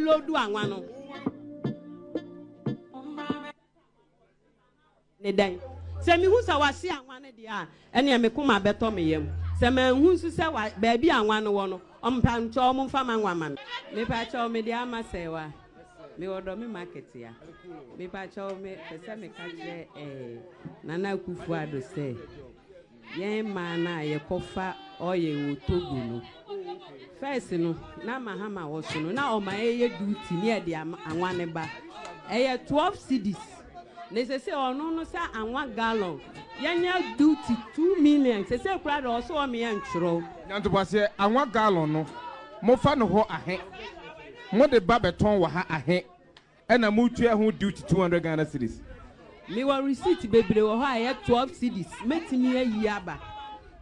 load one. Nedan. Say me who's our see and one idea, and ya me come a better me. Say man who's say what baby and one Pancho Farm woman. Me patcho me dear Masewa. Me order me market here. Me patcho me me catch Nana Kufuado say. Ye man, ye cofa or ye togu. First, no, now my hammer was no, now my duty near the Anwaneba. 12 CDs. They say, oh, no, sir, and 1 gallon. Yanya duty 2 million. They say, crowd also on me and throw. Yanto was here, and 1 gallon, no. Mo fan ho a head. Mo de babeton wa ha a head. And a mutual who duty 200 Ghana cedis. Me wa receipt baby or high 12 CDs. Make me a yaba.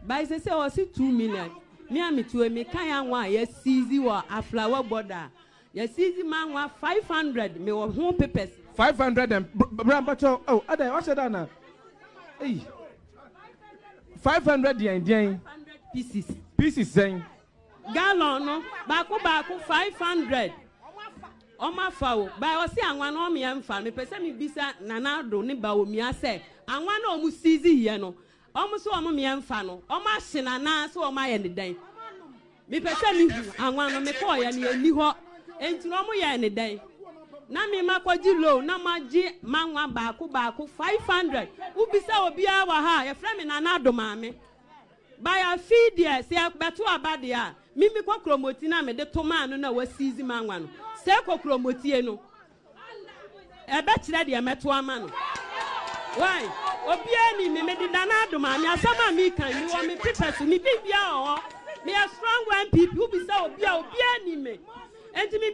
By say, oh, see 2 million. Me and me to a me can one, yes, CZ or a flower border. Yes, CZ man wa 500. Me or home papers. 500 and Brambacho. Oh, Ada, what's that now? Hey, 500 yen. Pieces saying. Gallon, no, baku 500. Oma fowl, by or see and one on me and fan, me person me bisa nana do ni ba me say, and one almost CZ here no. Almost on me and fan, almost sin and na so my any day. Me person me and one on me call and you hot, and to no more any day. Na me makwaji low na maji manwa baku 500 ubisa obi awa ha ye frame na na do maame by a feed there say beto abade a mimi kwa kromoti na me de to man no na wasizi manwa no say kwa kromoti no e be kire de meto ama no why obi ani me de na do maame asama mi kan mi wo me papers mi bibia o me a strong one people ubisa obi ani me. And to me,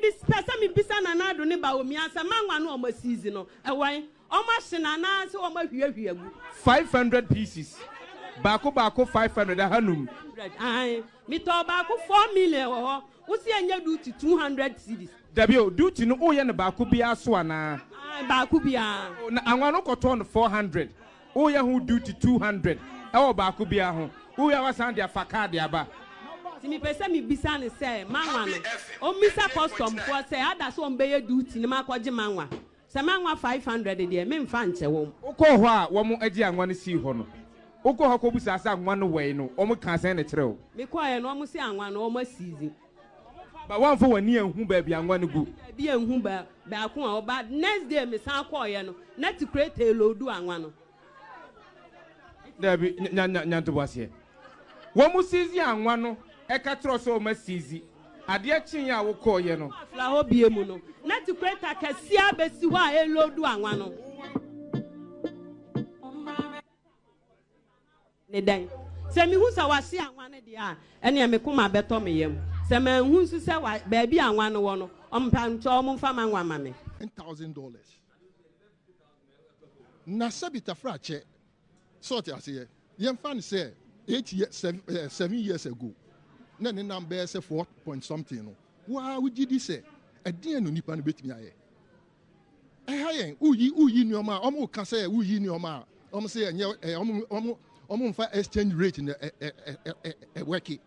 bisa na na do ne ba o mi ansa manwa no o ma season no e wan o ma hye na na se o ma hwiahwia gu 500 pieces baako 500 hanum ai mi to baako 4 million wo si anya duty 200 cedis dabio duty no o ye ne baako bia so ana baako bia na anwa no koto no 400 o ye hu duty 200 e wo baako bia ho o ya wasan dia fakade aba. Si me pese me bisa ne say manwa no o misa custom for say ada so mbeye duty ne makwaje manwa se manwa 500 de me mfa nche wom ukọ ho a wo mo agi anwa ne si ho no ukọ ho ko busa asa anwa no wei no o mo kan sen ne kire o me kwa ye no mo si anwa no o ma season ba wan fo wani anhu ba bia anwa ne gu bia anhu ba ko a oba next day me san kwa ye no net create a load anwa no da bi nya to boase wo mo season anwa no ekatro so ma sizi ade chin ya wo koye no afla ho bie mu no na ti kweta kasia besi ho a elodu anwa no ne dan se mi hu sa wase anwa ne dia ene me kuma beto me yam se ma hu su se wa ba bi anwa no wo no ompa ncho omfa manwa ma me $10,000 na sabita frache sort ase ye fan say 7 years ago na ne number say 4 point something no wa we gidi say ade no nipa no betimi aye hayen uyi nioma omo ka say uyi nioma omo say enye omo mfa exchange rate na worki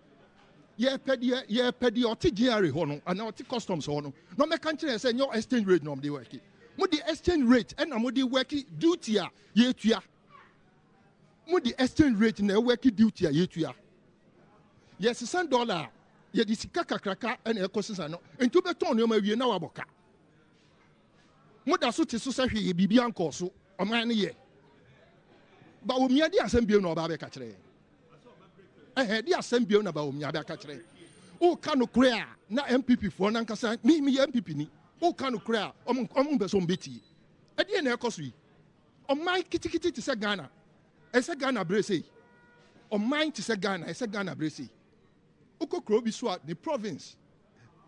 ye pedi oti GRA ho no ana oti customs ho no no me kan kire say enye exchange rate no dey worki mo di exchange rate and mo dey worki duty a ye tua mo di exchange rate na worki duty a ye tua yes $100 ye di sika kakraka na ekosisa no entu beton no ma wie na waboka mo da so ti so sa hwe ye bibia nko so oman ne ye ba omia di asembie no ba be ka kire di asembie na ba omia be ka kire o ka no kure a na MPP fo na nkasa mi MPP ni o ka no kure a om be so mbeti e na ekoso yi oman kitikiti ti se Ghana ese Ghana brese oman ti se Ghana ese Ghana brese Oko Krobi Swat, the province.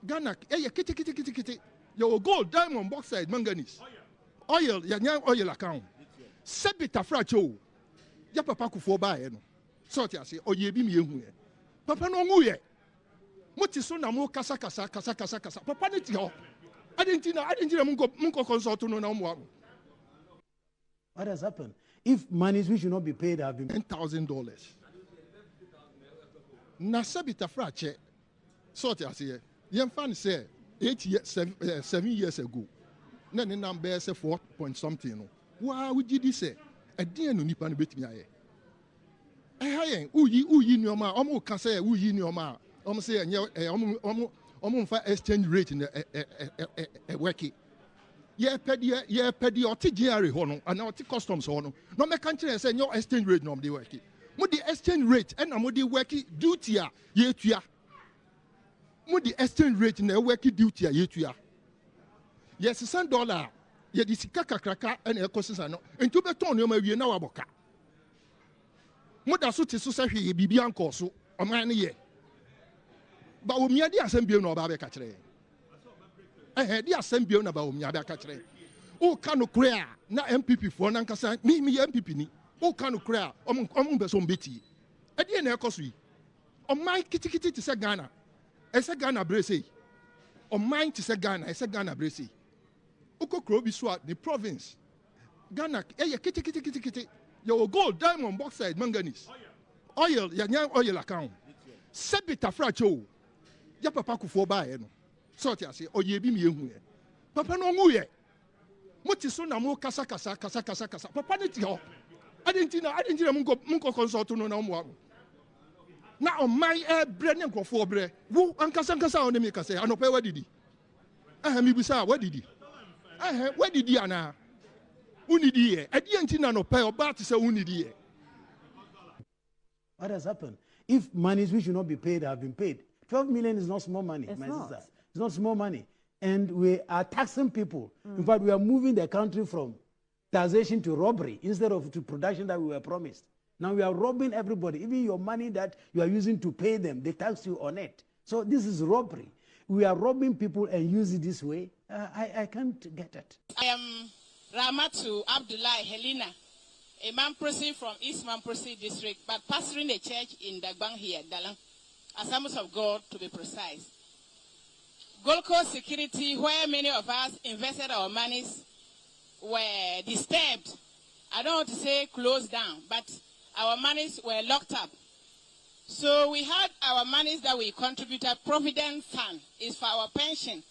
Ghana, kiti. Your gold, diamond, bauxite, manganese. Oil, oil account. Sebita fracho. Ya papa kufo ba no. So ti ase, oye bi mi ehu ye. Papa no ngu ye. Mo ti so na mo kasa. Papa ne ti ho. Adentina munko consult no na mo. What has happened? If monies which should not be paid have been $10,000. Na sabita frache sort ase ye fan say 7 years ago. Na ne number say 4 point something no. Wa we gidi say e den no nipa no betimi aye. Hayen uyi nioma omo ka say uyi nioma omo say enye omo mfa exchange rate na work. Ye pedi oti GRA ho no ana oti customs ho no. No me kan kire say your exchange rate no dey work. Mo the exchange rate and mo dey work duty a ye tua. Mo the exchange rate na work duty a ye tua. Yes, $100. Ye di sika kakraka and ekosisa no. Ento beton no ma wie na waboka. Mo da so te so se hwe bibi anko so. Oman ne ye. Ba omia di asembie no ba be ka kire. Di asembie na ba omia be ka kire. O ka no kure a na MPP fo na nkasa mi MPP ni. O ka no kure a omum be so mbeti. E di na ekoso yi. Oman kitikiti te se Ghana. E se Ghana brese. Oman te se Ghana, e se Ghana brese. Uko Krobi Swat, the province. Ghana, kiti. Your gold, diamond, bauxite, manganese. Oil, oil account. Sebita fracho. Ya papa kufo ba no. So ti ase, oye bi mi ehu ye. Papa no ngu ye. Moti so na mo kasa. Papa ne ti ho. Adenti na munko consult no na mo. Na o my bre ne nkofo bre. Wo ankasa on me kasa. Anopa wadidi. Mi bisa wadidi. Where did you ana? Unidi e. Edi na no pay oba to say unidi e. What has happened? If monies which should not be paid have been paid, 12 million is not small money, my sister. It's not small money. And we are taxing people. In fact, we are moving the country from taxation to robbery instead of to production that we were promised. Now we are robbing everybody. Even your money that you are using to pay them, they tax you on it. So this is robbery. We are robbing people and use it this way. I can't get it. I am Ramatu Abdullah Helena, a Mamprosi from East Mamprosi district, but pastoring a church in Dagbang here, Dalang, Assemblies of God to be precise. Gold Coast security, where many of us invested our monies, were disturbed. I don't want to say closed down, but our monies were locked up. So we had our monies that we contributed. Provident Fund is for our pension.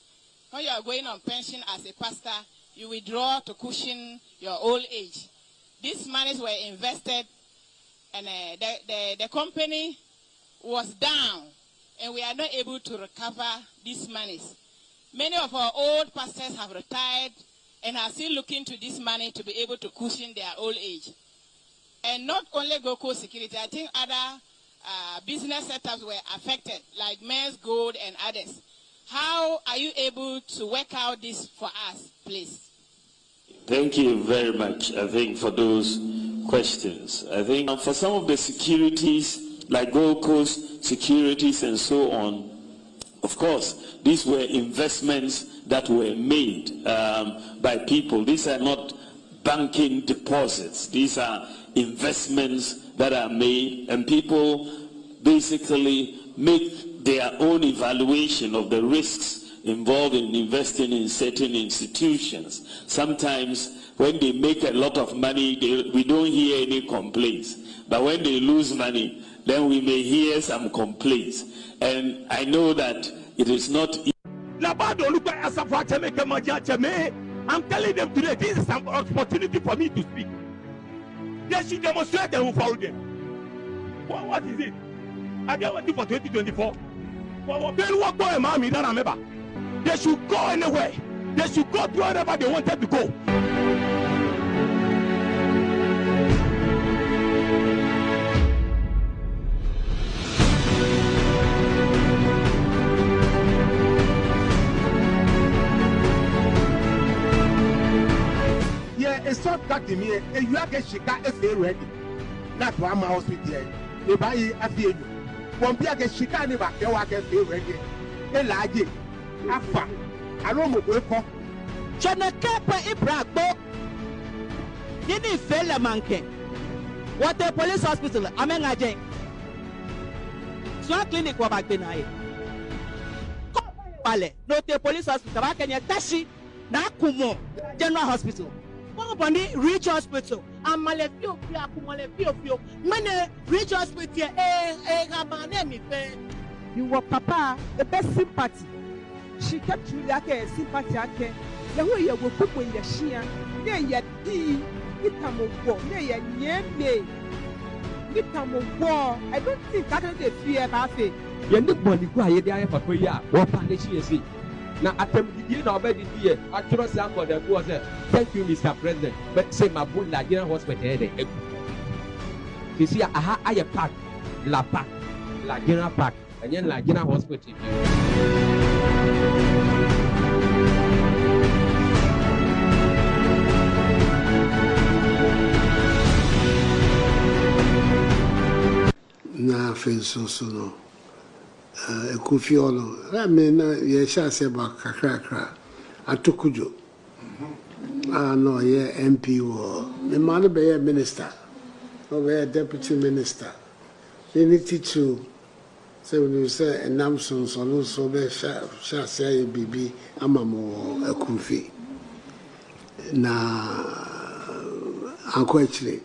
When you are going on pension as a pastor, you withdraw to cushion your old age. These monies were invested, and the company was down, and we are not able to recover these monies. Many of our old pastors have retired and are still looking to this money to be able to cushion their old age. And not only Gold Coast Security, I think other business setups were affected, like Men's Gold and others. How are you able to work out this for us, please? Thank you very much, I think, for those questions. I think for some of the securities, like Gold Coast Securities and so on, of course, these were investments that were made by people. These are not banking deposits. These are investments that are made, and people basically make their own evaluation of the risks involved in investing in certain institutions. Sometimes when they make a lot of money, we don't hear any complaints. But when they lose money, then we may hear some complaints. And I know that it is not easy. I'm telling them today, this is an opportunity for me to speak. They should demonstrate and who follow them. What is it? Are they waiting for 2024? They should go anywhere. They should go to wherever they wanted to go. Yeah, it's not that to me. You have to shake out if they're ready. That's why I'm hospital. They buy a few. One piece of Chicago, they walk and feel ready. They like it. Afa, I don't know where. Chanakapa Ibragbo. You need failure, manke. What the police hospital? Amen, Ajay. So clinic wa bagbenaye. Pale, no the police hospital. Ba Kenya tashi na Kumo General Hospital. Bani Rich Hospital. Amalefio fio akumolefio. Mane Rich Hospital kabane mi fe. You were papa the best sympathy. she kept to like a sympathy. The way you will cook when you're sheer, there yet tea, Nitam of war, there yet yea, Nitam of war. I don't think I can say fear about it. You're not born quiet there for 3 years. What punish you see? Now, I tell you, already here, I trust somebody that was thank you, Mr. President. But say my boy, like General Hospital. You see, I pack, la pack, la General Park, and then like General Hospital. Na fenso no Kofi ono I mean ye sha se ba kakra atokujo no ye MP wo me man be minister or be deputy minister they need to say when you say enamson so be sha say bibi amamo Kofi na anko actually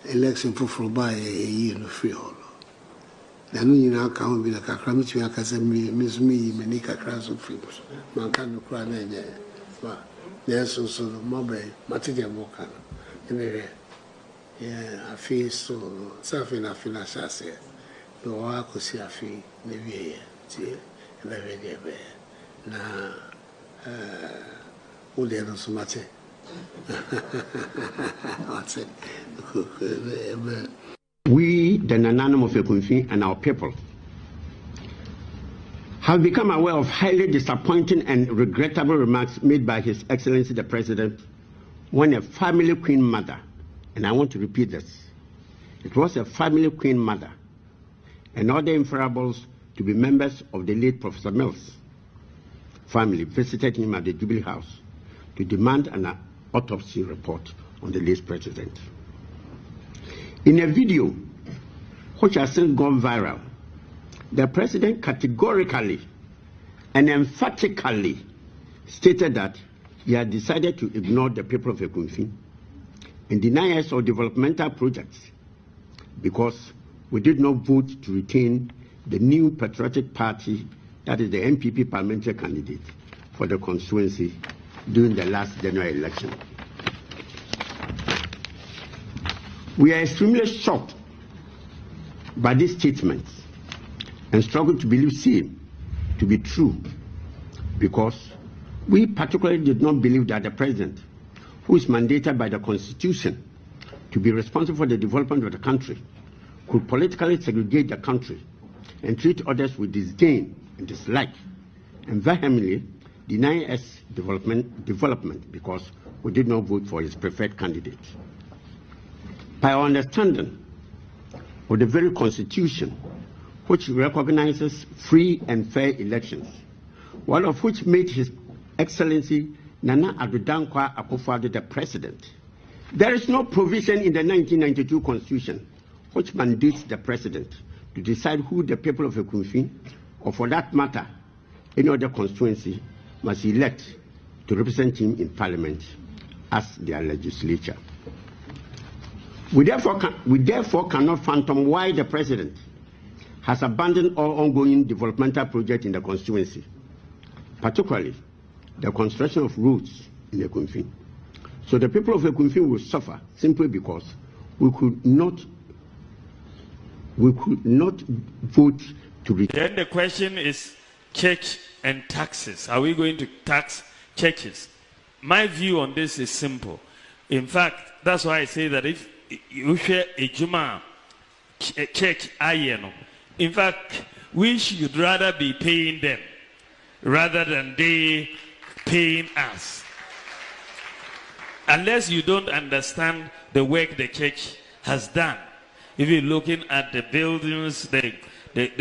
election for by a no free hall. Na no nyina ka ho bi na kakra mi tumi aka se me me kakra so free so man ka no kra na enye ba na so mo be mate je mo ka no yeah afi so safi na sha se do wa ko si afi ne wie ti e be na o le no so mate We, the Nananum of Ekunfi and our people, have become aware of highly disappointing and regrettable remarks made by His Excellency the President when a family queen mother, and I want to repeat this, it was a family queen mother, and other inferables to be members of the late Professor Mills family visited him at the Jubilee House to demand an autopsy report on the late president. In a video which has since gone viral, the president categorically and emphatically stated that he had decided to ignore the people of Ekunfi and deny us our developmental projects because we did not vote to retain the new patriotic party, that is the NPP parliamentary candidate for the constituency during the last general election. We are extremely shocked by these statements and struggle to believe same to be true because we particularly did not believe that the president, who is mandated by the Constitution to be responsible for the development of the country, could politically segregate the country and treat others with disdain and dislike and vehemently deny us development because we did not vote for his preferred candidate. By our understanding of the very Constitution, which recognizes free and fair elections, one of which made His Excellency Nana Addo Dankwa Akufo-Addo the president, there is no provision in the 1992 Constitution which mandates the president to decide who the people of Ekunfi, or for that matter, any other constituency, must elect to represent him in Parliament as their legislature. We therefore cannot fathom why the president has abandoned all ongoing developmental projects in the constituency, particularly the construction of roads in Ekunfi. So the people of Ekunfi will suffer simply because we could not vote to retain. Then the question is church and taxes. Are we going to tax churches? My view on this is simple. In fact, that's why I say that if you share a Juma church, in fact, we should rather be paying them rather than they paying us. Unless you don't understand the work the church has done. If you're looking at the buildings, the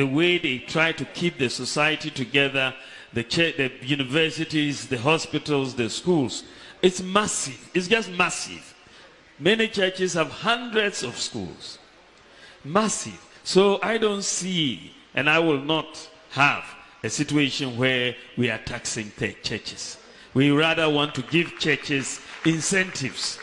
way they try to keep the society together, the church, the universities, the hospitals, the schools, it's massive. It's just massive. Many churches have hundreds of schools. Massive. So I don't see, and I will not have, a situation where we are taxing churches. We rather want to give churches incentives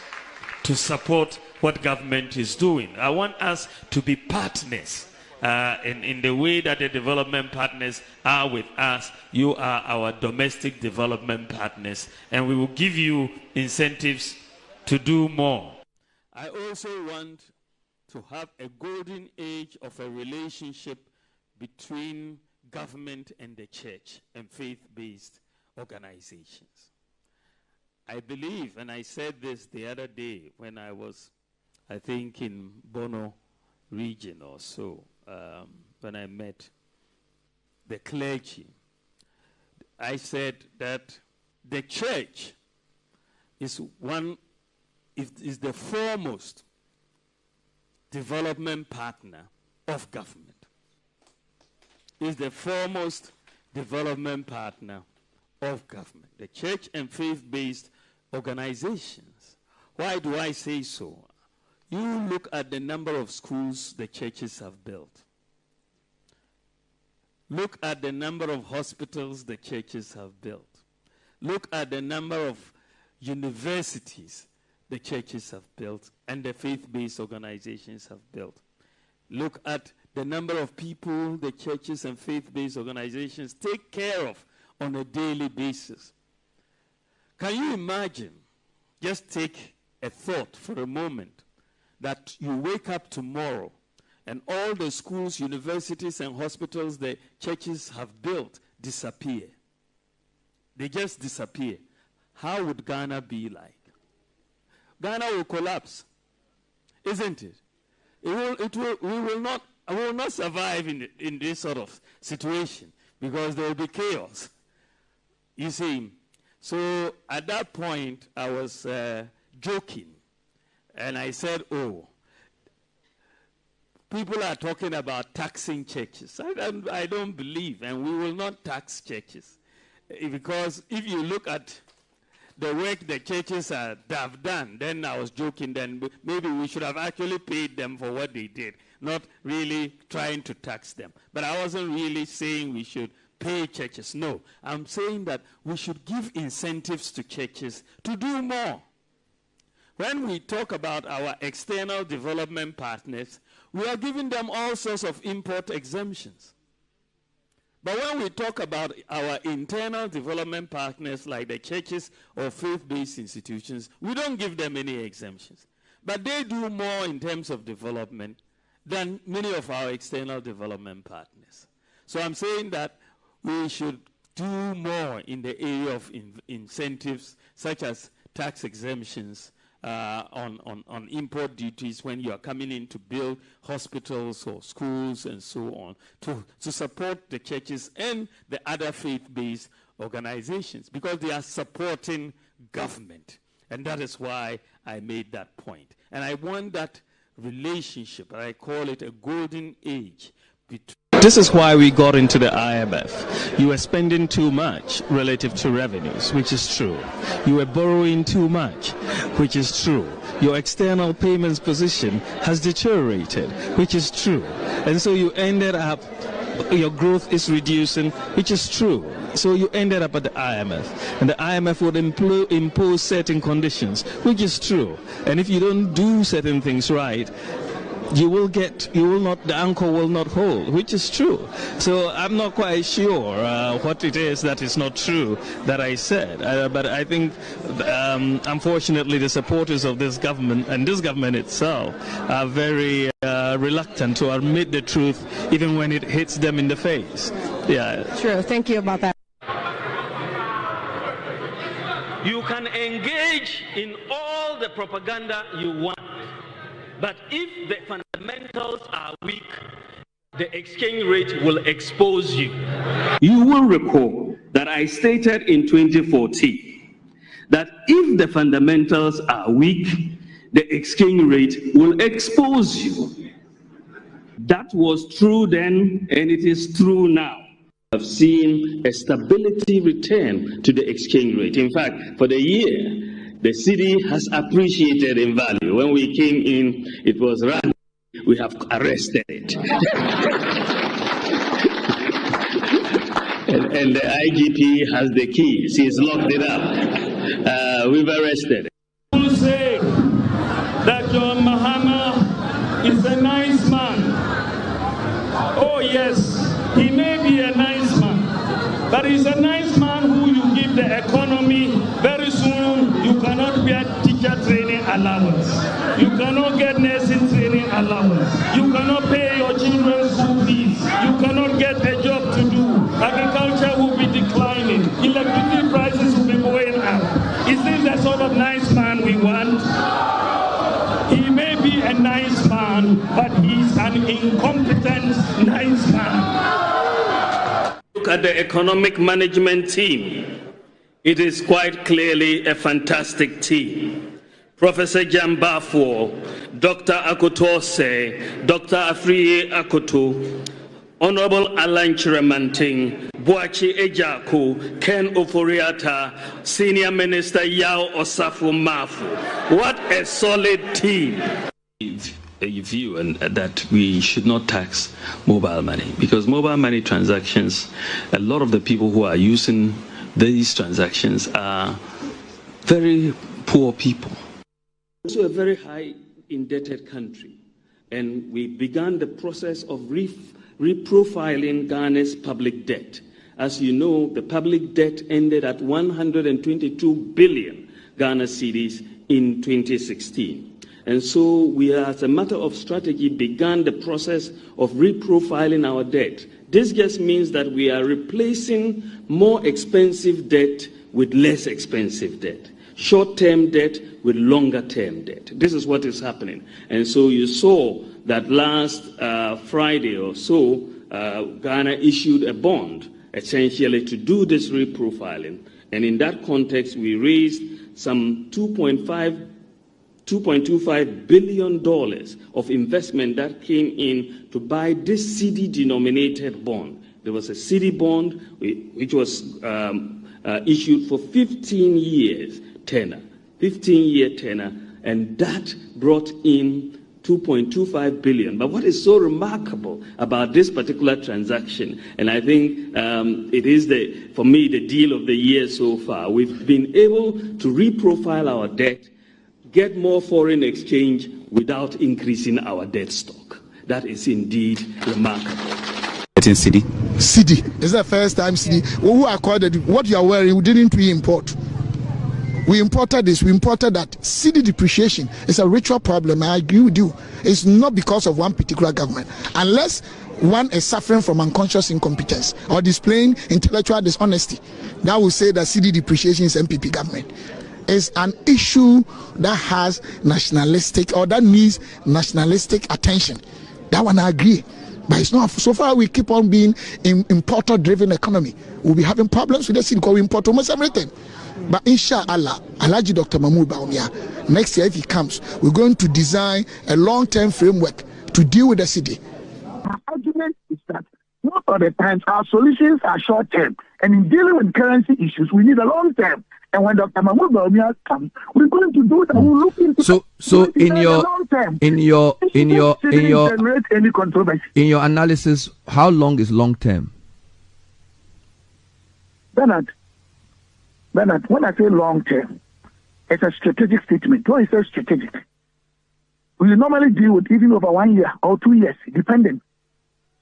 to support what government is doing. I want us to be partners in the way that the development partners are with us. You are our domestic development partners, and we will give you incentives to do more. I also want to have a golden age of a relationship between government and the church and faith-based organizations. I believe, and I said this the other day when I was, I think, in Bono region or so, when I met the clergy, I said that the church is the foremost development partner of government. Is the foremost development partner of government. The church and faith-based organizations. Why do I say so? You look at the number of schools the churches have built. Look at the number of hospitals the churches have built. Look at the number of universities the churches have built and the faith-based organizations have built. Look at the number of people the churches and faith-based organizations take care of on a daily basis. Can you imagine, just take a thought for a moment, that you wake up tomorrow and all the schools, universities, and hospitals the churches have built disappear? They just disappear. How would Ghana be like? Ghana will collapse, isn't it? We will not survive in this sort of situation because there will be chaos. You see, so at that point I was joking, and I said, "Oh, people are talking about taxing churches. I don't believe, and we will not tax churches, because if you look at the work the churches have done, then I was joking, then maybe we should have actually paid them for what they did, not really trying to tax them. But I wasn't really saying we should pay churches. No, I'm saying that we should give incentives to churches to do more. When we talk about our external development partners, we are giving them all sorts of import exemptions. But when we talk about our internal development partners like the churches or faith-based institutions, we don't give them any exemptions. But they do more in terms of development than many of our external development partners. So I'm saying that we should do more in the area of incentives, such as tax exemptions on import duties when you are coming in to build hospitals or schools and so on, to support the churches and the other faith-based organizations, because they are supporting government. And that is why I made that point. And I want that relationship, I call it a golden age, between. This is why we got into the IMF. You were spending too much relative to revenues, which is true. You were borrowing too much, which is true. Your external payments position has deteriorated, which is true. And so you ended up, your growth is reducing, which is true. So you ended up at the IMF, and the IMF would impose certain conditions, which is true. And if you don't do certain things right, the anchor will not hold, which is true. So I'm not quite sure what it is that is not true that I said. But I think, unfortunately, the supporters of this government and this government itself are very reluctant to admit the truth, even when it hits them in the face. Yeah. True. Thank you about that. You can engage in all the propaganda you want. But if the fundamentals are weak, the exchange rate will expose you. You will recall that I stated in 2014 that if the fundamentals are weak, the exchange rate will expose you. That was true then, and it is true now. I've seen a stability return to the exchange rate. In fact, for the year, the cedi has appreciated in value. When we came in, it was rand. We have arrested it. and the IGP has the keys. He's locked it up. We've arrested it. People say that John Mahama is a nice man. Very soon, you cannot get teacher training allowance. You cannot get nursing training allowance. You cannot pay your children's school fees. You cannot get a job to do. Agriculture will be declining. Electricity prices will be going up. Is this the sort of nice man we want? He may be a nice man, but he's an incompetent nice man. Look at the economic management team. It is quite clearly a fantastic team. Professor Jambafo, Dr. Akotose, Dr. Afriye Akoto, Honorable Alan Chiremanting, Boachi Ejaku, Ken Oforiata, Senior Minister Yao Osafo Mafu. What a solid team. A view and that we should not tax mobile money, because mobile money transactions, a lot of the people who are using these transactions are very poor people. Also a very high indebted country, and we began the process of reprofiling Ghana's public debt. As you know, the public debt ended at 122 billion Ghana cedis in 2016. And so we, as a matter of strategy, began the process of reprofiling our debt. This just means that we are replacing more expensive debt with less expensive debt, short-term debt with longer-term debt. This is what is happening. And so you saw that last Friday or so, Ghana issued a bond essentially to do this reprofiling. And in that context, we raised some $2.25 billion of investment that came in to buy this cedi-denominated bond. There was a cedi bond which was issued for 15 years tenor, 15-year tenor, and that brought in 2.25 billion. But what is so remarkable about this particular transaction, and I think it is, for me, the deal of the year so far, we've been able to reprofile our debt, get more foreign exchange without increasing our debt stock. That is indeed remarkable. In cedi. Cedi. It's the first time cedi. Who accorded what you are wearing, didn't we import? We imported this, we imported that. Cedi depreciation is a ritual problem. I agree with you. It's not because of one particular government. Unless one is suffering from unconscious incompetence or displaying intellectual dishonesty, that will say that cedi depreciation is MPP government. It's an issue that has nationalistic, or that needs nationalistic attention. That one I agree. But it's not. So far we keep on being in importer-driven economy. We'll be having problems with the cedi because we import almost everything. But inshallah, Alhaji Dr. Mahmoud Bawumia, next year if he comes, we're going to design a long-term framework to deal with the cedi. Our argument is that most of the times our solutions are short-term, and in dealing with currency issues, we need a long-term. And when Dr. Mahmoud Bawumia comes, we're going to do that. We'll look into so in your any controversy. In your analysis, how long is long-term? Bernard, when I say long-term, it's a strategic statement. When I say strategic, we normally deal with even over 1 year or 2 years, depending.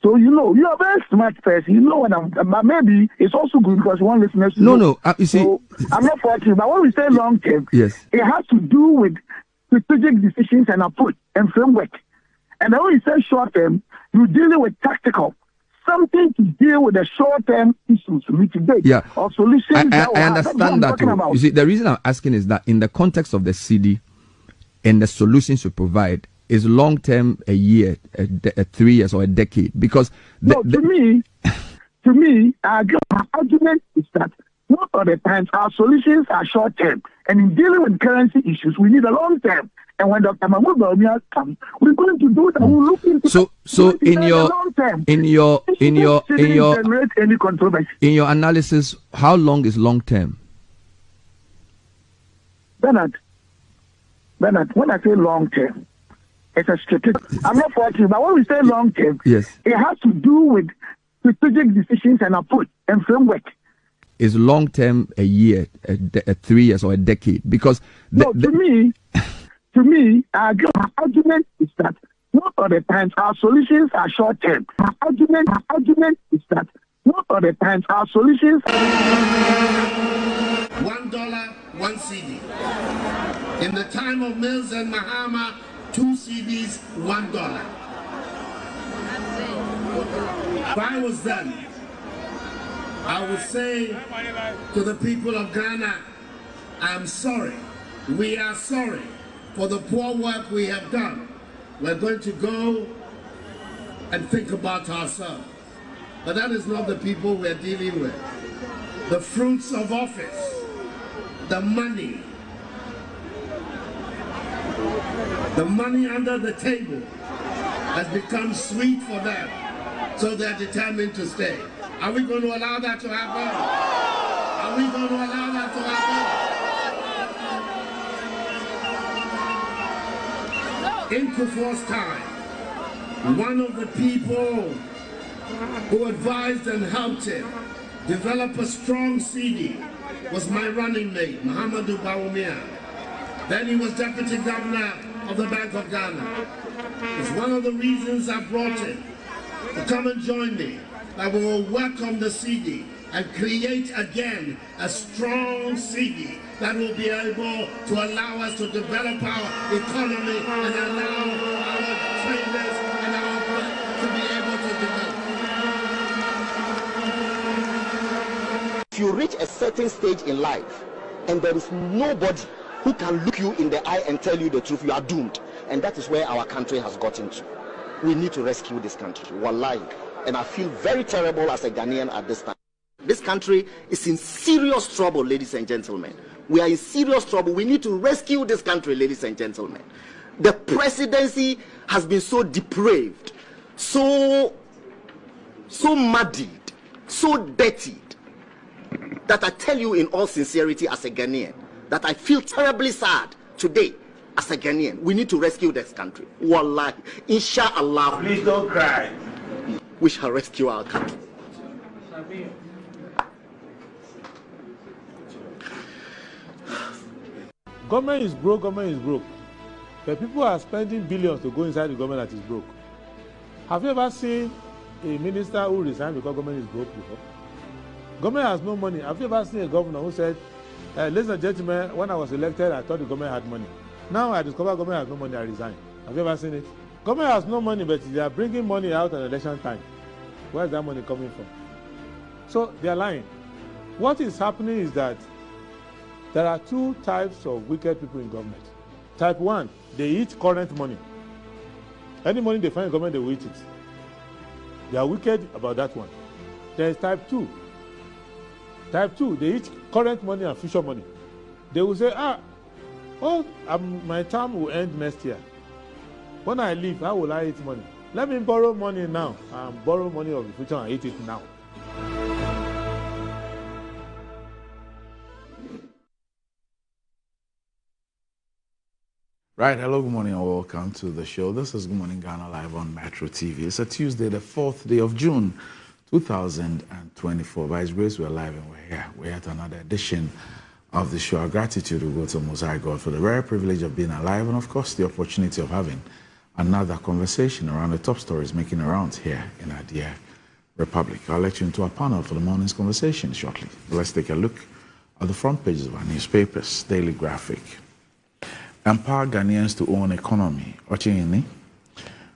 So you know, you are a very smart person. You know, when maybe it's also good because one listeners. No. You see, so, I'm not faulting, but when we say long term, yes, it has to do with strategic decisions and approach and framework. And then when you say short term, you're dealing with tactical, something to deal with the short term issues to mitigate or solutions. I understand that. You see, the reason I'm asking is that in the context of the cedi and the solutions you provide, is long term a year, 3 years, or a decade? Because to me, our argument is that most of the times our solutions are short term, and in dealing with currency issues, we need a long term. And when Dr. Mahmoud Bawumia comes, we're going to do that. We'll look into in your analysis, how long is long term? Bernard, when I say long term, it's a strategic. I'm not faulting, but when we say long term, yes, it has to do with strategic decisions and approach and framework. Is long term a year, 3 years, or a decade? Because to me, our argument is that most of the times our solutions are short term. Our argument is that most of the times our solutions. $1 1 CD. In the time of Mills and Mahama, 2 CDs, $1. If I was them, I would say to the people of Ghana, I'm sorry. We are sorry for the poor work we have done. We're going to go and think about ourselves. But that is not the people we're dealing with. The fruits of office, the money under the table has become sweet for them, so they're determined to stay. Are we going to allow that to happen? Are we going to allow that to happen? In Kufuor's time, one of the people who advised and helped him develop a strong CD was my running mate, Mahamudu Bawumia. Then he was deputy governor of the Bank of Ghana. It's one of the reasons I brought him to come and join me, that we will work on the CD and create again a strong CD that will be able to allow us to develop our economy and allow our traders and our work to be able to develop. If you reach a certain stage in life and there is nobody who can look you in the eye and tell you the truth, you are doomed. And that is where our country has gotten to. We need to rescue this country, wallahi. And I feel very terrible as a Ghanaian at this time. This country is in serious trouble, ladies and gentlemen. We are in serious trouble. We need to rescue this country, ladies and gentlemen. The presidency has been so depraved, so muddied, so dirtied, that I tell you in all sincerity as a Ghanaian, that I feel terribly sad today as a Ghanaian. We need to rescue this country. Wallahi, inshallah. Please don't cry. We shall rescue our country. Government is broke, government is broke. The people are spending billions to go inside the government that is broke. Have you ever seen a minister who resigned because government is broke before? Government has no money. Have you ever seen a governor who said, ladies and gentlemen, when I was elected, I thought the government had money. Now I discover government has no money, I resign. Have you ever seen it? Government has no money, but they are bringing money out at election time. Where is that money coming from? So they are lying. What is happening is that there are two types of wicked people in government. Type 1, they eat current money. Any money they find in government, they will eat it. They are wicked about that one. There is type 2. Type 2, they eat current money and future money. They will say, my term will end next year. When I leave, how will I eat money? Let me borrow money now and borrow money of the future and eat it now. Right, hello, good morning, and welcome to the show. This is Good Morning Ghana live on Metro TV. It's a Tuesday, the 4th day of June, 2024. By His grace, we're live and we're here. We're at another edition of the show. Our gratitude will go to Most High God for the rare privilege of being alive and, of course, the opportunity of having another conversation around the top stories making rounds here in our dear Republic. I'll let you into our panel for the morning's conversation shortly. Let's take a look at the front pages of our newspapers. Daily Graphic. Empower Ghanaians to own economy. Ochini.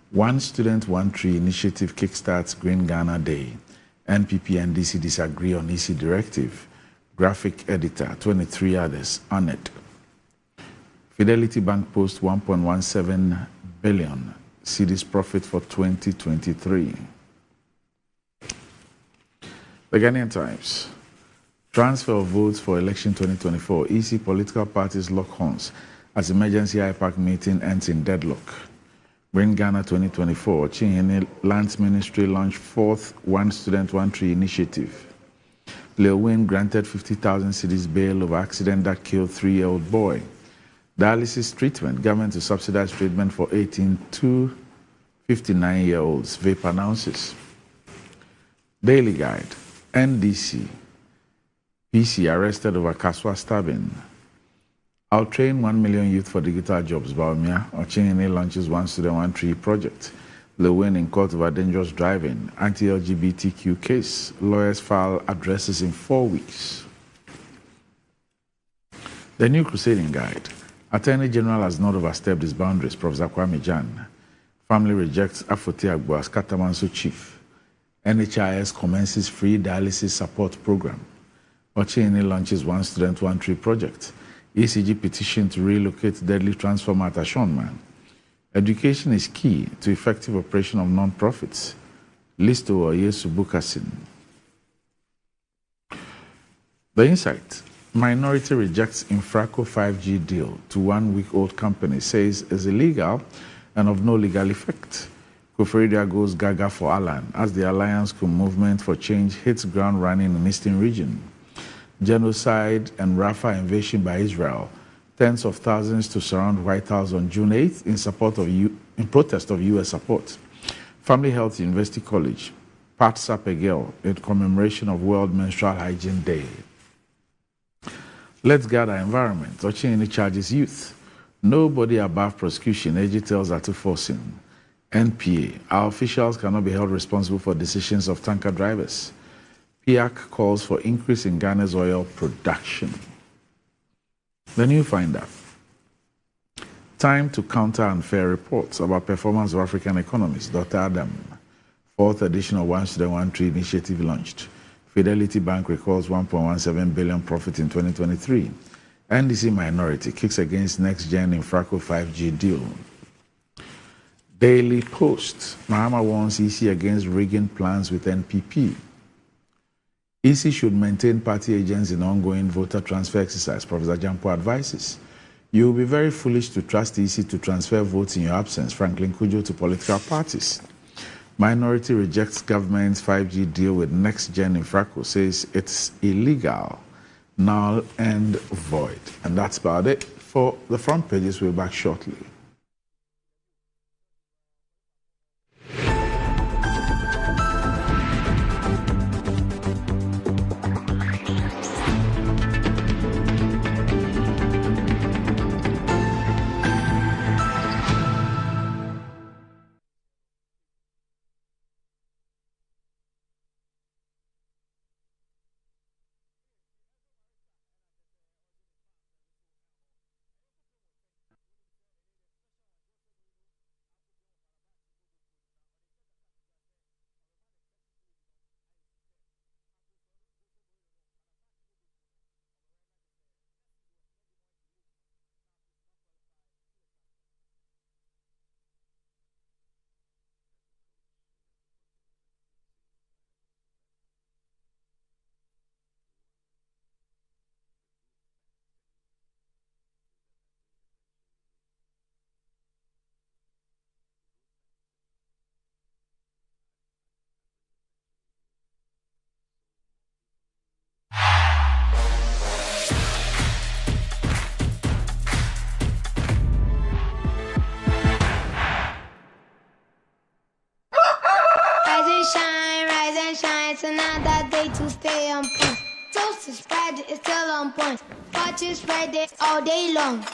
One Student, One Tree initiative kickstarts Green Ghana Day. NPP and DC disagree on EC directive. Graphic editor, 23 others on it. Fidelity Bank posts 1.17 billion cedis profit for 2023. The Ghanaian Times. Transfer of votes for election 2024. EC political parties lock horns as emergency IPAC meeting ends in deadlock. Green Ghana 2024. Chinyene Lands Ministry launched fourth One Student, One Tree initiative. Leo Win granted 50,000 cedis bail over accident that killed 3-year-old boy. Dialysis treatment. Government to subsidize treatment for 18 to 59-year-olds. VAPE announces. Daily Guide. NDC. PC arrested over Kaswa stabbing. I'll train 1 million youth for digital jobs. Bawumia. Ochinyene launches One Student, One Tree project. Lewin in court over dangerous driving. Anti-LGBTQ case. Lawyers file addresses in 4 weeks. The new crusading guide. Attorney General has not overstepped his boundaries, Professor Kwame Jan. Family rejects Afoti Agbo as Katamanso chief. NHIS commences free dialysis support program. Ochini launches One Student, One Tree project. ECG petition to relocate deadly transformer at Ashonman. Education is key to effective operation of non-profits. Listo or Yesu Bukasin. The Insight. Minority rejects Infraco 5G deal to 1 week-old company, says is illegal and of no legal effect. Koforidia goes gaga for Alan as the Alliance Movement for Change hits ground running in Eastern region. Genocide and Rafah invasion by Israel. Tens of thousands to surround White House on June 8th in protest of U.S. support. Family Health University College parts up a girl in commemoration of World Menstrual Hygiene Day. Let's guard our environment. Ochini charges youth. Nobody above prosecution, AG tells Atu Forcing. NPA. Our officials cannot be held responsible for decisions of tanker drivers. PIAC calls for increase in Ghana's oil production. The New Finder. Time to counter unfair reports about performance of African economies. Dr. Adam. 4th edition of One Student, One Tree initiative launched. Fidelity Bank records 1.17 billion profit in 2023. NDC minority kicks against next-gen Infraco 5G deal. Daily Post. Mahama warns EC against rigging plans with NPP. EC should maintain party agents in ongoing voter transfer exercise, Professor Jampo advises. You will be very foolish to trust EC to transfer votes in your absence, Franklin Kujo to political parties. Minority rejects government's 5G deal with next-gen Infraco, says it's illegal, null and void. And that's about it for the front pages. We'll be back shortly. It's another day to stay on point. Toast is spread, it's still on point. Watch it spread it all day long.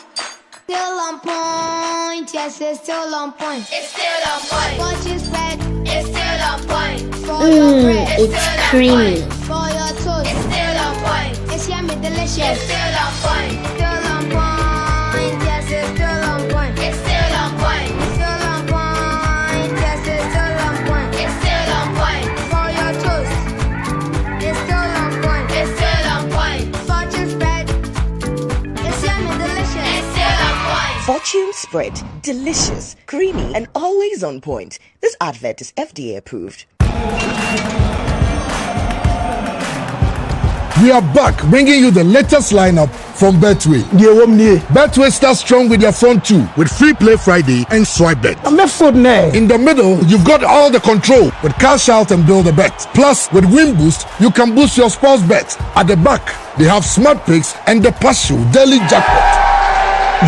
Still on point, yes, it's still on point. It's still on point. Watch it spread, it's still on point. For your bread, it's creamy. For your toast, it's still on point. It's yummy, delicious. It's still on point. Still on point, yes, it's still on point. It's still on point. Still on point, yes, it's still on point. It's still on point. For your toast, it's still on point. It's still on point. Fortune spread, it's yummy, delicious. It's still on point. Fortune spread, delicious, creamy, and always on point. This advert is FDA approved. We are back, bringing you the latest lineup from Betway. Betway starts strong with their front two, with Free Play Friday and Swipe Bet. In the middle, you've got all the control with Cash Out and Build a Bet. Plus, with Win Boost, you can boost your sports bet. At the back, they have Smart Picks and the Partial Daily Jackpot.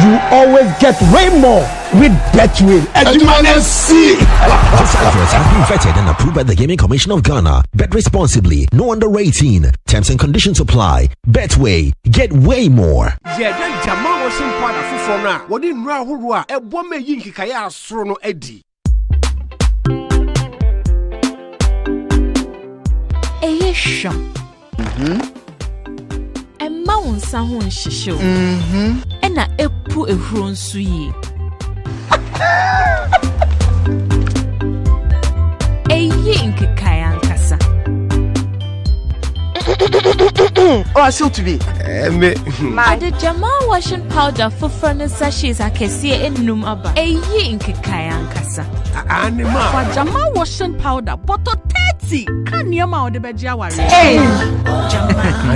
You always get way more with Betway. This advert has been vetted and approved by the Gaming Commission of Ghana. Bet responsibly. No under 18. Terms and conditions apply. Betway. Get way more. unsa ho nhihyew. Ena epu ehuro nso yi. Eyi nkekaya nkasa. Oh, I still to be. The Jamal washing powder for furniture sachets akesi enum aba. Eyi nkekaya nkasa. Anima. For Jamal washing powder, bottle 30. Can you ma ode beji aware?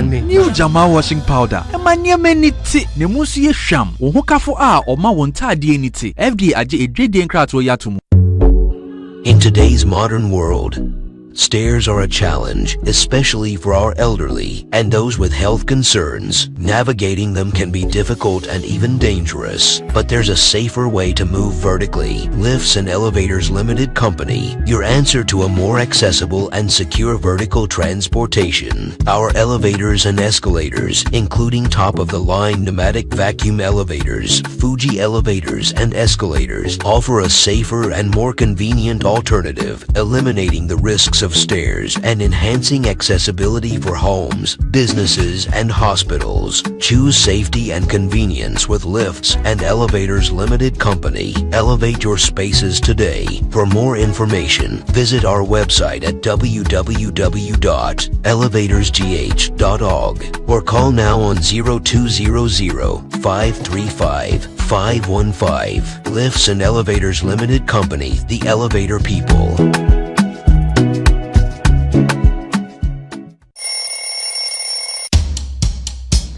New Jamal washing powder. Emanya meniti. Ne musu ye hwam. Wo hokafo a oma won tade niti. FDA age edwedie nkrato yatomu. In today's modern world, stairs are a challenge, especially for our elderly and those with health concerns. Navigating them can be difficult and even dangerous, but there's a safer way to move vertically. Lifts and Elevators Limited Company, your answer to a more accessible and secure vertical transportation. Our elevators and escalators, including top-of-the-line pneumatic vacuum elevators, Fuji elevators and escalators, offer a safer and more convenient alternative, eliminating the risks of stairs and enhancing accessibility for homes, businesses, and hospitals. Choose safety and convenience with Lifts and Elevators Limited Company. Elevate your spaces today. For more information, visit our website at www.elevatorsgh.org or call now on 0200-535-515. Lifts and Elevators Limited Company, the elevator people.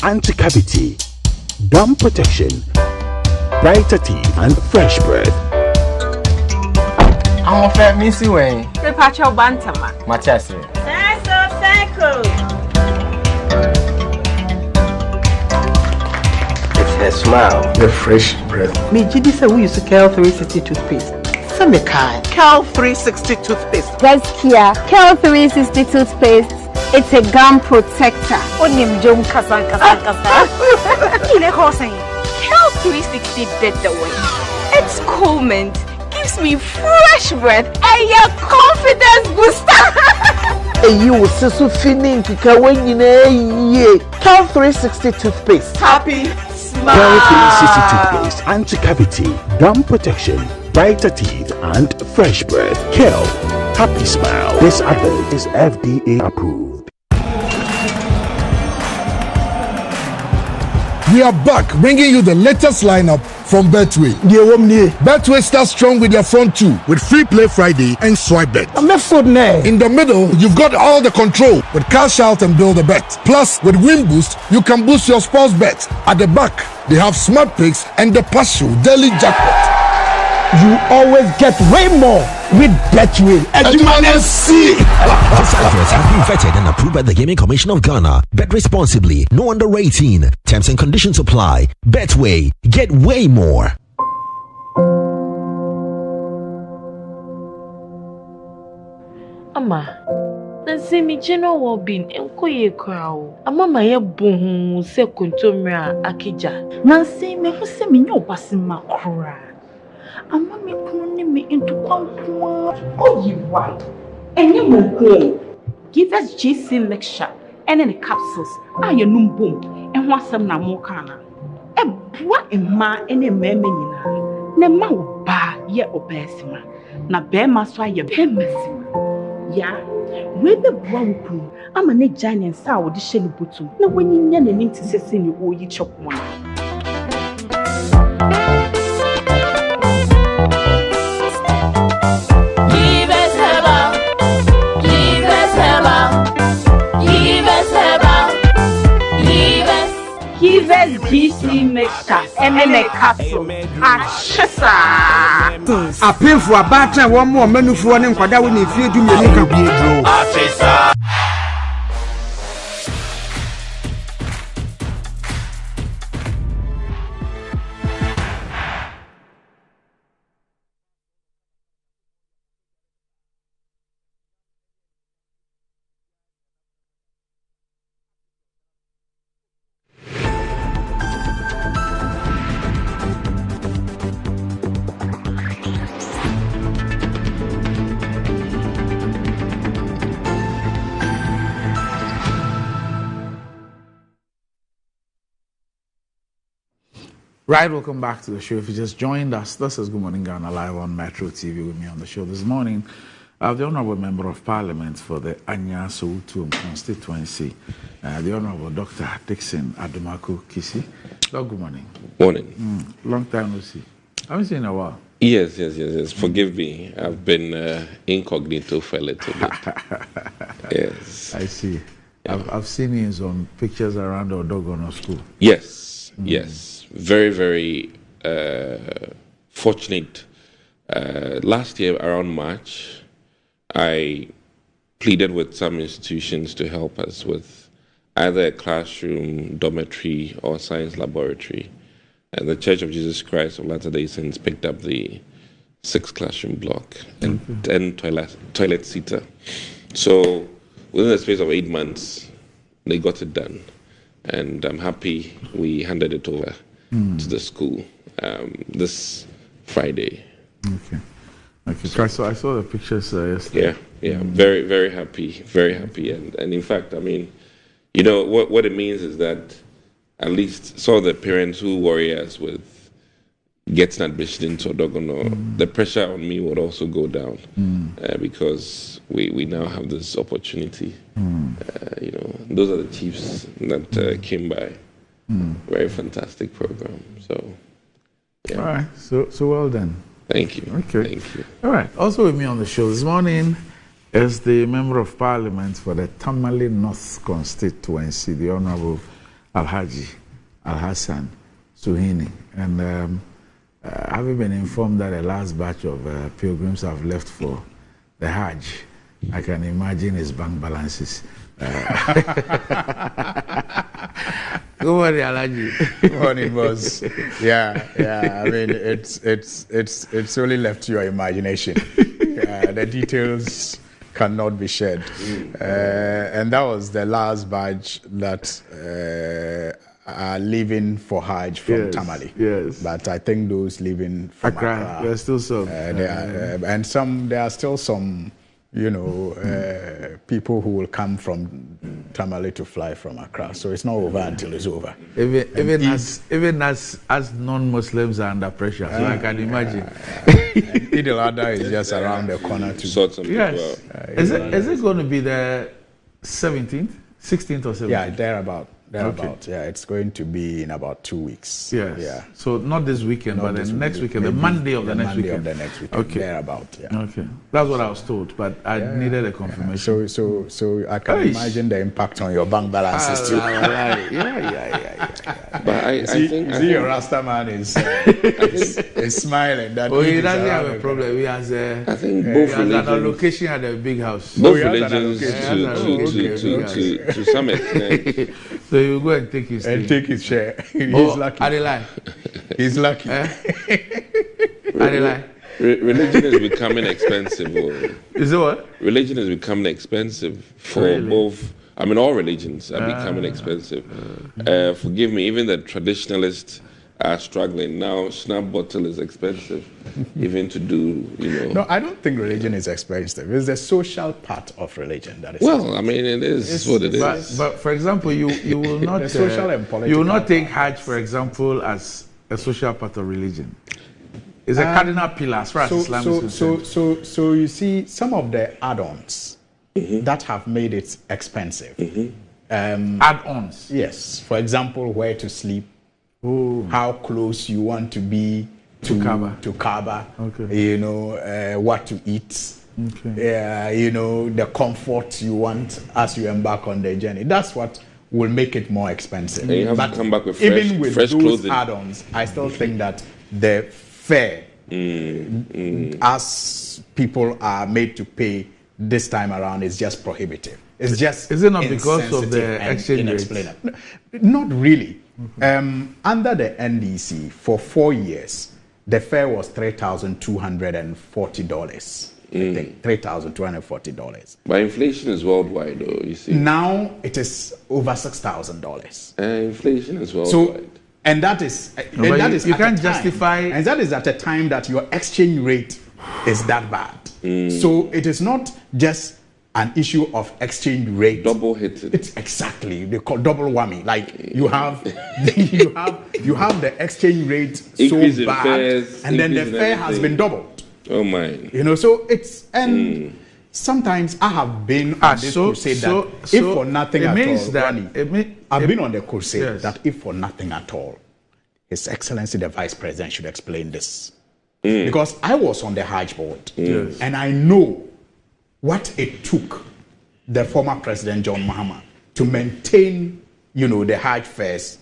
Anti-cavity, gum protection, brighter teeth, and fresh breath. I'm afraid Missy Wayne. Prepare bantama. Machasi. It's the smile, the fresh breath. Me Gidi say we use Cal 360 toothpaste. Some kind. Cal 360 toothpaste. That's Kia. Cal 360 toothpaste. It's a gum protector. Onim jom kasa. Ine ko say. Cal 360 did the way. It's cool mint. Gives me fresh breath and your confidence booster. You so feeling kika when you know Cal 360 toothpaste. Happy smile. Cal 360 toothpaste, anti-cavity, gum protection, brighter teeth, and fresh breath. Cal, happy smile. This advert is FDA approved. We are back bringing you the latest lineup from Betway. Betway starts strong with their front two with Free Play Friday and Swipe Bet. In the middle, you've got all the control with Cash Out and Build a Bet. Plus, with Win Boost, you can boost your sports bet. At the back, they have Smart Picks and the Partial Daily Jackpot. You always get way more with Betway. This advert has been vetted and approved by the Gaming Commission of Ghana. Bet responsibly. No under 18. Terms and conditions apply. Betway. Get way more. Ama, nansi mi general well-being enkoye kwao. Ama maye bohu se kontomra akija. Nansi me hu se me nyo basima kura. Ama me kunu me into kwankwa. Oyiwa. Enye mo give us GC lecture and the capsules. Aye num boom. En ho asem na mo kana. E boa emma ene meme nyina. Ne ma wo ba ye obesima. Na be ma so aye be masima. Ya, we be boa wo kunu. Ama ne giant sa wo de hye ne botum. Na wanyinya ne nim tisese ne wo yi chokwa. GC mixture and a capsule. I pay for a batter one more menu for one and Kwada when you feel to me. Right, welcome back to the show. If you just joined us, this is Good Morning Ghana live on Metro TV. With me on the show this morning, the Honourable Member of Parliament for the Anya Soweto constituency, the Honourable Dr. Dixon Adumaku Kisi. Good morning. Morning. Long time no see. I haven't seen in a while. Yes. Forgive me. I've been incognito for a little bit. Yes. I see. Yeah. I've seen you in some pictures around the Odogono school. Yes. Very, very fortunate. Last year, around March, I pleaded with some institutions to help us with either a classroom, dormitory, or science laboratory. And the Church of Jesus Christ of Latter-day Saints picked up the 6th classroom block and 10 toilet seater. So within the space of 8 months, they got it done. And I'm happy we handed it over to the school this Friday. Okay. So I saw the pictures yesterday. Yeah. Very, very happy. Very happy. And in fact, I mean, you know, what it means is that at least some of the parents who worry us with getting admission into Odogono, the pressure on me would also go down because we now have this opportunity. You know, those are the chiefs that came by. Very fantastic program. So, yeah. All right. So well done. Thank you. Okay. Thank you. All right. Also with me on the show this morning is the Member of Parliament for the Tamale North constituency, the Honourable Alhaji Alhassan Suhini. And having been informed that the last batch of pilgrims have left for the Hajj, I can imagine his bank balances. Good morning, Alhaji. Good morning, boss. Yeah. I mean, it's only left to your imagination. The details cannot be shared. And that was the last batch that are leaving for Hajj from Tamale. Yes. But I think those leaving from Accra, there are still some. There are still some, you know, people who will come from Tamale to fly from Accra. So it's not over until it's over. Even as non-Muslims are under pressure, so I can imagine. Eid al-Adha is just around the corner too. Yes. Is it going to be the 17th, 16th or 17th? Yeah, thereabout. Yeah, it's going to be in about 2 weeks. Yes. Yeah. So not this weekend, but the next weekend, the Monday of the next weekend. Okay. Thereabout. Yeah. Okay. That's what I was told, but I needed a confirmation. So I can imagine the impact on your bank balances too. Yeah. But I think your Rasta man is smiling. That he doesn't have a problem. He has an allocation at a big house. Both religions to some extent. So he will go and take his share. He's lucky. Adelai. He's lucky. Adelai. Religion is becoming expensive. Is it what? Religion is becoming expensive for both. I mean, all religions are becoming expensive. Forgive me, even the traditionalists are struggling now. Snap bottle is expensive, even to do, you know. No, I don't think religion is expensive. It's the social part of religion that is. Well, expensive. I mean, it is what it is. But for example, you will not the social and political you will not take Hajj, for example, as a social part of religion. It's a cardinal pillar as far as Islam is concerned. So you see, some of the add-ons that have made it expensive. Add-ons. Yes. For example, where to sleep. How close you want to be to Kaaba, you know, what to eat, you know, the comfort you want as you embark on the journey. That's what will make it more expensive. And you have to come back with even with fresh those clothing. add-ons, I still think that the fare, as people are made to pay this time around, is just prohibitive. It's just is it not because of the exchange rate? Not really. Under the NDC, for 4 years, the fare was $3,240. I think $3,240. But inflation is worldwide, though. You see. Now it is over $6,000. Inflation is worldwide. So, and that is you can't justify, and that is at a time that your exchange rate is that bad. So it is not just an issue of exchange rate. Double hit it. It's exactly, they call double whammy. Like you have you have the exchange rate Increase so in bad, fares, and then the increase in fare has everything. been doubled. Oh my. You know, so it's sometimes I have been on this crusade that if for nothing at all, I've been on the crusade that if for nothing at all, His Excellency the Vice President should explain this. Because I was on the Hajj board and I know what it took the former President John Mahama to maintain, you know, the Hajj fares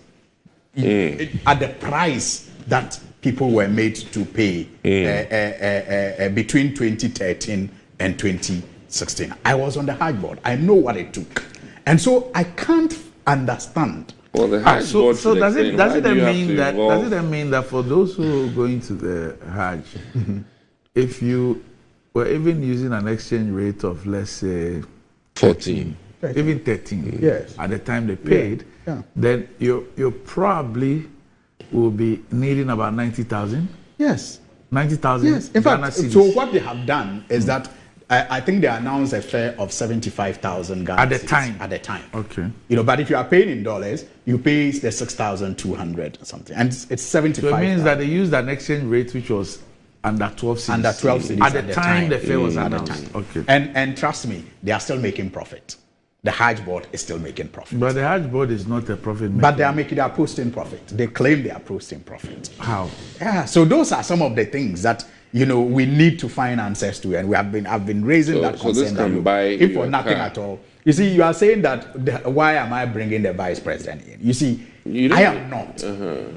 at the price that people were made to pay between 2013 and 2016. I was on the Hajj board. I know what it took. And so I can't understand. Well, the Hajj board so does it involve... mean that for those who are going to the Hajj, if you were even using an exchange rate of, let's say, 13, even 13, yes, at the time they paid, then you probably will be needing about 90,000. Yes. 90,000. Yes. In fact, so what they have done is that I think they announced a fare of 75,000 Ghana at the cedis time. At the time. Okay. You know, but if you are paying in dollars, you pay the 6,200 or something, and it's 75. So it means that they used an exchange rate which was under 12 cedis. Under 12 cedis at the time the fare was announced. Okay. And trust me, they are still making profit. The Hajj board is still making profit. But the Hajj board is not a profit maker. But they are posting profit. They claim they are posting profit. How? Yeah. So those are some of the things that, you know, we need to find answers to, and I've been raising that concern. So this can buy if for nothing at all. You see, you are saying that why am I bringing the vice president in? You see, I am not.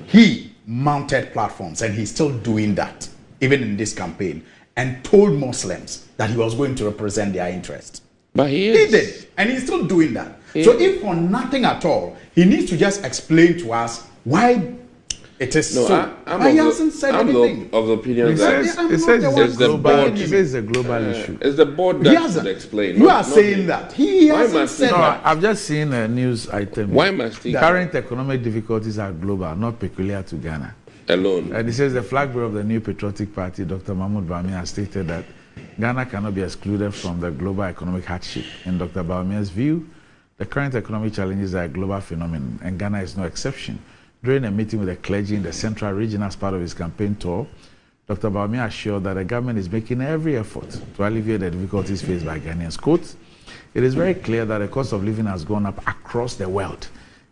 He mounted platforms, and he's still doing that, even in this campaign, and told Muslims that he was going to represent their interests. But he did, and he's still doing that. So if for nothing at all, he needs to just explain to us why it is so. He hasn't said anything. Of the opinion It that says it's a global issue. It's the board that should explain. You are saying that. He hasn't said that. I've just seen a news item. Why must he? Current economic difficulties are global, not peculiar to Ghana. Alone. And it says the flag bearer of the New Patriotic Party, Dr. Mahmoud Bawumia, has stated that Ghana cannot be excluded from the global economic hardship. In Dr. Bawumia's view, the current economic challenges are a global phenomenon, and Ghana is no exception. During a meeting with the clergy in the Central Region as part of his campaign tour, Dr. Bawumia assured that the government is making every effort to alleviate the difficulties faced by Ghanaians. Quote, "It is very clear that the cost of living has gone up across the world.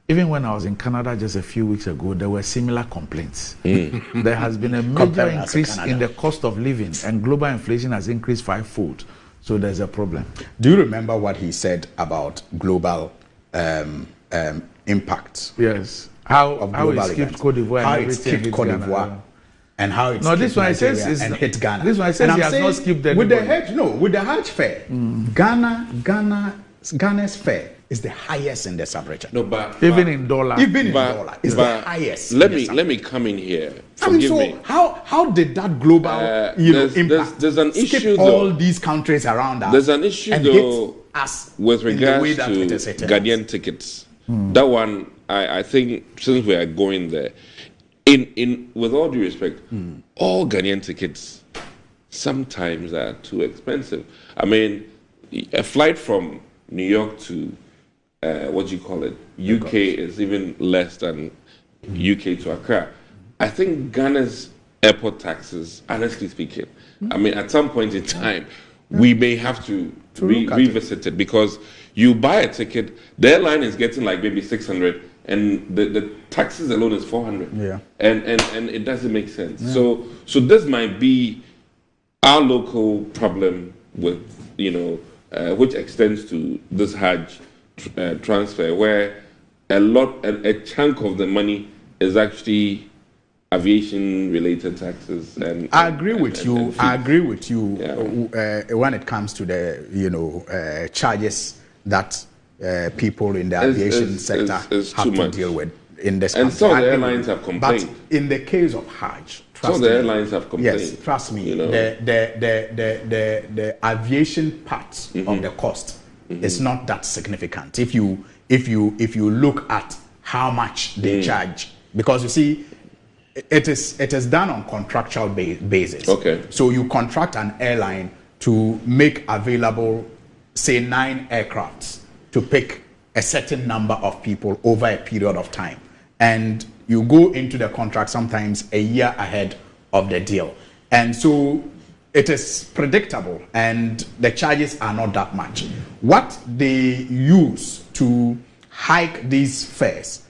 Even when I was in Canada just a few weeks ago, there were similar complaints. There has been a major increase in the cost of living, and global inflation has increased fivefold. So there's a problem." Do you remember what he said about global impact? Yes. How it skipped Cote d'Ivoire how and it skipped Cote d'Ivoire, and how it no, this one it says and hit Ghana. This one it says he has not skipped with the Hajj. No, with the Hajj fare, Ghana's fare is the highest in the sub-region. No, but even in dollar, is the highest. Let me come in here. Forgive me. How did that global impact there's an skip issue all though. These countries around us? There's an issue and though hit us with regards to it Ghanaian tickets. That one, I think, since we are going there, in with all due respect, all Ghanaian tickets sometimes are too expensive. I mean, a flight from New York to UK is even less than UK to Accra. I think Ghana's airport taxes, honestly speaking, I mean, at some point in time, we may have to revisit it, because you buy a ticket, the airline is getting like maybe 600, and the taxes alone is 400. Yeah. And it doesn't make sense. Yeah. So this might be our local problem with, which extends to this Hajj transfer, where a chunk of the money is actually aviation-related taxes. And I agree with you. Yeah. When it comes to the charges that people in the aviation sector have to deal with in this country. And some of the airlines have complained. But in the case of Hajj, some of the airlines have complained. Yes, trust me. The aviation part of the cost is not that significant. If you look at how much they charge, because you see, it is done on contractual basis. Okay. So you contract an airline to make available say 9 aircrafts to pick a certain number of people over a period of time. And you go into the contract sometimes a year ahead of the deal. And so it is predictable and the charges are not that much. What they use to hike these fares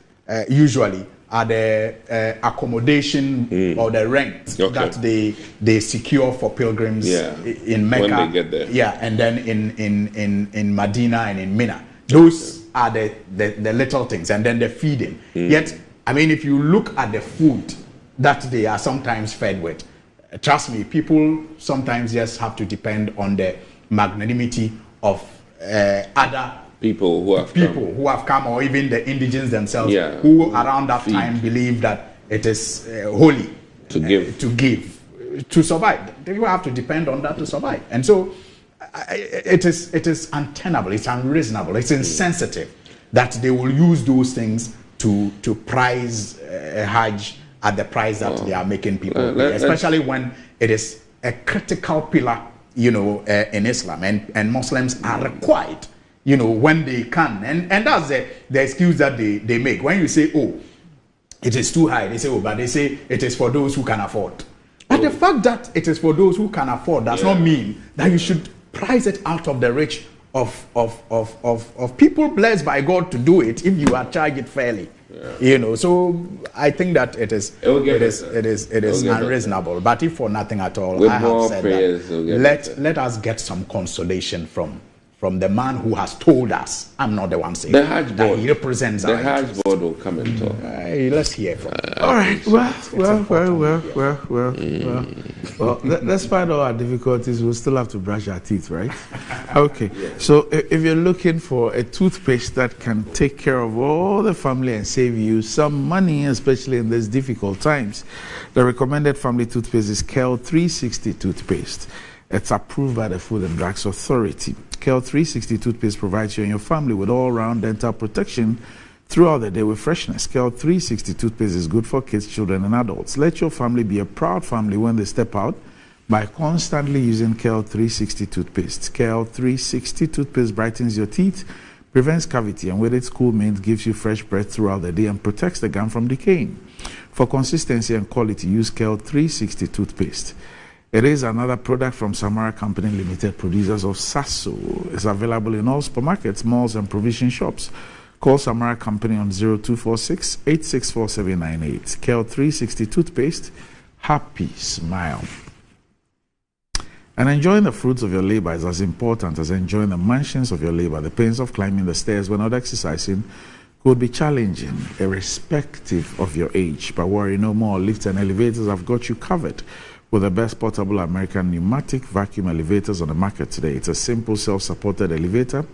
usually are the accommodation or the rent that they secure for pilgrims in Mecca. When they get there. Yeah, and then in Medina and in Mina. Those are the little things, and then the feeding. Yet, I mean, if you look at the food that they are sometimes fed with, trust me, people sometimes just have to depend on the magnanimity of other people who have come, or even the indigents themselves, who around that time believe that it is holy to give to survive. They will have to depend on that to survive, and so it is untenable, it's unreasonable, it's insensitive that they will use those things to price Hajj at the price that they are making people pay, especially when it is a critical pillar, in Islam, and Muslims are required, when they can, and that's the excuse that they make. When you say, oh, it is too high, they say, oh, but they say it is for those who can afford. But the fact that it is for those who can afford does not mean that you should price it out of the reach of people blessed by God to do it if you are charged it fairly. So I think that it is unreasonable. But if for nothing at all, I have said that let us get some consolation from the man who has told us, I'm not the one saying the Hajj that board. He represents the our Hajj interests. board will come and talk. Let's hear from all right. Well, despite all our difficulties, we'll still have to brush our teeth, right? Okay. So if you're looking for a toothpaste that can take care of all the family and save you some money, especially in these difficult times, the recommended family toothpaste is KEL 360 toothpaste. It's approved by the Food and Drugs Authority. KEL 360 toothpaste provides you and your family with all-round dental protection throughout the day with freshness. KEL 360 toothpaste is good for kids, children, and adults. Let your family be a proud family when they step out by constantly using KEL 360 toothpaste. KEL 360 toothpaste brightens your teeth, prevents cavity, and with its cool mint gives you fresh breath throughout the day and protects the gum from decaying. For consistency and quality, use KEL 360 toothpaste. It is another product from Samara Company Limited, producers of Sasso. It's available in all supermarkets, malls, and provision shops. Call Samara Company on 0246 864798. KEL 360 toothpaste. Happy smile. And enjoying the fruits of your labor is as important as enjoying the mansions of your labor. The pains of climbing the stairs when not exercising could be challenging, irrespective of your age. But worry no more. Lifts and elevators have got you covered with the best portable American pneumatic vacuum elevators on the market today. It's a simple self-supported elevator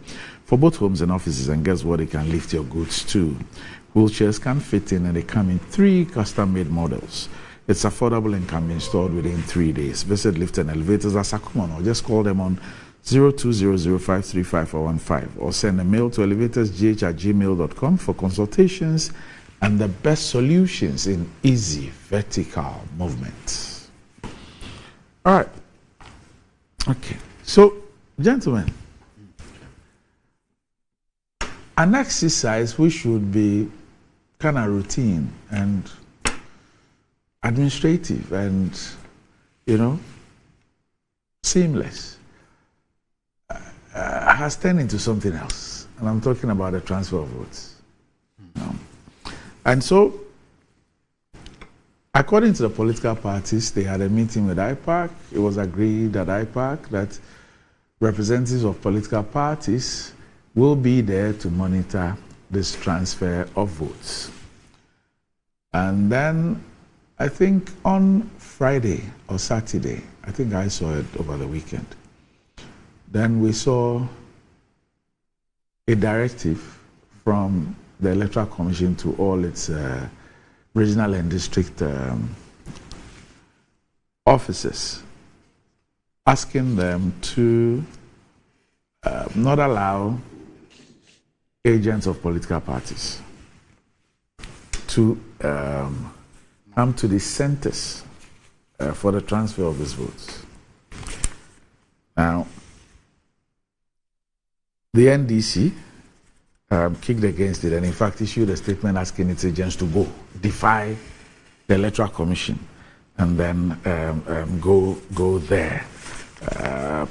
for both homes and offices, and guess what? It can lift your goods too. Wheelchairs can fit in, and they come in 3 custom-made models. It's affordable and can be installed within 3 days. Visit Lift and Elevators at Sakuman, or just call them on 0200535415 or send a mail to elevatorsgh@gmail.com for consultations and the best solutions in easy vertical movement. All right. Okay. So, gentlemen, an exercise which should be kind of routine and administrative and, seamless has turned into something else. And I'm talking about the transfer of votes. And so, according to the political parties, they had a meeting with IPAC. It was agreed at IPAC that representatives of political parties will be there to monitor this transfer of votes. And then, I think on Friday or Saturday, I think I saw it over the weekend, then we saw a directive from the Electoral Commission to all its regional and district officers, asking them to not allow agents of political parties to come to the centers for the transfer of these votes. Now, The NDC kicked against it and in fact issued a statement asking its agents to defy the Electoral Commission and then go there.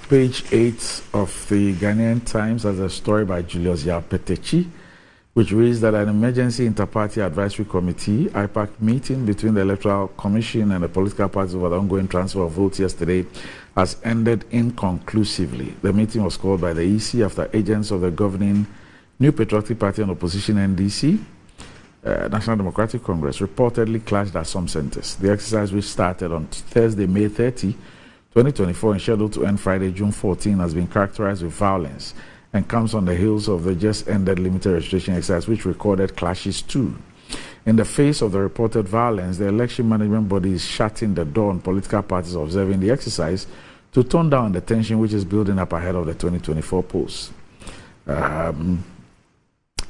Page 8 of the Ghanaian Times has a story by Julius Yapetechi, which reads that an emergency inter-party advisory committee, IPAC, meeting between the Electoral Commission and the political parties over the ongoing transfer of votes yesterday has ended inconclusively. The meeting was called by the EC after agents of the governing New Patriotic Party and opposition NDC, National Democratic Congress, reportedly clashed at some centers. The exercise, which started on Thursday, May 30, 2024 and scheduled to end Friday, June 14, has been characterized with violence and comes on the heels of the just ended limited registration exercise, which recorded clashes too. In the face of the reported violence, the election management body is shutting the door on political parties observing the exercise to tone down the tension which is building up ahead of the 2024 polls. The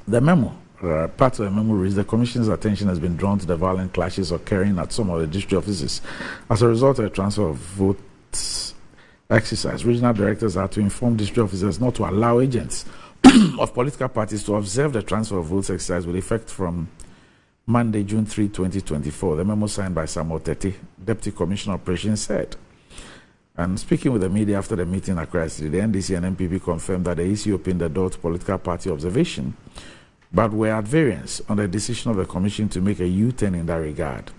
memo, part of the memo reads, the Commission's attention has been drawn to the violent clashes occurring at some of the district offices as a result of the transfer of votes exercise. Regional directors are to inform district officers not to allow agents of political parties to observe the transfer of votes exercise with effect from Monday, June 3, 2024. The memo signed by Samuel Tete, Deputy Commissioner of Operations, said. And speaking with the media after the meeting at Accra, the NDC and MPP confirmed that the EC opened the door to political party observation, but were at variance on the decision of the Commission to make a U-turn in that regard.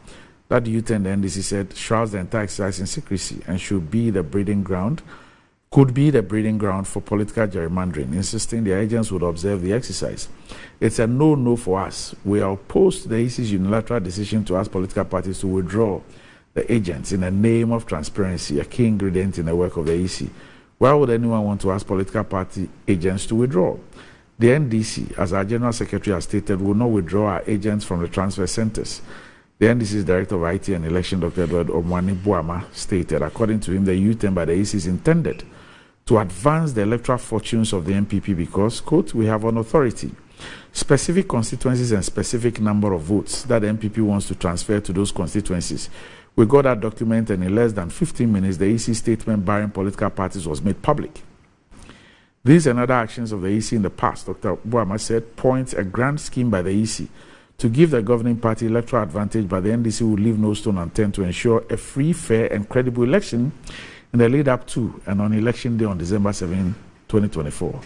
That U-turn, the NDC said, shrouds the entire exercise in secrecy and could be the breeding ground for political gerrymandering, insisting the agents would observe the exercise. It's a no-no for us. We are opposed to the EC's unilateral decision to ask political parties to withdraw the agents in the name of transparency, a key ingredient in the work of the EC. Why would anyone want to ask political party agents to withdraw? The NDC, as our General Secretary has stated, will not withdraw our agents from the transfer centers. The NDC's Director of IT and Election, Dr. Edward Omwani Buama, stated, according to him, the U-turn by the EC is intended to advance the electoral fortunes of the MPP because, quote, we have on authority specific constituencies and specific number of votes that the MPP wants to transfer to those constituencies. We got that document, and in less than 15 minutes, the EC statement barring political parties was made public. These and other actions of the EC in the past, Dr. Buama said, points a grand scheme by the EC to give the governing party electoral advantage, but the NDC will leave no stone unturned to ensure a free, fair, and credible election in the lead up to and on election day on December 7, 2024.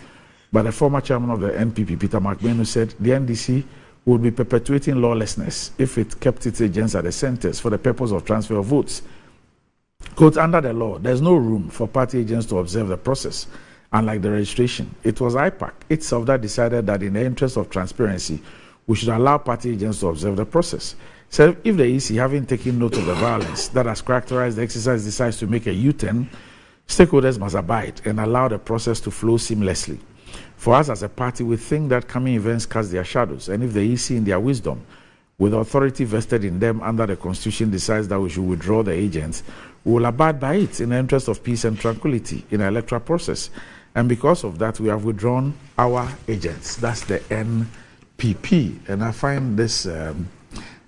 But the former chairman of the NPP, Peter McMahon, said the NDC would be perpetuating lawlessness if it kept its agents at the centers for the purpose of transfer of votes. Quote, under the law, there's no room for party agents to observe the process. Unlike the registration, it was IPAC itself that decided that in the interest of transparency, we should allow party agents to observe the process. So if the EC, having taken note of the violence that has characterized the exercise, decides to make a U-turn, stakeholders must abide and allow the process to flow seamlessly. For us as a party, we think that coming events cast their shadows, and if the EC, in their wisdom, with authority vested in them under the Constitution, decides that we should withdraw the agents, we will abide by it in the interest of peace and tranquility in the electoral process. And because of that, we have withdrawn our agents. That's the NPP. And I find this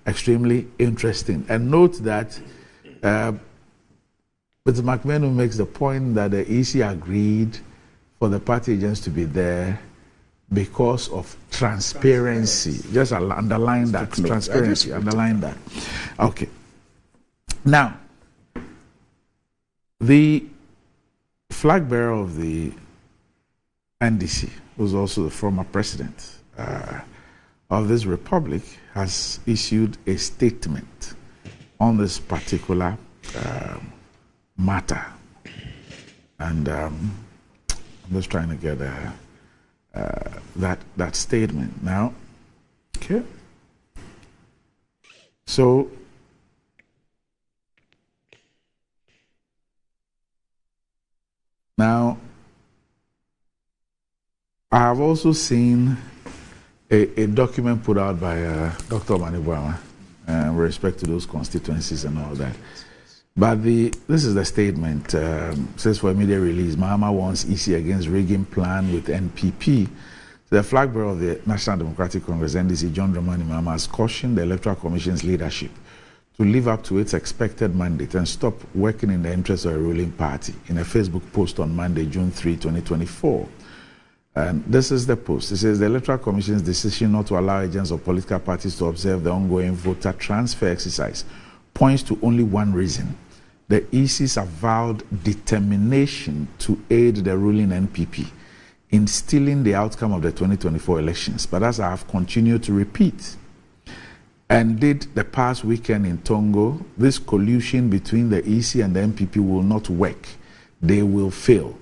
extremely interesting. And note that Mr. McMahon makes the point that the EC agreed for the party agents to be there because of transparency. Just underline that. Transparency. Underline that. Okay. Now, the flag bearer of the NDC, who's also the former president of this republic, has issued a statement on this particular matter. And I'm just trying to get that statement now. Okay. So now I have also seen a document put out by Dr. Omwani Buama with respect to those constituencies and all that. But this is the statement. Says for immediate release, Mahama wants EC against rigging plan with NPP. The flag bearer of the National Democratic Congress, NDC, John Dramani Mahama, has cautioned the Electoral Commission's leadership to live up to its expected mandate and stop working in the interest of a ruling party in a Facebook post on Monday, June 3, 2024. And this is the post. It says the Electoral Commission's decision not to allow agents of political parties to observe the ongoing voter transfer exercise points to only one reason: the EC's avowed determination to aid the ruling NPP in stealing the outcome of the 2024 elections. But as I have continued to repeat, and did the past weekend in Tongo, this collusion between the EC and the NPP will not work. They will fail.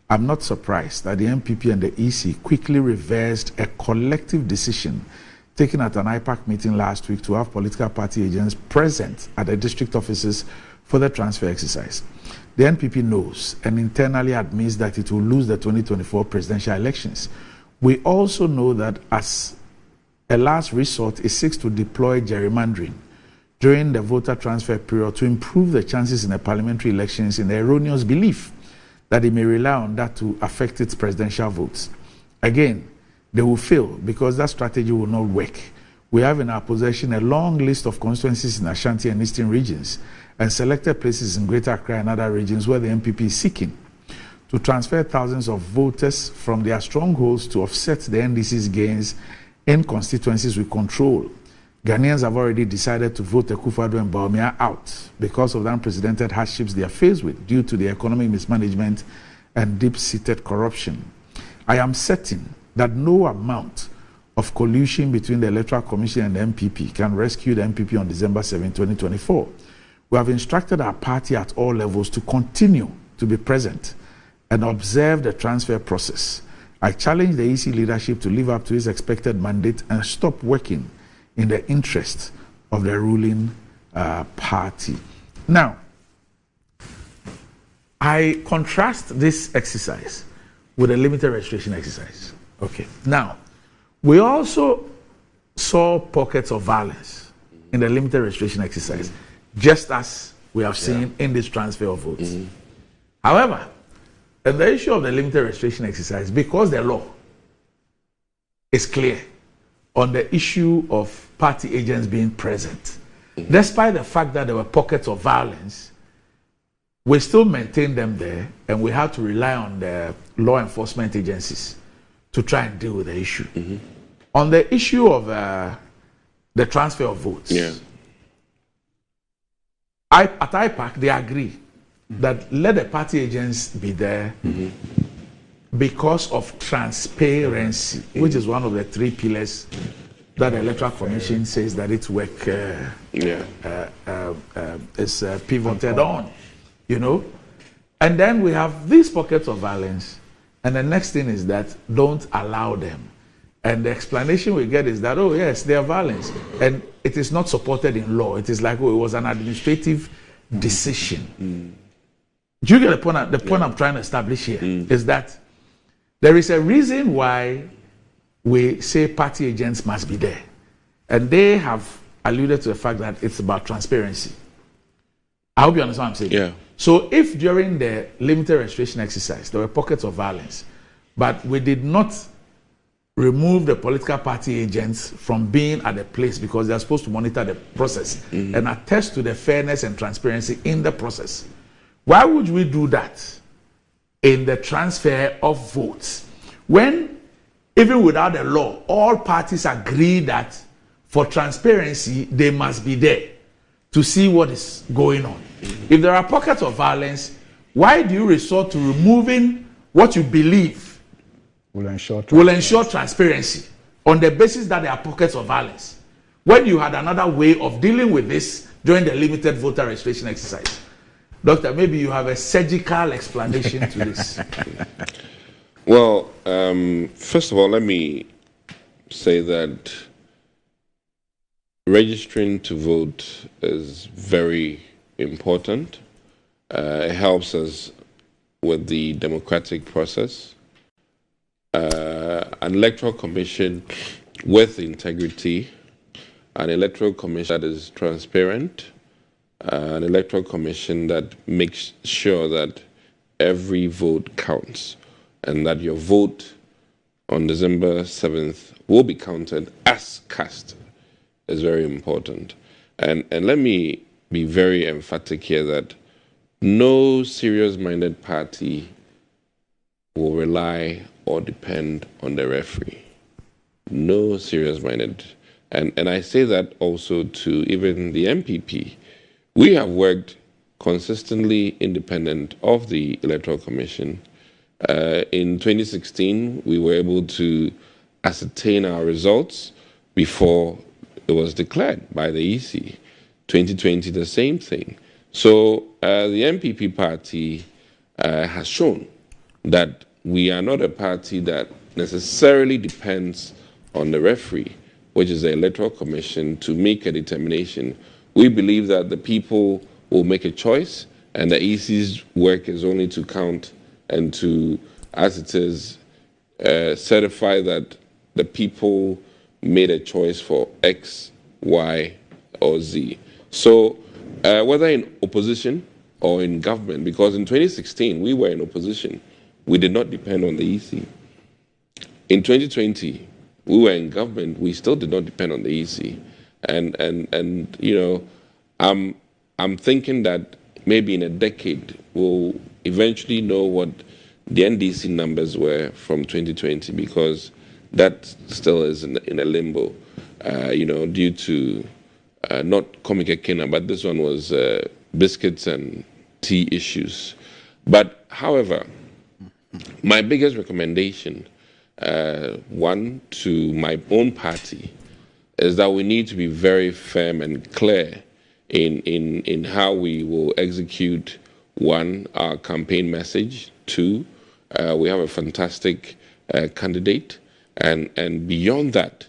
I'm not surprised that the NPP and the EC quickly reversed a collective decision taken at an IPAC meeting last week to have political party agents present at the district offices for the transfer exercise. The NPP knows and internally admits that it will lose the 2024 presidential elections. We also know that as a last resort, it seeks to deploy gerrymandering during the voter transfer period to improve the chances in the parliamentary elections in the erroneous belief that it may rely on that to affect its presidential votes. Again, they will fail because that strategy will not work. We have in our possession a long list of constituencies in Ashanti and Eastern regions and selected places in Greater Accra and other regions where the NPP is seeking to transfer thousands of voters from their strongholds to offset the NDC's gains in constituencies we control. Ghanaians have already decided to vote Akufo-Addo and Bawumia out because of the unprecedented hardships they are faced with due to the economic mismanagement and deep-seated corruption. I am certain that no amount of collusion between the Electoral Commission and the MPP can rescue the MPP on December 7, 2024. We have instructed our party at all levels to continue to be present and observe the transfer process. I challenge the EC leadership to live up to its expected mandate and stop working in the interest of the ruling party. Now, I contrast this exercise with a limited registration exercise. Okay. Now, we also saw pockets of violence in the limited registration exercise, just as we have seen in this transfer of votes. However, the issue of the limited registration exercise, because the law is clear on the issue of party agents being present, despite the fact that there were pockets of violence, we still maintain them there, and we have to rely on the law enforcement agencies to try and deal with the issue. On the issue of the transfer of votes, at IPAC, they agree that let the party agents be there because of transparency, which is one of the three pillars that the Electoral Commission says that its work is pivoted on, you know. And then we have these pockets of violence, and the next thing is that don't allow them. And the explanation we get is that, oh yes, they are violence, and it is not supported in law. It is like, oh, it was an administrative decision. Do you get the point? The point I'm trying to establish here is that there is a reason why we say party agents must be there. And they have alluded to the fact that it's about transparency. I hope you understand what I'm saying. Yeah. So if during the limited registration exercise, there were pockets of violence, but we did not remove the political party agents from being at the place because they're supposed to monitor the process and attest to the fairness and transparency in the process, why would we do that in the transfer of votes when, even without the law, all parties agree that for transparency they must be there to see what is going on? If there are pockets of violence, why do you resort to removing what you believe will ensure transparency on the basis that there are pockets of violence, when you had another way of dealing with this during the limited voter registration exercise? Doctor, maybe you have a surgical explanation to this. Well, first of all, let me say that registering to vote is very important. It helps us with the democratic process. An electoral commission with integrity, an electoral commission that is transparent, an electoral commission that makes sure that every vote counts and that your vote on December 7th will be counted as cast is very important. And let me be very emphatic here that no serious-minded party will rely or depend on the referee. No serious-minded. And I say that also to even the MPP. We have worked consistently independent of the Electoral Commission. In 2016, we were able to ascertain our results before it was declared by the EC. 2020, the same thing. So the MPP party has shown that we are not a party that necessarily depends on the referee, which is the Electoral Commission, to make a determination. We believe that the people will make a choice, and the EC's work is only to count and to, as it is, certify that the people made a choice for X, Y, or Z. So whether in opposition or in government, because in 2016 we were in opposition, we did not depend on the EC. In 2020, we were in government, we still did not depend on the EC. And you know, I'm thinking that maybe in a decade we'll eventually know what the NDC numbers were from 2020, because that still is in a limbo, you know, due to not Komike Kena, but this one was biscuits and tea issues. But however, my biggest recommendation, one, to my own party, is that we need to be very firm and clear in how we will execute, one, our campaign message, two, we have a fantastic candidate, and beyond that,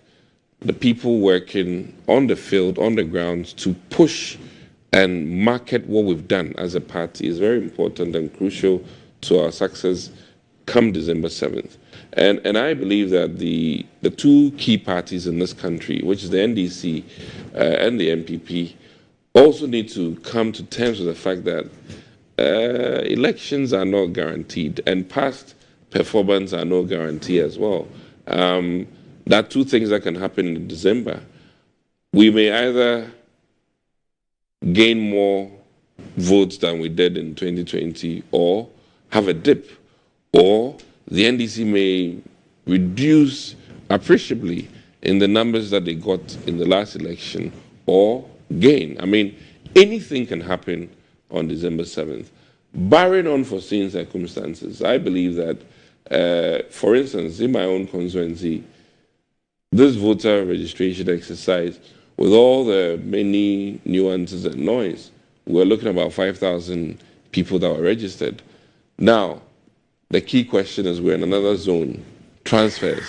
the people working on the field, on the grounds, to push and market what we've done as a party is very important and crucial to our success come December 7th. And I believe that the two key parties in this country, which is the NDC and the MPP, also need to come to terms with the fact that elections are not guaranteed, and past performance are no guarantee as well. There are two things that can happen in December. We may either gain more votes than we did in 2020, or have a dip, or the NDC may reduce appreciably in the numbers that they got in the last election, or gain. I mean, anything can happen on December 7th. Barring unforeseen circumstances, I believe that, for instance, in my own constituency, this voter registration exercise, with all the many nuances and noise, we're looking at about 5,000 people that were registered. Now, the key question is we're in another zone, transfers.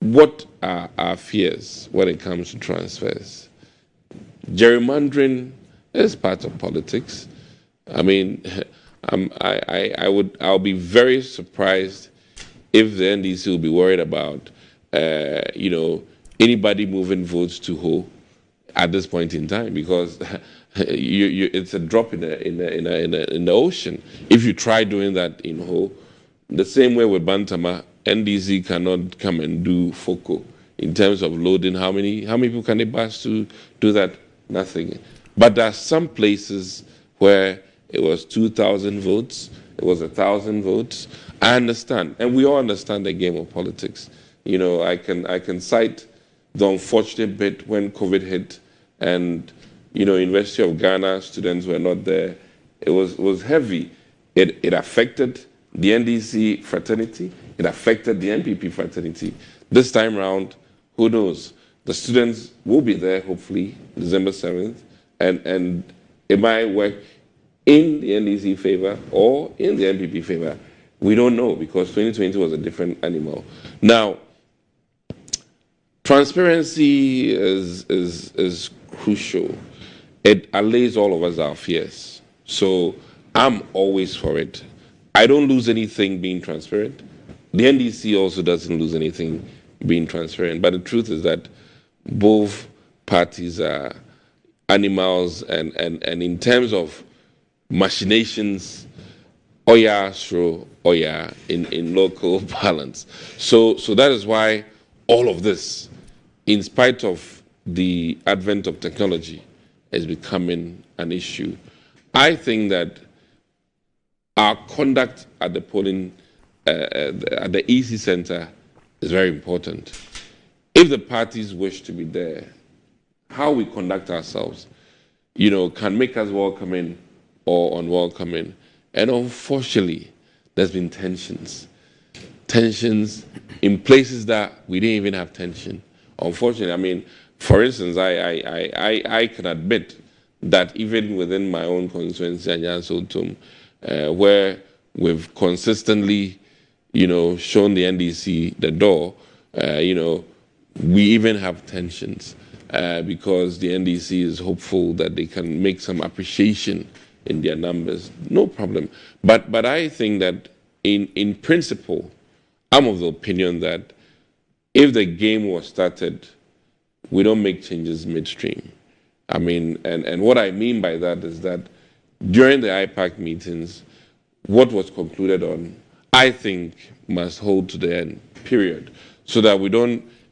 What are our fears when it comes to transfers? Gerrymandering is part of politics. I mean, I'll be very surprised if the NDC will be worried about, you know, anybody moving votes to Ho at this point in time, because it's a drop in the ocean. If you try doing that in Ho, the same way with Bantama, NDC cannot come and do FOCO in terms of loading. How many people can they pass to do that? Nothing. But there are some places where it was 2,000 votes, it was 1,000 votes. I understand, and we all understand the game of politics. You know, I can cite the unfortunate bit when COVID hit, and you know, University of Ghana students were not there. It was heavy. It affected the NDC fraternity. It affected the MPP fraternity. This time round, who knows? The students will be there, hopefully, December 7th, and it might work in the NDC favor or in the MPP favor. We don't know, because 2020 was a different animal. Now, transparency is crucial. It allays all of us our fears. So I'm always for it. I don't lose anything being transparent. The NDC also doesn't lose anything being transparent. But the truth is that both parties are animals, and in terms of machinations, Oya Shro Oya in local balance. So that is why all of this, in spite of the advent of technology, is becoming an issue. I think that our conduct at the polling, at the EC center is very important. If the parties wish to be there, how we conduct ourselves, can make us welcoming or unwelcoming. And unfortunately, there's been tensions in places that we didn't even have tension. Unfortunately, for instance, I can admit that even within my own constituency, Anyansotum, where we've consistently, shown the NDC the door, we even have tensions because the NDC is hopeful that they can make some appreciation in their numbers. No problem. But I think that in principle, I'm of the opinion that if the game was started, we don't make changes midstream. And what I mean by that is that during the IPAC meetings, what was concluded on, I think, must hold to the end, period. So that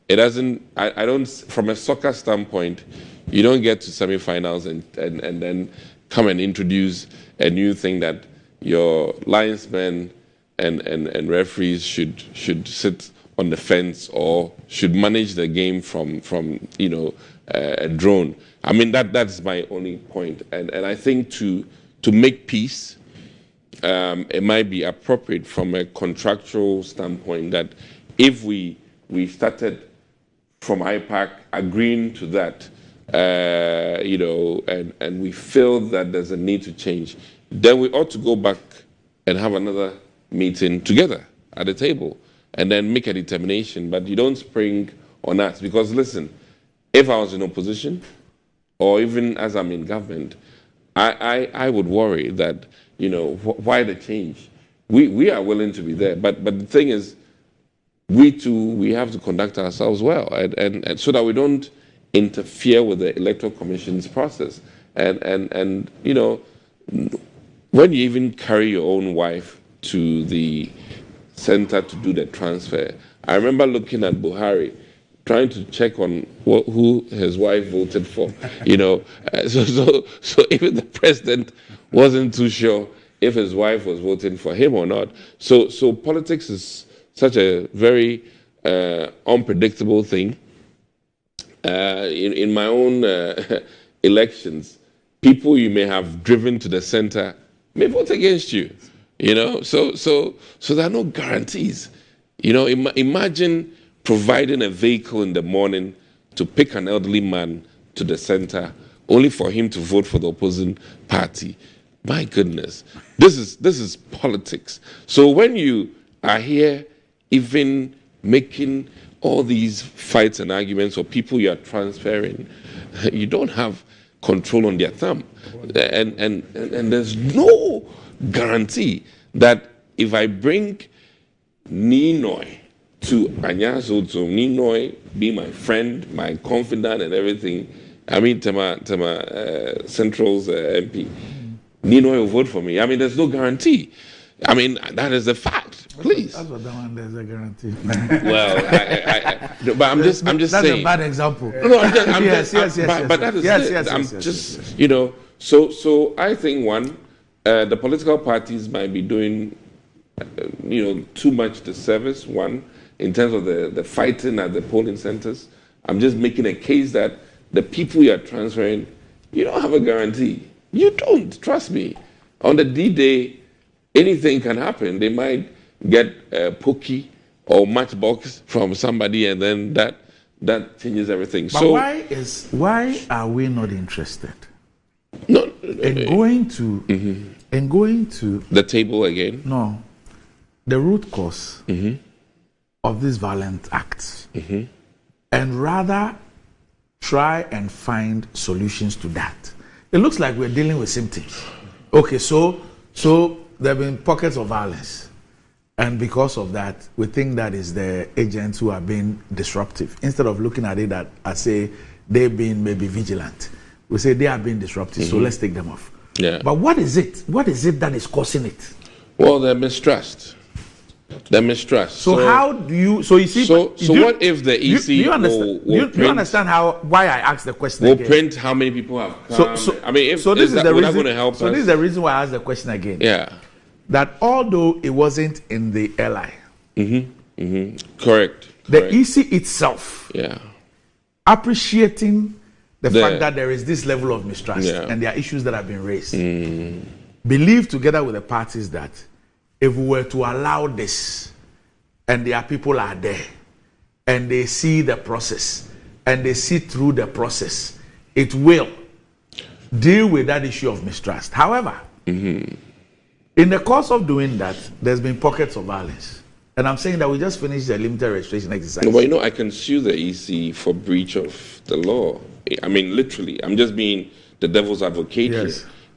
I don't, from a soccer standpoint, you don't get to semifinals and then come and introduce a new thing that your linesmen and referees should sit on the fence or should manage the game from a drone. That's my only point. And I think to make peace, it might be appropriate from a contractual standpoint that if we started from IPAC agreeing to that, and we feel that there's a need to change, then we ought to go back and have another meeting together at the table and then make a determination. But you don't spring on us because, listen, if I was in opposition or even as I'm in government, I would worry that, why the change? We are willing to be there. But the thing is, we have to conduct ourselves well and so that we don't interfere with the Electoral Commission's process. And when you even carry your own wife to the center to do the transfer, I remember looking at Buhari, trying to check on who his wife voted for, So even the president wasn't too sure if his wife was voting for him or not. So politics is such a very unpredictable thing. In my own elections, people you may have driven to the center may vote against you. So there are no guarantees. Imagine providing a vehicle in the morning to pick an elderly man to the center, only for him to vote for the opposing party. My goodness, this is politics. So when you are here, even making all these fights and arguments or people you are transferring, you don't have control on their thumb, and there's no guarantee that if I bring Ninoy to Anyansotum, Ninoy be my friend, my confidant and everything, Tema Central's MP, Ninoy will vote for me. There's no guarantee. That is a fact. Please. That's what that one. There's a guarantee. Well, but I'm just saying. That's a bad example. No, but that is it. So I think the political parties might be doing, too much disservice. One, in terms of the fighting at the polling centers. I'm just making a case that the people you are transferring, you don't have a guarantee. You don't. Trust me. On the D-Day, anything can happen. They might get a pokey or matchbox from somebody, and then that changes everything. But why are we not interested? In going to the table again? No, the root cause of these violent acts, and rather try and find solutions to that. It looks like we're dealing with symptoms. Okay, so there have been pockets of violence. And because of that, we think that is the agents who are being disruptive. Instead of looking at it as say they're being maybe vigilant, we say they are being disruptive, so let's take them off. Yeah. But what is it? What is it that is causing it? Well, the mistrust. So how do you? So you see. So what if the EC do you understand why I asked the question again? Will print how many people have come. This is the reason why I asked the question again. Yeah. that although it wasn't in the LI, correct. The EC itself, appreciating the fact that there is this level of mistrust and there are issues that have been raised, believe together with the parties that if we were to allow this and their people are there and they see the process and they see through the process, it will deal with that issue of mistrust. However, in the course of doing that, there's been pockets of violence. And I'm saying that we just finished the limited registration exercise. No, but I can sue the EC for breach of the law. I mean, literally, I'm just being the devil's advocate here.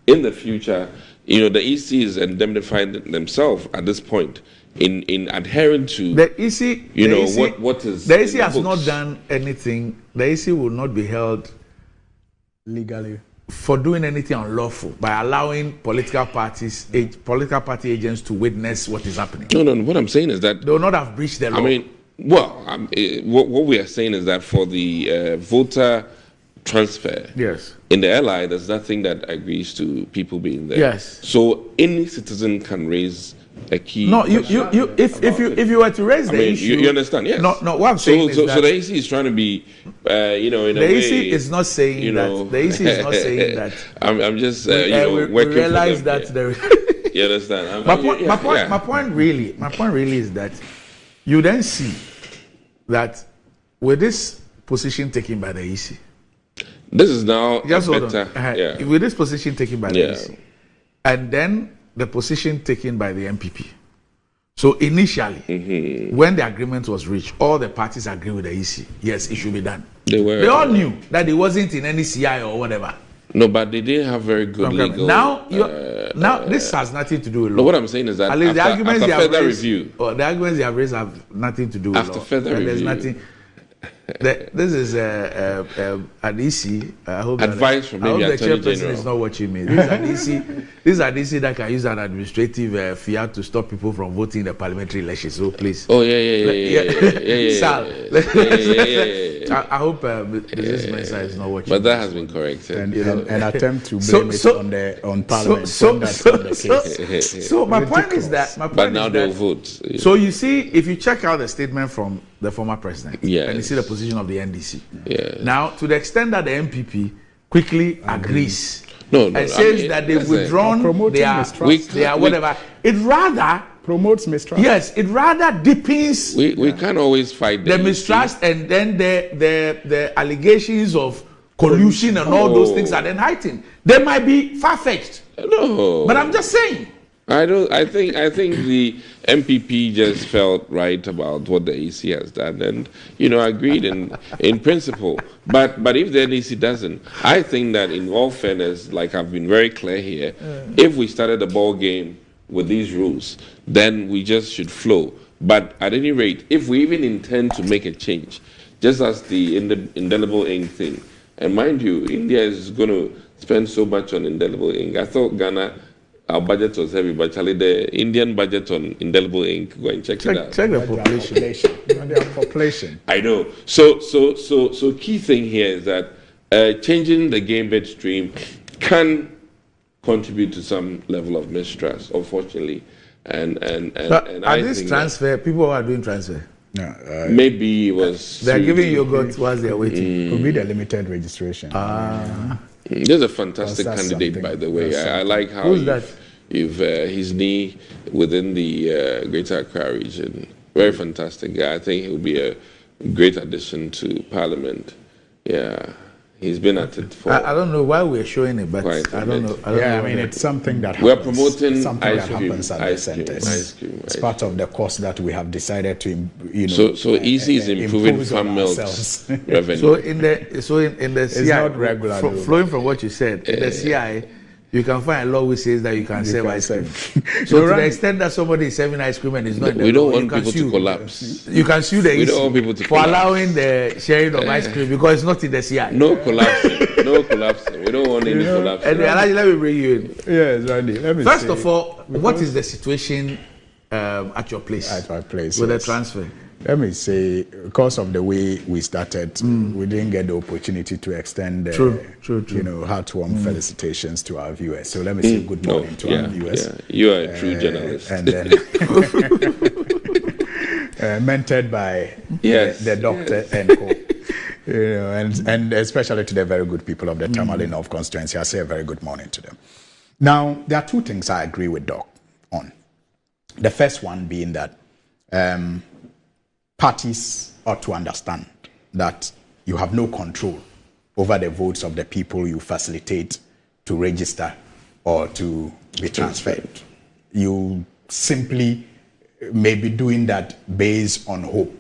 In the future, the EC is indemnifying themselves at this point in adhering to the EC. What is the EC has not done anything. The EC will not be held legally for doing anything unlawful by allowing political party agents to witness what is happening. No. What I'm saying is that they will not have breached the law. I mean, what we are saying is that for the voter transfer, in the LI, there's nothing that agrees to people being there. Yes. So any citizen can raise a key. No, if you were to raise the issue, you understand? Yes. No. What I'm saying is that so the EC is trying to be, in a way. The EC is not saying that. The EC is not saying that. I'm just, we working. Realize for them, that there. You understand? My point really is that you then see that with this position taken by the EC. This is now just better. With this position taken by the EC, and then the position taken by the MPP. So initially, when the agreement was reached, all the parties agreed with the EC. Yes, it should be done. They all knew that it wasn't in any CI or whatever. No, but they didn't have very good legal. Now this has nothing to do with law. No, what I'm saying is that after further review, the arguments they have raised have nothing to do with law. After further review, there's nothing. This is an EC. I hope advice from maybe the Attorney chairperson General is not watching me. This is an EC that can use an administrative fiat to stop people from voting in the parliamentary election. So please. Oh yeah. Sal, I hope Mrs. Mensah is not watching. But that has been corrected. And attempt to blame on Parliament. So my point is that. But now they'll vote. So you see, if you check out the statement from the former president, and you see the position of the NDC. Now, to the extent that the MPP quickly agrees and says that they've withdrawn their whatever, it rather promotes mistrust. Yes, it rather deepens. We can't always fight the mistrust, and then the allegations of collusion and all those things are then heightened. They might be far-fetched. No, but I'm just saying. I think the MPP just felt right about what the EC has done, and agreed in principle. But if the NEC doesn't, I think that in all fairness, like I've been very clear here, if we started the ball game with these rules, then we just should flow. But at any rate, if we even intend to make a change, just as the indelible ink thing, and mind you, India is going to spend so much on indelible ink. I thought Ghana. Our budget was heavy, but Charlie, the Indian budget on indelible ink, go and check it out. Check the population. Their population. I know. So key thing here is that changing the game bed stream can contribute to some level of mistrust, unfortunately. And at this transfer, people who are doing transfer. Maybe it was. They're giving yogurt whilst they're waiting. Could be the limited registration. There's a fantastic candidate, by the way. I like how his knee within the Greater Accra region. Very fantastic guy. I think he'll be a great addition to Parliament. Yeah. He's been at it for. I don't know why we're showing it, but I don't know. It's something that we're promoting ice cream at the centers. It's part of the course that we have decided to, So EC is improving farm milk's revenue. So in the CI, it's not regular. Flowing from what you said, in the CI, you can find a law which says that you can serve ice cream. So to the extent that somebody is serving ice cream and is not in the we don't law, want people to collapse. You can sue the EC we don't want people to for collapse. allowing the sharing of ice cream because it's not in the CI. No collapsing. No collapsing. We don't want any collapse. And let me bring you in. Yes, Randy. First of all, what is the situation at your place? At my place. With the transfer? Let me say, because of the way we started, we didn't get the opportunity to extend true. heartwarm felicitations to our viewers. So let me say good morning to our viewers. Yeah. You are a true journalist. And then mentored by the doctor and co. And especially to the very good people of the Tamale North constituency. I say a very good morning to them. Now, there are two things I agree with Doc on. The first one being that parties ought to understand that you have no control over the votes of the people you facilitate to register or to be transferred. You simply may be doing that based on hope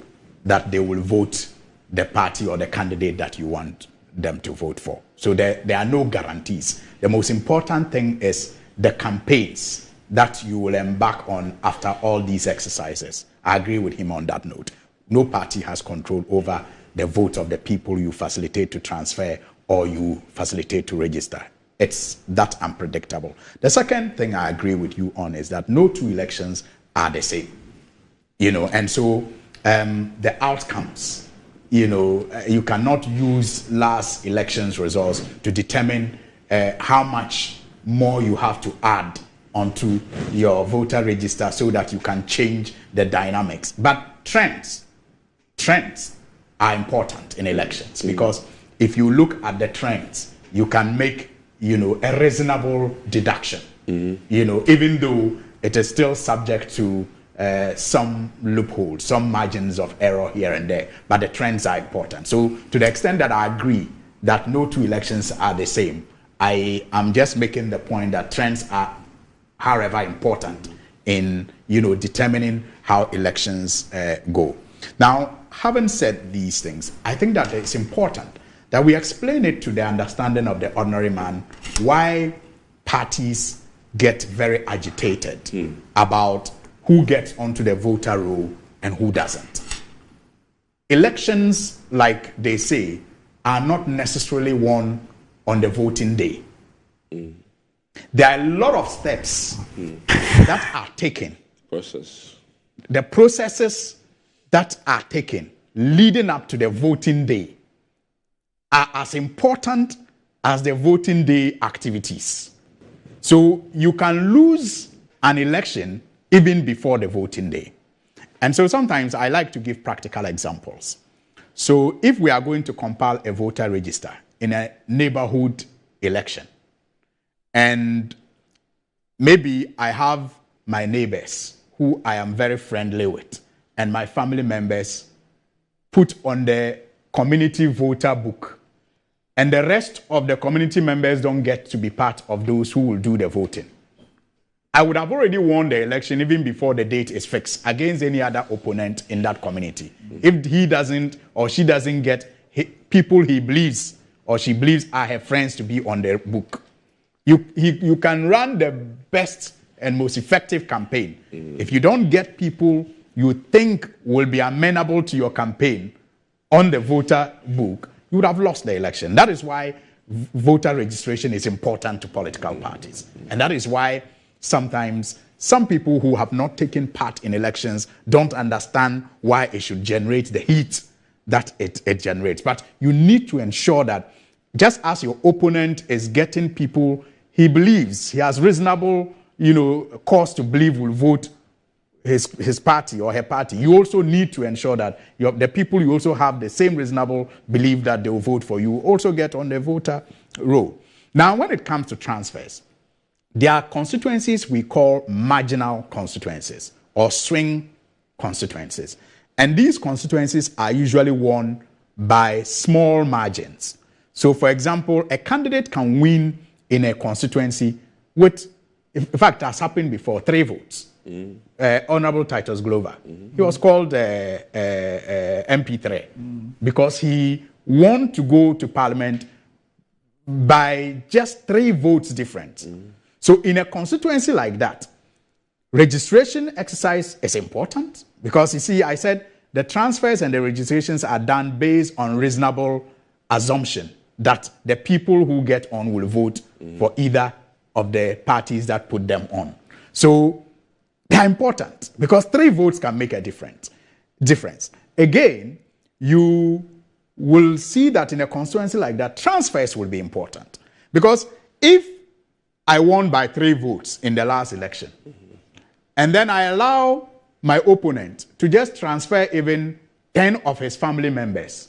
that they will vote the party or the candidate that you want them to vote for. So there are no guarantees. The most important thing is the campaigns that you will embark on after all these exercises. I agree with him on that note. No party has control over the vote of the people you facilitate to transfer or you facilitate to register. It's that unpredictable. The second thing I agree with you on is that no two elections are the same. And so the outcomes, you cannot use last election's results to determine how much more you have to add onto your voter register so that you can change the dynamics. But trends are important in elections because if you look at the trends, you can make, a reasonable deduction, even though it is still subject to some loopholes, some margins of error here and there, but the trends are important. So to the extent that I agree that no two elections are the same, I am just making the point that trends are, however, important in, determining how elections go. Now, having said these things, I think that it's important that we explain it to the understanding of the ordinary man why parties get very agitated about who gets onto the voter roll and who doesn't. Elections, like they say, are not necessarily won on the voting day. There are a lot of steps that are taken. The processes that are taken leading up to the voting day are as important as the voting day activities. So you can lose an election even before the voting day. And so sometimes I like to give practical examples. So if we are going to compile a voter register in a neighborhood election, and maybe I have my neighbors who I am very friendly with, and my family members put on the community voter book, and the rest of the community members don't get to be part of those who will do the voting. I would have already won the election even before the date is fixed against any other opponent in that community. If he doesn't or she doesn't get people he believes or she believes are her friends to be on the book, you can run the best and most effective campaign. If you don't get people you think will be amenable to your campaign on the voter book, you would have lost the election. That is why voter registration is important to political parties. And that is why sometimes some people who have not taken part in elections don't understand why it should generate the heat that it generates. But you need to ensure that just as your opponent is getting people he believes, he has reasonable, cause to believe will vote his party or her party, you also need to ensure that the people you also have the same reasonable belief that they will vote for you also get on the voter roll. Now, when it comes to transfers, there are constituencies we call marginal constituencies or swing constituencies. And these constituencies are usually won by small margins. So, for example, a candidate can win in a constituency with, in fact, has happened before, 3 votes. Honorable Titus Glover. He was called MP3 because he won to go to Parliament by just 3 votes difference. So in a constituency like that, registration exercise is important because, you see, I said the transfers and the registrations are done based on reasonable assumption that the people who get on will vote for either of the parties that put them on. So they are important because 3 votes can make a difference. difference. Again, you will see that in a constituency like that, transfers will be important. Because if I won by 3 votes in the last election, and then I allow my opponent to just transfer even 10 of his family members,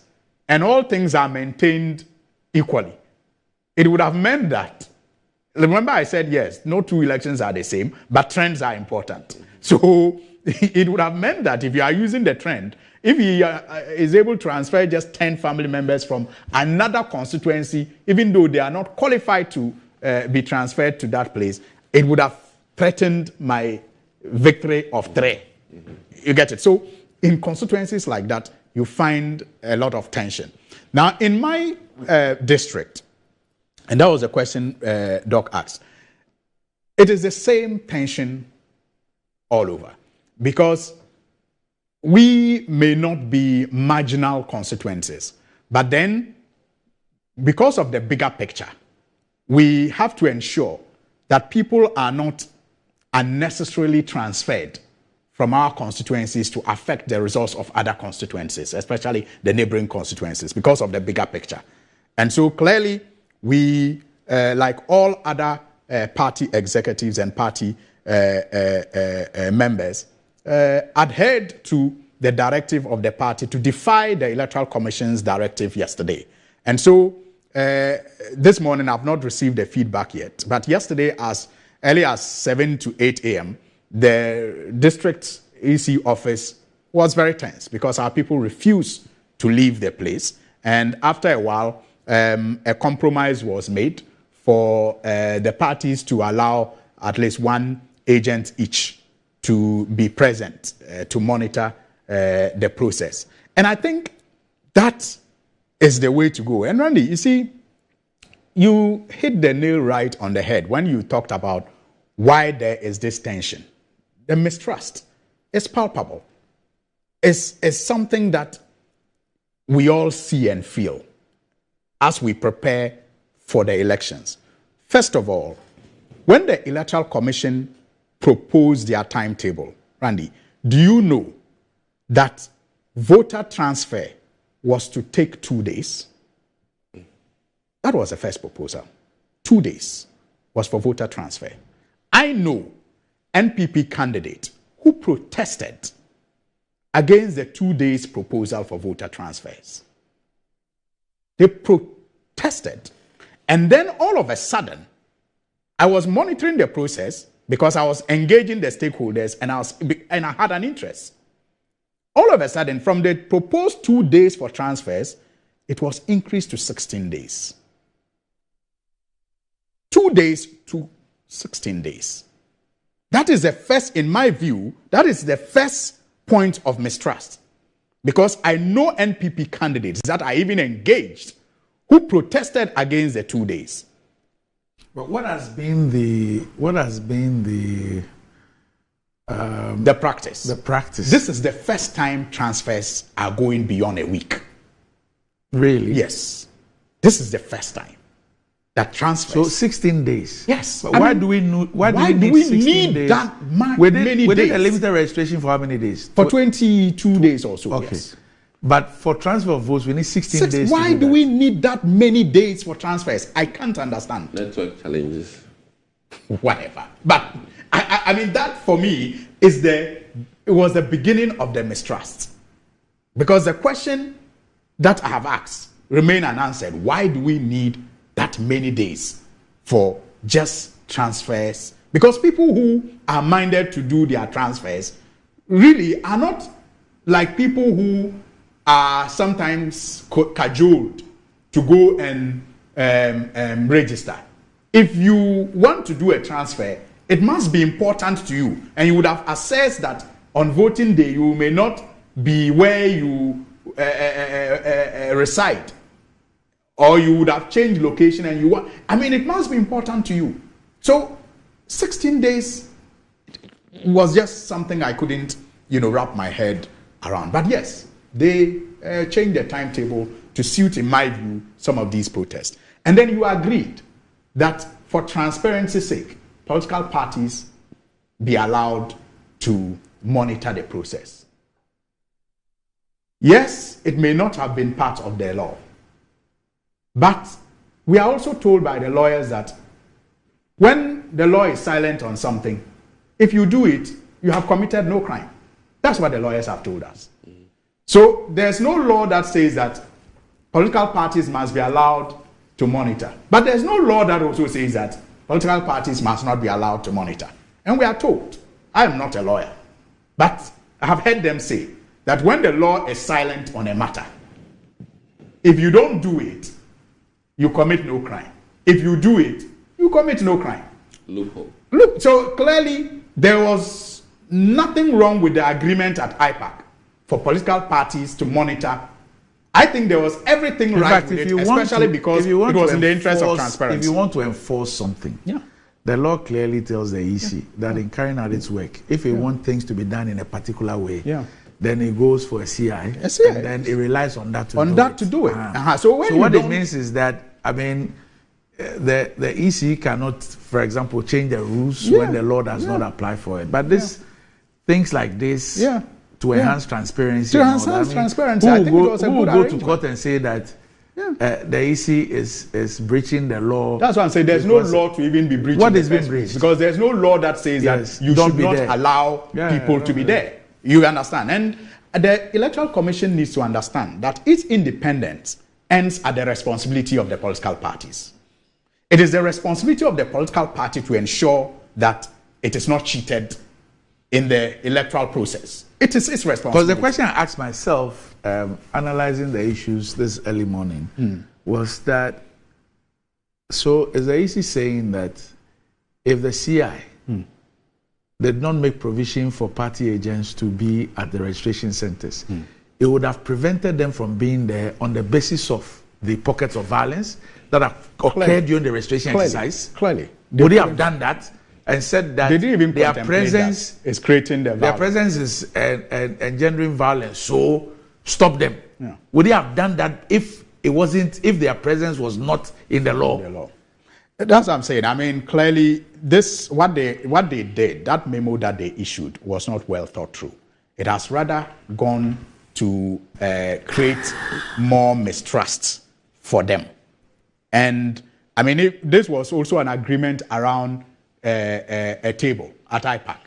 and all things are maintained equally, it would have meant that, remember I said, yes, no 2 elections are the same, but trends are important. So it would have meant that if you are using the trend, if he is able to transfer just 10 family members from another constituency, even though they are not qualified to be transferred to that place, it would have threatened my victory of 3. You get it? So in constituencies like that, you find a lot of tension. Now, in my district, and that was a question Doc asked, it is the same tension all over, because we may not be marginal constituencies, but then because of the bigger picture, we have to ensure that people are not unnecessarily transferred from our constituencies to affect the results of other constituencies, especially the neighboring constituencies, because of the bigger picture. And so clearly, we, like all other party executives and party members, adhered to the directive of the party to defy the Electoral Commission's directive yesterday. And so this morning, I've not received the feedback yet, but yesterday, as early as 7 to 8 a.m., the district EC office was very tense because our people refused to leave the place. And after a while, a compromise was made for the parties to allow at least 1 agent each to be present to monitor the process. And I think that is the way to go. And Randy, you see, you hit the nail right on the head when you talked about why there is this tension. The mistrust is palpable. It's something that we all see and feel as we prepare for the elections. First of all, when the Electoral Commission proposed their timetable, Randy, do you know that voter transfer was to take 2 days? That was the first proposal. 2 days was for voter transfer. I know NPP candidate who protested against the 2 days proposal for voter transfers. They protested. And then all of a sudden, I was monitoring the process because I was engaging the stakeholders and I had an interest. All of a sudden, from the proposed 2 days for transfers, it was increased to 16 days. 2 days to 16 days. That is the first, in my view, that is the first point of mistrust. Because I know NPP candidates that are even engaged who protested against the 2 days. But what has been the practice? The practice. This is the first time transfers are going beyond a week. Really? Yes. This is the first time that transfers. So 16 days. Yes. But why do we need 16 days? That many days? Did a limited registration for how many days? For 22 days or so. Okay. Yes. But for transfer of votes, we need 16 days. Why do we need that many days for transfers? I can't understand. Network challenges. Whatever. But I mean, that for me it was the beginning of the mistrust. Because the question that I have asked remain unanswered. Why do we need that many days for just transfers? Because people who are minded to do their transfers really are not like people who are sometimes cajoled to go and register. If you want to do a transfer, it must be important to you. And you would have assessed that on voting day, you may not be where you reside. Or you would have changed location and you want. I mean, it must be important to you. So 16 days was just something I couldn't, wrap my head around. But yes, they changed the timetable to suit, in my view, some of these protests. And then you agreed that for transparency's sake, political parties be allowed to monitor the process. Yes, it may not have been part of their law. But we are also told by the lawyers that when the law is silent on something, if you do it, you have committed no crime. That's what the lawyers have told us. So there's no law that says that political parties must be allowed to monitor. But there's no law that also says that political parties must not be allowed to monitor. And we are told, I am not a lawyer, but I have heard them say that when the law is silent on a matter, if you don't do it, you commit no crime. If you do it, you commit no crime. Loophole. Look, so clearly there was nothing wrong with the agreement at IPAC for political parties to monitor. I think there was everything in right fact, with it, especially because it was in the interest of transparency. If you want to enforce something, the law clearly tells the EC that in carrying out its work, if it wants things to be done in a particular way, then it goes for a CI, and then it relies on that to do it. So what it means is that, I mean, the EC cannot, for example, change the rules when the law does not apply for it. But things like this, to enhance transparency. To enhance transparency, I think it was a good arrangement. Who will go to court and say that the EC is breaching the law? That's what I'm saying. There's no law to even be breaching. What is being breached? Because there's no law that says that you should not allow people to be there. You understand? And the Electoral Commission needs to understand that its independence ends at the responsibility of the political parties. It is the responsibility of the political party to ensure that it is not cheated in the electoral process. It is its responsibility. Because the question I asked myself, analyzing the issues this early morning, was that, so is the EC saying that if the CI did not make provision for party agents to be at the registration centers, it would have prevented them from being there on the basis of the pockets of violence that occurred during the registration exercise? Clearly. Would they have done that and said that their presence is creating the violence? Their presence is engendering violence, so stop them. Would they have done that if their presence was not in the law? That's what I'm saying. I mean, clearly, what they did, that memo that they issued, was not well thought through. It has rather gone to create more mistrust for them. And I mean, this was also an agreement around a table at IPAC.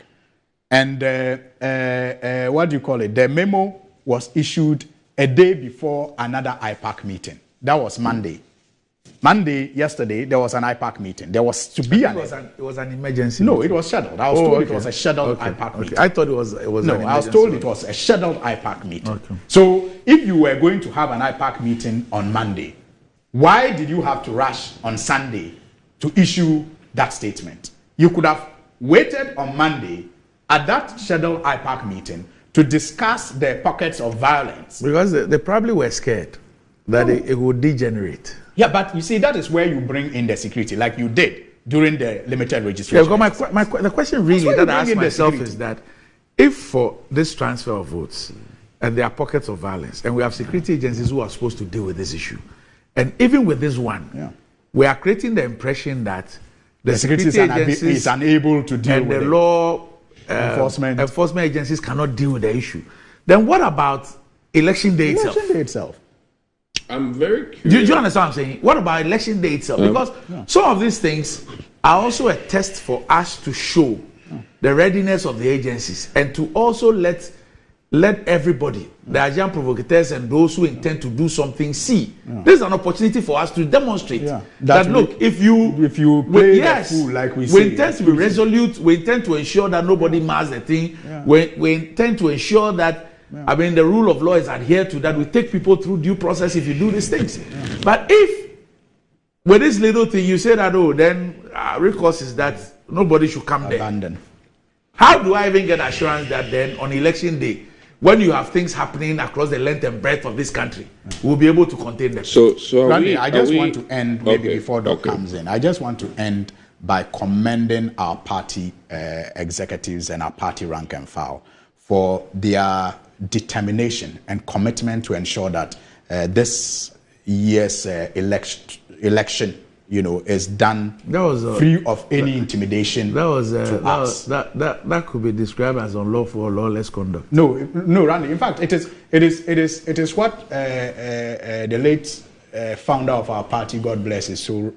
And what do you call it? The memo was issued a day before another IPAC meeting. That was Monday. Yesterday, there was an IPAC meeting. There was to be it was an emergency. No, it was scheduled. I was told it was a scheduled IPAC meeting. I thought it was no, I was told it was a scheduled IPAC meeting. So if you were going to have an IPAC meeting on Monday, why did you have to rush on Sunday to issue that statement? You could have waited on Monday at that scheduled IPAC meeting to discuss the pockets of violence. Because they probably were scared that it would degenerate. Yeah, but you see, that is where you bring in the security, like you did during the limited registration. The question really that I ask myself is that if for this transfer of votes and there are pockets of violence, and we have security agencies who are supposed to deal with this issue, and even with this one, we are creating the impression that the security agencies is unable to deal with the law enforcement agencies cannot deal with the issue. Then what about election day itself? Election day itself. I'm very curious. Do you understand what I'm saying? What about election day itself? Because some of these things are also a test for us to show the readiness of the agencies and to also let everybody, the agent provocateurs and those who intend to do something, see. This is an opportunity for us to demonstrate that look, if you play the fool like we say, we intend to be resolute, we intend to ensure that nobody mars the thing, we intend to ensure that I mean, the rule of law is adhered to, that we take people through due process if you do these things. But if, with this little thing, you say that, then recourse is that nobody should come there. How do I even get assurance that then on election day, when you have things happening across the length and breadth of this country, we'll be able to contain them? I just want to end, maybe before Doc comes in, I just want to end by commending our party executives and our party rank and file for their determination and commitment to ensure that this year's election is done free of any intimidation. That could be described as unlawful or lawless conduct. No, Randy. In fact, it is what the late founder of our party, God bless his soul,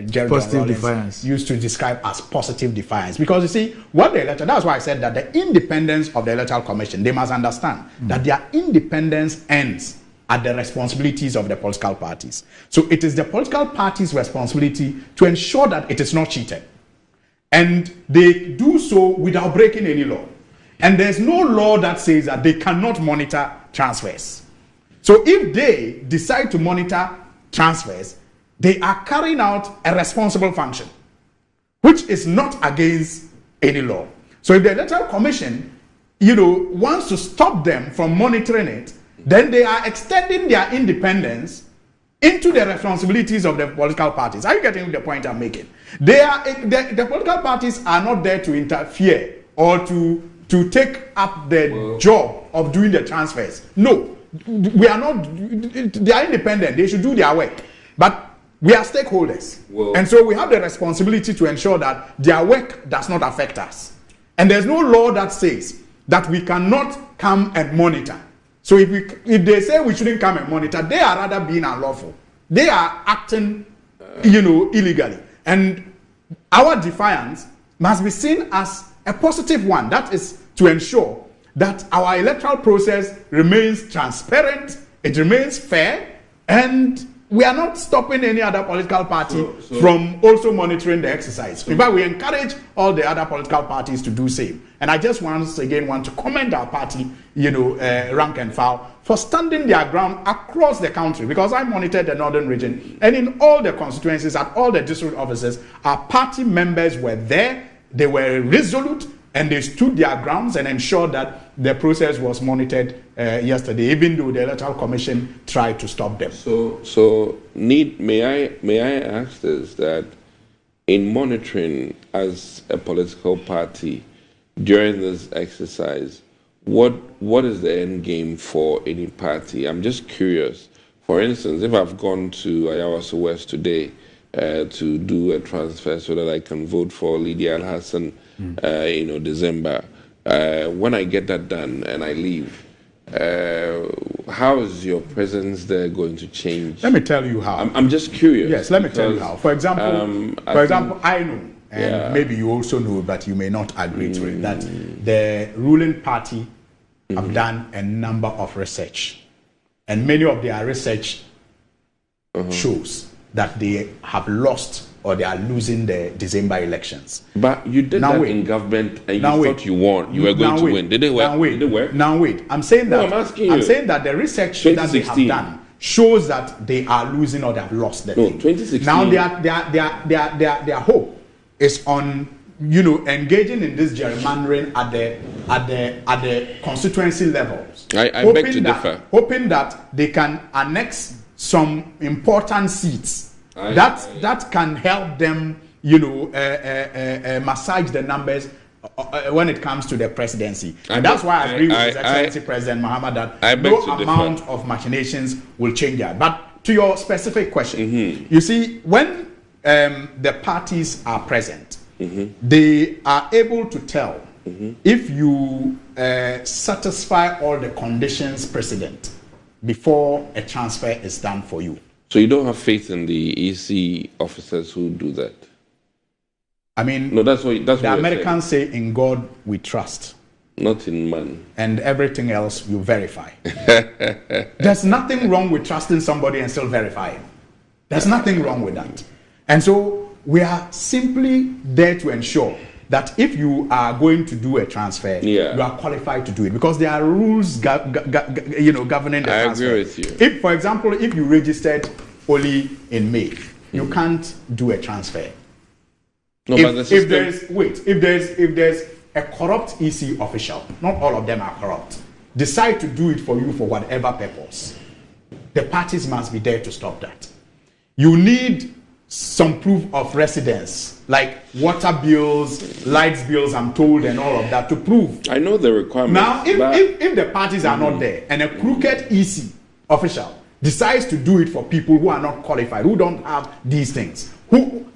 Gerald positive defiance, used to describe as positive defiance. Because you see, that's why I said that the independence of the Electoral Commission, they must understand that their independence ends at the responsibilities of the political parties. So it is the political parties' responsibility to ensure that it is not cheated. And they do so without breaking any law. And there's no law that says that they cannot monitor transfers. So if they decide to monitor transfers, they are carrying out a responsible function, which is not against any law. So if the Electoral Commission, wants to stop them from monitoring it, then they are extending their independence into the responsibilities of the political parties. Are you getting the point I'm making? The political parties are not there to interfere or to take up the job of doing the transfers. No, we are not. They are independent. They should do their work. But we are stakeholders. And so we have the responsibility to ensure that their work does not affect us. And there's no law that says that we cannot come and monitor. So if they say we shouldn't come and monitor, they are rather being unlawful. They are acting, illegally. And our defiance must be seen as a positive one. That is to ensure that our electoral process remains transparent, it remains fair, and we are not stopping any other political party from also monitoring the exercise. In fact, we encourage all the other political parties to do same. And I just once again want to commend our party, rank and file, for standing their ground across the country. Because I monitored the northern region, and in all the constituencies, at all the district offices, our party members were there. They were resolute, and they stood their grounds and ensured that the process was monitored yesterday, even though the Electoral Commission tried to stop them. May I ask this, that in monitoring as a political party during this exercise, what is the end game for any party? I'm just curious. For instance, if I've gone to Ayawaso West today to do a transfer so that I can vote for Lydia Al-Hassan, December, when I get that done and I leave, how is your presence there going to change? Let me tell you how. I'm just curious. Yes, let me tell you how. For example, I know, and maybe you also know, but you may not agree to it, that the ruling party have done a number of research, and many of their research shows that they have lost or they are losing the December elections. But you did that in government, and you thought you won. You were going to win. Did it work? Did it work? Now wait. I'm saying that. No, I'm asking you. I'm saying that the research that they have done shows that they are losing or they have lost the thing. 2016. Now their hope is on engaging in this gerrymandering at the constituency levels. I beg to differ. Hoping that they can annex some important seats that can help them, massage the numbers when it comes to the presidency. And that's why I agree with His Excellency President Mahama that no amount of machinations will change that. But to your specific question, you see, when the parties are present, they are able to tell if you satisfy all the conditions precedent before a transfer is done for you. So you don't have faith in the EC officers who do that? I mean, no, that's what the Americans say, in God we trust. Not in man. And everything else you verify. There's nothing wrong with trusting somebody and still verifying. There's nothing wrong with that. And so we are simply there to ensure that if you are going to do a transfer, you are qualified to do it, because there are rules governing the transfer. I agree with you. If, for example, if you registered only in May, you can't do a transfer. No, but the system... if there's a corrupt EC official, not all of them are corrupt, decide to do it for you for whatever purpose, the parties must be there to stop that. You need some proof of residence, like water bills, lights bills, I'm told, and all of that to prove. I know the requirements. Now, if the parties are not there and a crooked EC official decides to do it for people who are not qualified, who don't have these things,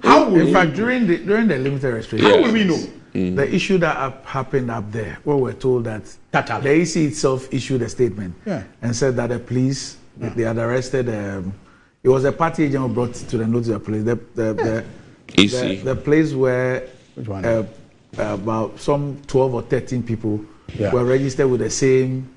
How will in fact, during the limited restriction, how will we know? The issue that happened up there, where we're told that the EC itself issued a statement and said that the police, they had arrested, it was a party agent who brought to the notice of the police. The place where about some 12 or 13 people were registered with the same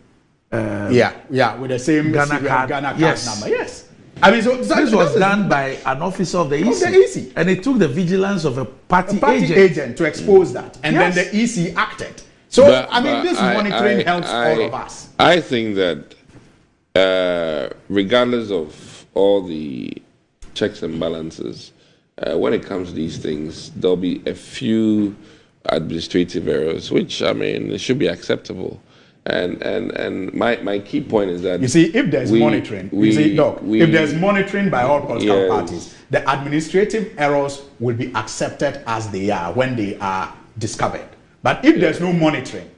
with the same Ghana card number. Yes. I mean, so this was done by an officer of the EC. And it took the vigilance of a party agent to expose that. And then the EC acted. So, this monitoring helps all of us. I think that regardless of all the checks and balances, when it comes to these things, there'll be a few administrative errors, which, it should be acceptable. And my key point is that, you see, if there's monitoring, if there's monitoring by all political parties, the administrative errors will be accepted as they are when they are discovered. But if there's no monitoring,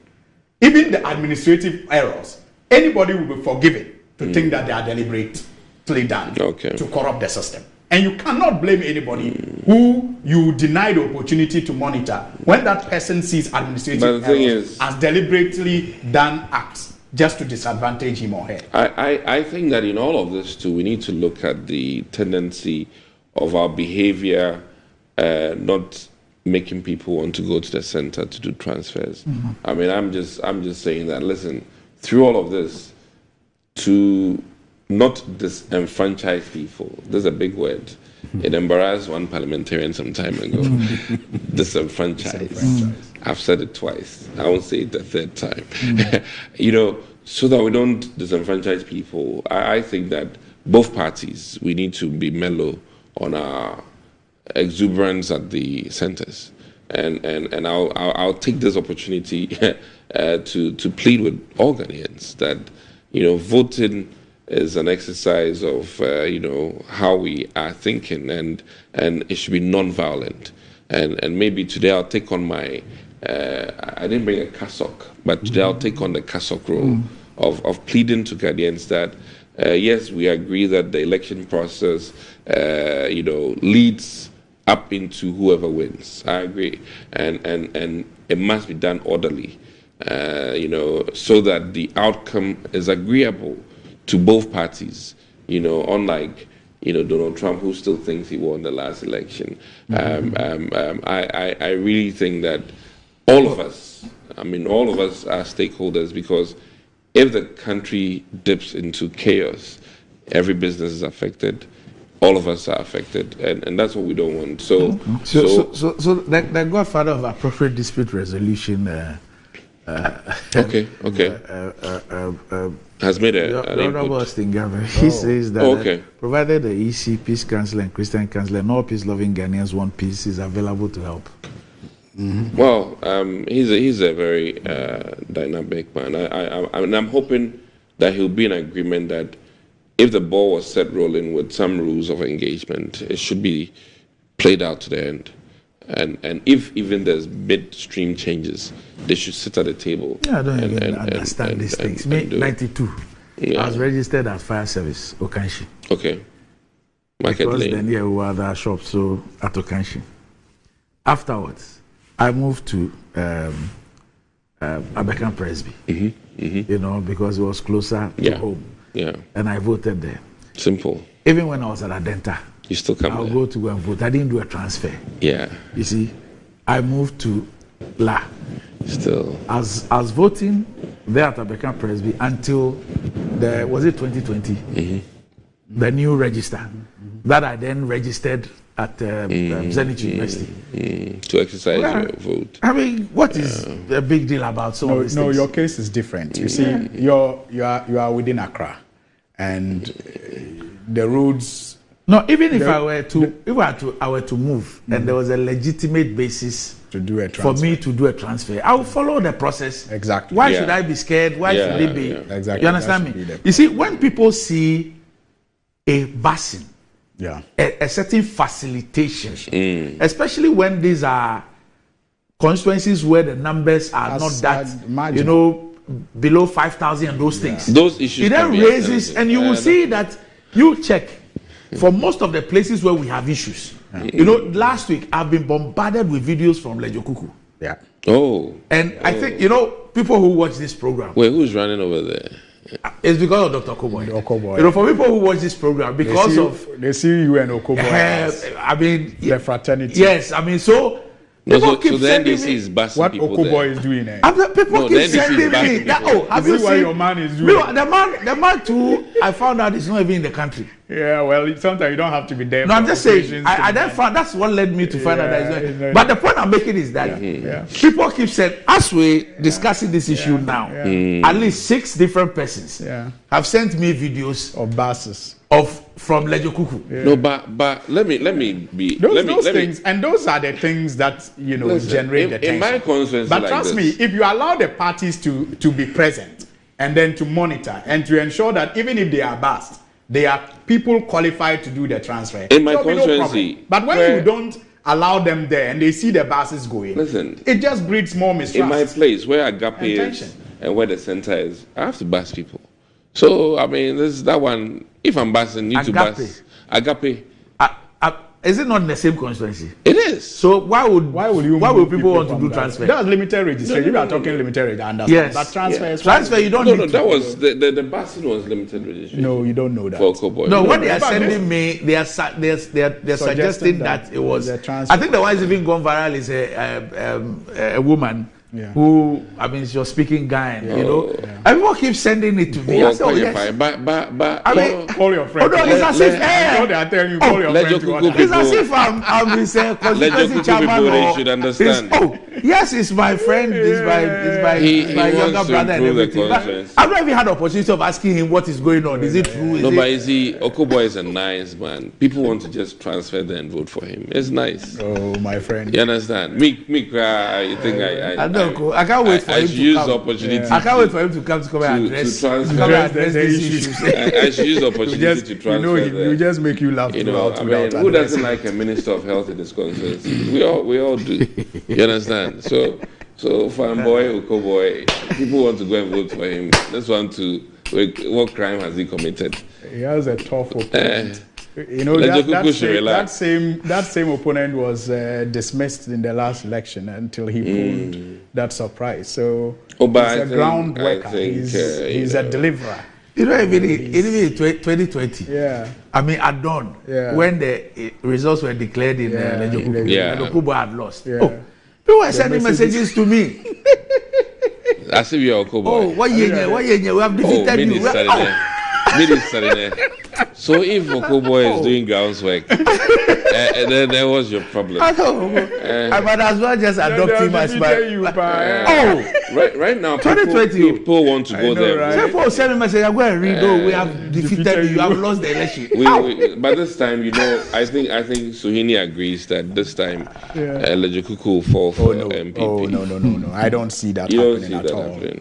even the administrative errors, anybody will be forgiven to think that they are deliberately done to corrupt the system. And you cannot blame anybody who you deny the opportunity to monitor when that person sees administrative errors as deliberately done acts just to disadvantage him or her. I think that in all of this too, we need to look at the tendency of our behavior not making people want to go to the center to do transfers. I'm just saying that, listen, through all of this, to not disenfranchise people. This is a big word. It embarrassed one parliamentarian some time ago. Disenfranchise. I've said it twice. I won't say it the third time. So that we don't disenfranchise people, I think that both parties, we need to be mellow on our exuberance at the centers. And I'll take this opportunity to plead with all Ghanaians that, voting is an exercise of how we are thinking, and it should be non-violent. And maybe today I'll take on my I didn't bring a cassock, but today I'll take on the cassock role of pleading to Ghanaians that yes, we agree that the election process leads up into whoever wins. I agree, and it must be done orderly, so that the outcome is agreeable to both parties, unlike, Donald Trump, who still thinks he won the last election. I really think that all of us are stakeholders, because if the country dips into chaos, every business is affected, all of us are affected, and that's what we don't want. So the godfather of appropriate dispute resolution has made an input. He says that provided the EC, Peace Council and Christian Council and all peace-loving Ghanaians want peace, is available to help. Well, he's a very dynamic man. I'm hoping that he'll be in agreement that if the ball was set rolling with some rules of engagement, it should be played out to the end. And if even there's midstream changes, they should sit at the table. I don't even understand these things. Me, 92, I was registered as fire service, Okanshi. Okay. Market because Lane. Then we were other shops, so at Okanshi. Afterwards, I moved to Abekan Presby, because it was closer to home. Yeah. And I voted there. Simple. Even when I was at Adenta, you still come I'll there. go to go and vote. I didn't do a transfer. Yeah. You see, I moved to La. Still. I was voting there at Abekan Presby until was it 2020? The new register that I then registered at Zenith University to exercise your vote. I mean, what is the big deal about some of these things? No, your case is different. You see, you are within Accra, and the roads. No, even if I were to move, and there was a legitimate basis to do a transfer. For me to do a transfer, I will follow the process. Exactly. Why should I be scared? Why should they be? Exactly. You understand me? You see, when people see a busing, a certain facilitation, especially when these are constituencies where the numbers are not that marginal. Below 5,000 and those things. Those issues. It then raises, and you will see that you check for most of the places where we have issues. You know, last week I've been bombarded with videos from Lejo Kuku. Yeah. Oh. And I think, you know, people who watch this program. Wait, who's running over there? It's because of Dr. Okoboy. Okoboy. You know, for people who watch this program, because they see you and Okoboy. I mean, the fraternity. Yes, I mean, so. No, so the NDC is busting what people Okoboy is doing there. People keep sending me. Have you seen what your man is doing? The man too, I found out is not even in the country. Yeah, well, sometimes you don't have to be there. No, I'm just saying. I then found that's what led me to find out that he's not. But the point I'm making is that people keep saying, as we discussing this issue now, at least 6 different persons have sent me videos of buses from Lejo Kuku. Yeah. No, but let me be. Those things, and those are the things that generate the tension. In my constituency, but trust me, if you allow the parties to be present and then to monitor and to ensure that even if they are bust, they are people qualified to do the transfer. In my constituency, no, but when you don't allow them there and they see the buses going, it just breeds more mistrust. In my place where Agape is and where the center is, I have to bus people. So I mean, this that one. If I'm busing, need to bus Agape. Is it not in the same constituency? It is. So why would people want to do transfer? That's limited registration. You are talking limited registration. Yes. But transfer. Transfer you don't need. No, that was the busing was limited registration. No, you don't know that. For Okoboy. No, what they are sending me, they are suggesting that it was a transfer. I think the one is even gone viral is a woman. Yeah. Who, I mean, you're speaking Ghanaian, you know. Yeah. Everyone keeps sending it to me. I say, yes. But I mean, call your friend. Oh, no, it's as if they are telling you call your friend. It's as if I'm his constituency chairman. They should understand. Yes, it's my friend. It's my younger brother and everything. But I've not even had the opportunity of asking him what is going on. Is it true? No, but you see, Okoboy is a nice man. People want to just transfer there and vote for him. It's nice. Oh, my friend. You understand? Me cry. You think I can't wait for him to come. Opportunity I can't wait for him to come and address these issues. I should use opportunity to transfer. You just make you laugh. I mean, who doesn't like a minister of health in this constituency? We all do. You understand? So fanboy, Okoboy, people want to go and vote for him. Just want to. What crime has he committed? He has a tough opponent. That same opponent was dismissed in the last election until he pulled that surprise. So he's a ground worker. He's a deliverer. You know, even in 2020, I mean, at dawn, when the results were declared in Lejo Kuku, and Okoboy had lost. Yeah. People were sending messages to me. As if you're Okoboy. Oh, what we have defeated you. So if Okoboy is doing grounds work, then there was your problem. I might as well just adopt him as my. Right now, people want to go there. Right? People send me message. I'm going to read. We have defeated you. You have lost the election. But this time, you know, I think Suhini agrees that this time, Lejo Kuku will fall for MPP. Oh no! I don't see that happening at all. Okay.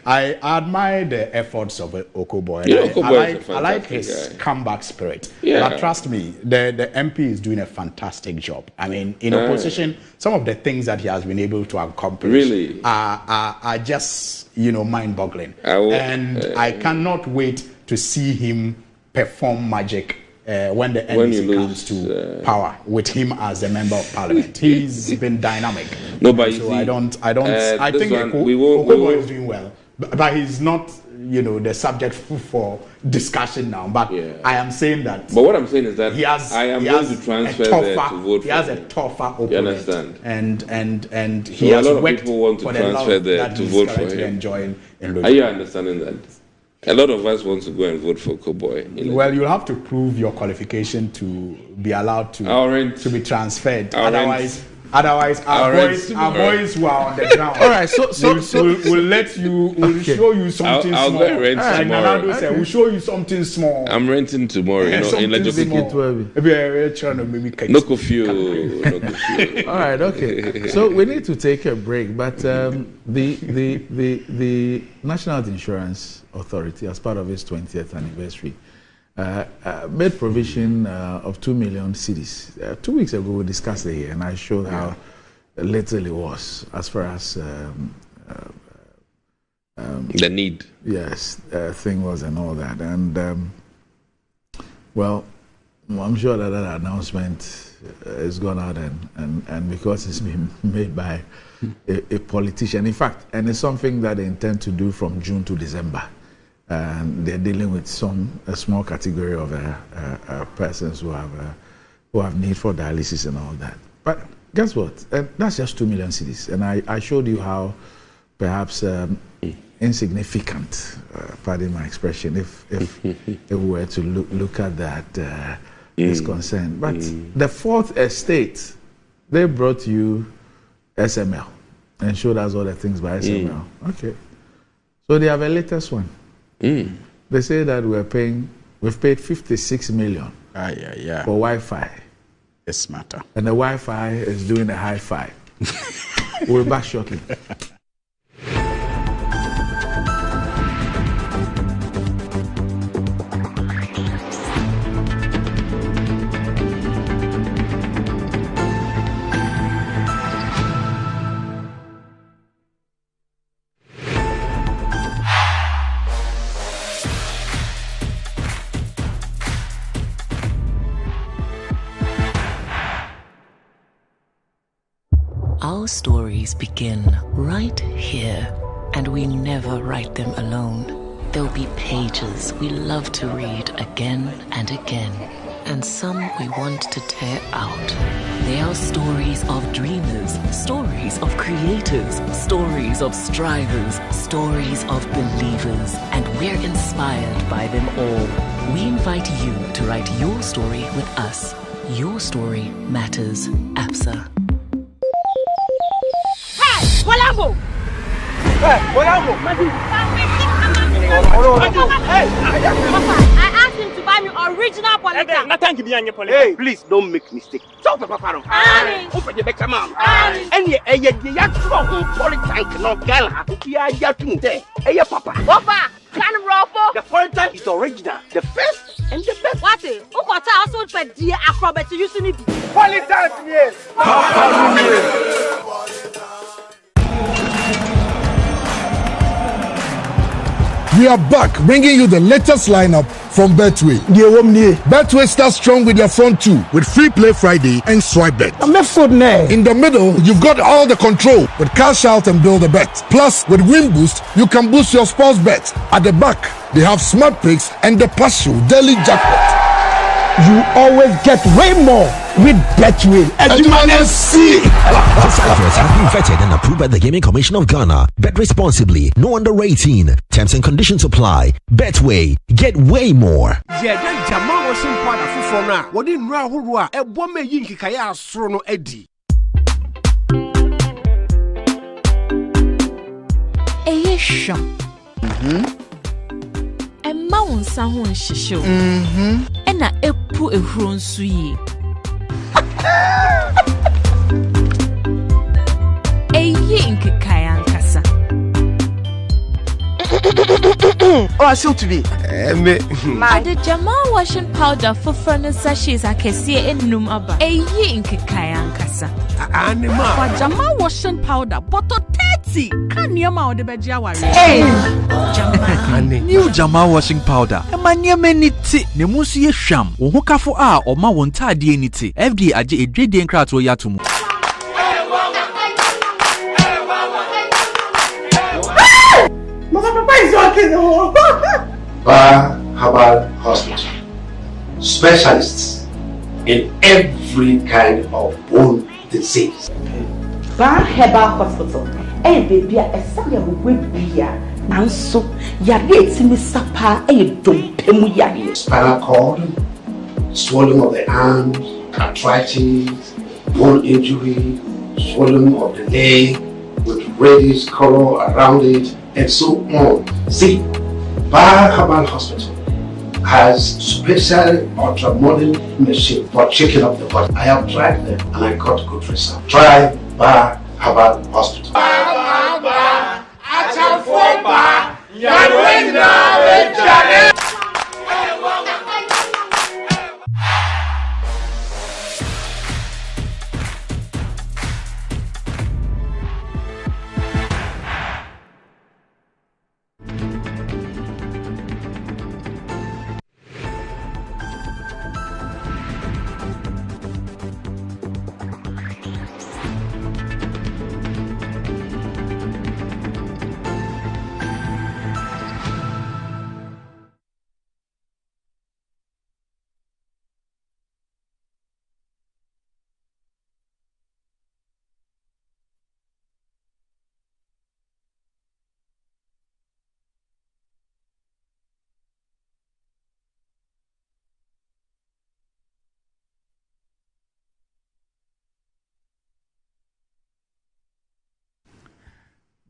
I admire the efforts of Okoboy. I like his comeback spirit. Yeah. But trust me, the MP is doing a fantastic job. I mean, in opposition, some of the things that he has been able to accomplish are just, mind-boggling. I cannot wait to see him perform magic when the NDC comes to power with him as a member of parliament. He's been dynamic. No, but so I think Okoboy is doing well, but he's not the subject for discussion now. But I am saying that. But what I'm saying is that I am going to transfer there to vote for. He has a tougher opponent. You understand? And he has a lot of worked people want to transfer there to vote for him. Are you understanding that? A lot of us want to go and vote for Okoboy. Well, you have to prove your qualification to be allowed to be transferred. Otherwise, our boys who are on the ground. All right, so we'll show you something I'll small. Go and rent like Nanado said, we'll show you something small. I'm renting tomorrow, in Lejo Kuku. No curfew. All right, okay. So we need to take a break, but the National Health Insurance Authority, as part of its 20th anniversary, made provision of 2 million cedis. 2 weeks ago, we discussed it here, and I showed how little it was as far as the need. Yes, thing was and all that. And, I'm sure that announcement is gone out and because it's been made by a politician. In fact, and it's something that they intend to do from June to December. And they're dealing with a small category of persons who have need for dialysis and all that. But guess what? That's just 2 million cedis. And I showed you how perhaps insignificant, pardon my expression, if we were to look at that is concerned. But the fourth estate, they brought you SML and showed us all the things by SML. Okay. So they have a latest one. They say that we've paid 56 million for Wi-Fi. It's matter. And the Wi-Fi is doing a high five. We'll be back shortly. Our stories begin right here, and we never write them alone. There'll be pages we love to read again and again, and some we want to tear out. They are stories of dreamers, stories of creators, stories of strivers, stories of believers, and we're inspired by them all. We invite you to write your story with us. Your story matters, APSA. Walambo! Hey, Walambo! Hey! I asked him to buy me original Polita. Hey, please don't make mistake. Talk to Papa. Open your come on. And you Polita no gala. You hey, Papa. Papa, can Ropo? The Polita is original. The first and the best. What is? Ukota also put the acrobat using it. Polita, yes. We are back bringing you the latest lineup from Betway. Betway starts strong with their front two with Free Play Friday and Swipe Bet. In the middle, you've got all the control with Cash Out and Build a Bet. Plus, with Win Boost, you can boost your sports bet. At the back, they have Smart Picks and the partial daily jackpot. You always get way more with Betway. This advert has been vetted and approved by the Gaming Commission of Ghana. Bet responsibly. No under 18. Terms and conditions apply. Betway. Get way more. Jamal Washington powder for now. What in Rahurua? A woman yinkikaya astrono Eddie. Sham. And Mount Sahun Shisho. And a epu a run sui. A yink kayan kasa. Oh, I still to be. The Jamal washing powder for furnace sachets are Kessie in Numaba. A yink kayan kasa. For Jamal washing powder, but 30 can you mount the Bejawa? New Jamal washing powder. Emanya meniti ne musu ye sham. Ohukafo a oma wonta de niti. FDA aje edwede nkrato yatumu. Papa is walking. Bar Herbal Hospital. Specialists in every kind of bone disease. Bar Herbal Hospital. Hey baby, a son of Wibia. Nanso, Yari Sapa, a dumpemu Yari. Spinal cord, swelling of the arms, arthritis, bone injury, swelling of the leg with reddish color around it, and so on. See, Bar Herbal Hospital has special ultra-modern machine for checking up the body. I have tried them and I got good results. Try Bar Herbal Hospital.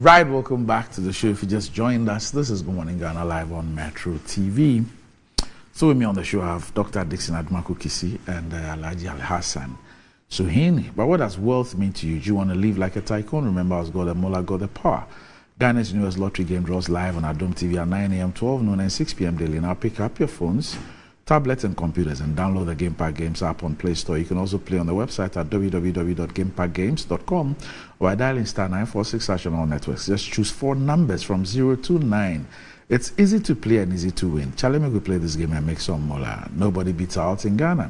Right, welcome back to the show. If you just joined us, this is Good Morning Ghana live on Metro TV. So with me on the show I have Dr. Dixon Admaku Kisi and Alhaji Al Hassan Suhini. But what does wealth mean to you? Do you want to live like a tycoon? Remember, as God the Mullah, God the power. Ghana's newest lottery game draws live on Adom TV at 9 a.m., 12 noon, and 6 p.m. daily. Now pick up your phones, tablets, and computers and download the Game Park Games app on Play Store. You can also play on the website at www.gameparkgames.com or by dialing star 946 on all networks. Just choose 4 numbers from 0 to 9. It's easy to play and easy to win. Charlie, we play this game and make some mola. Nobody beats out in Ghana.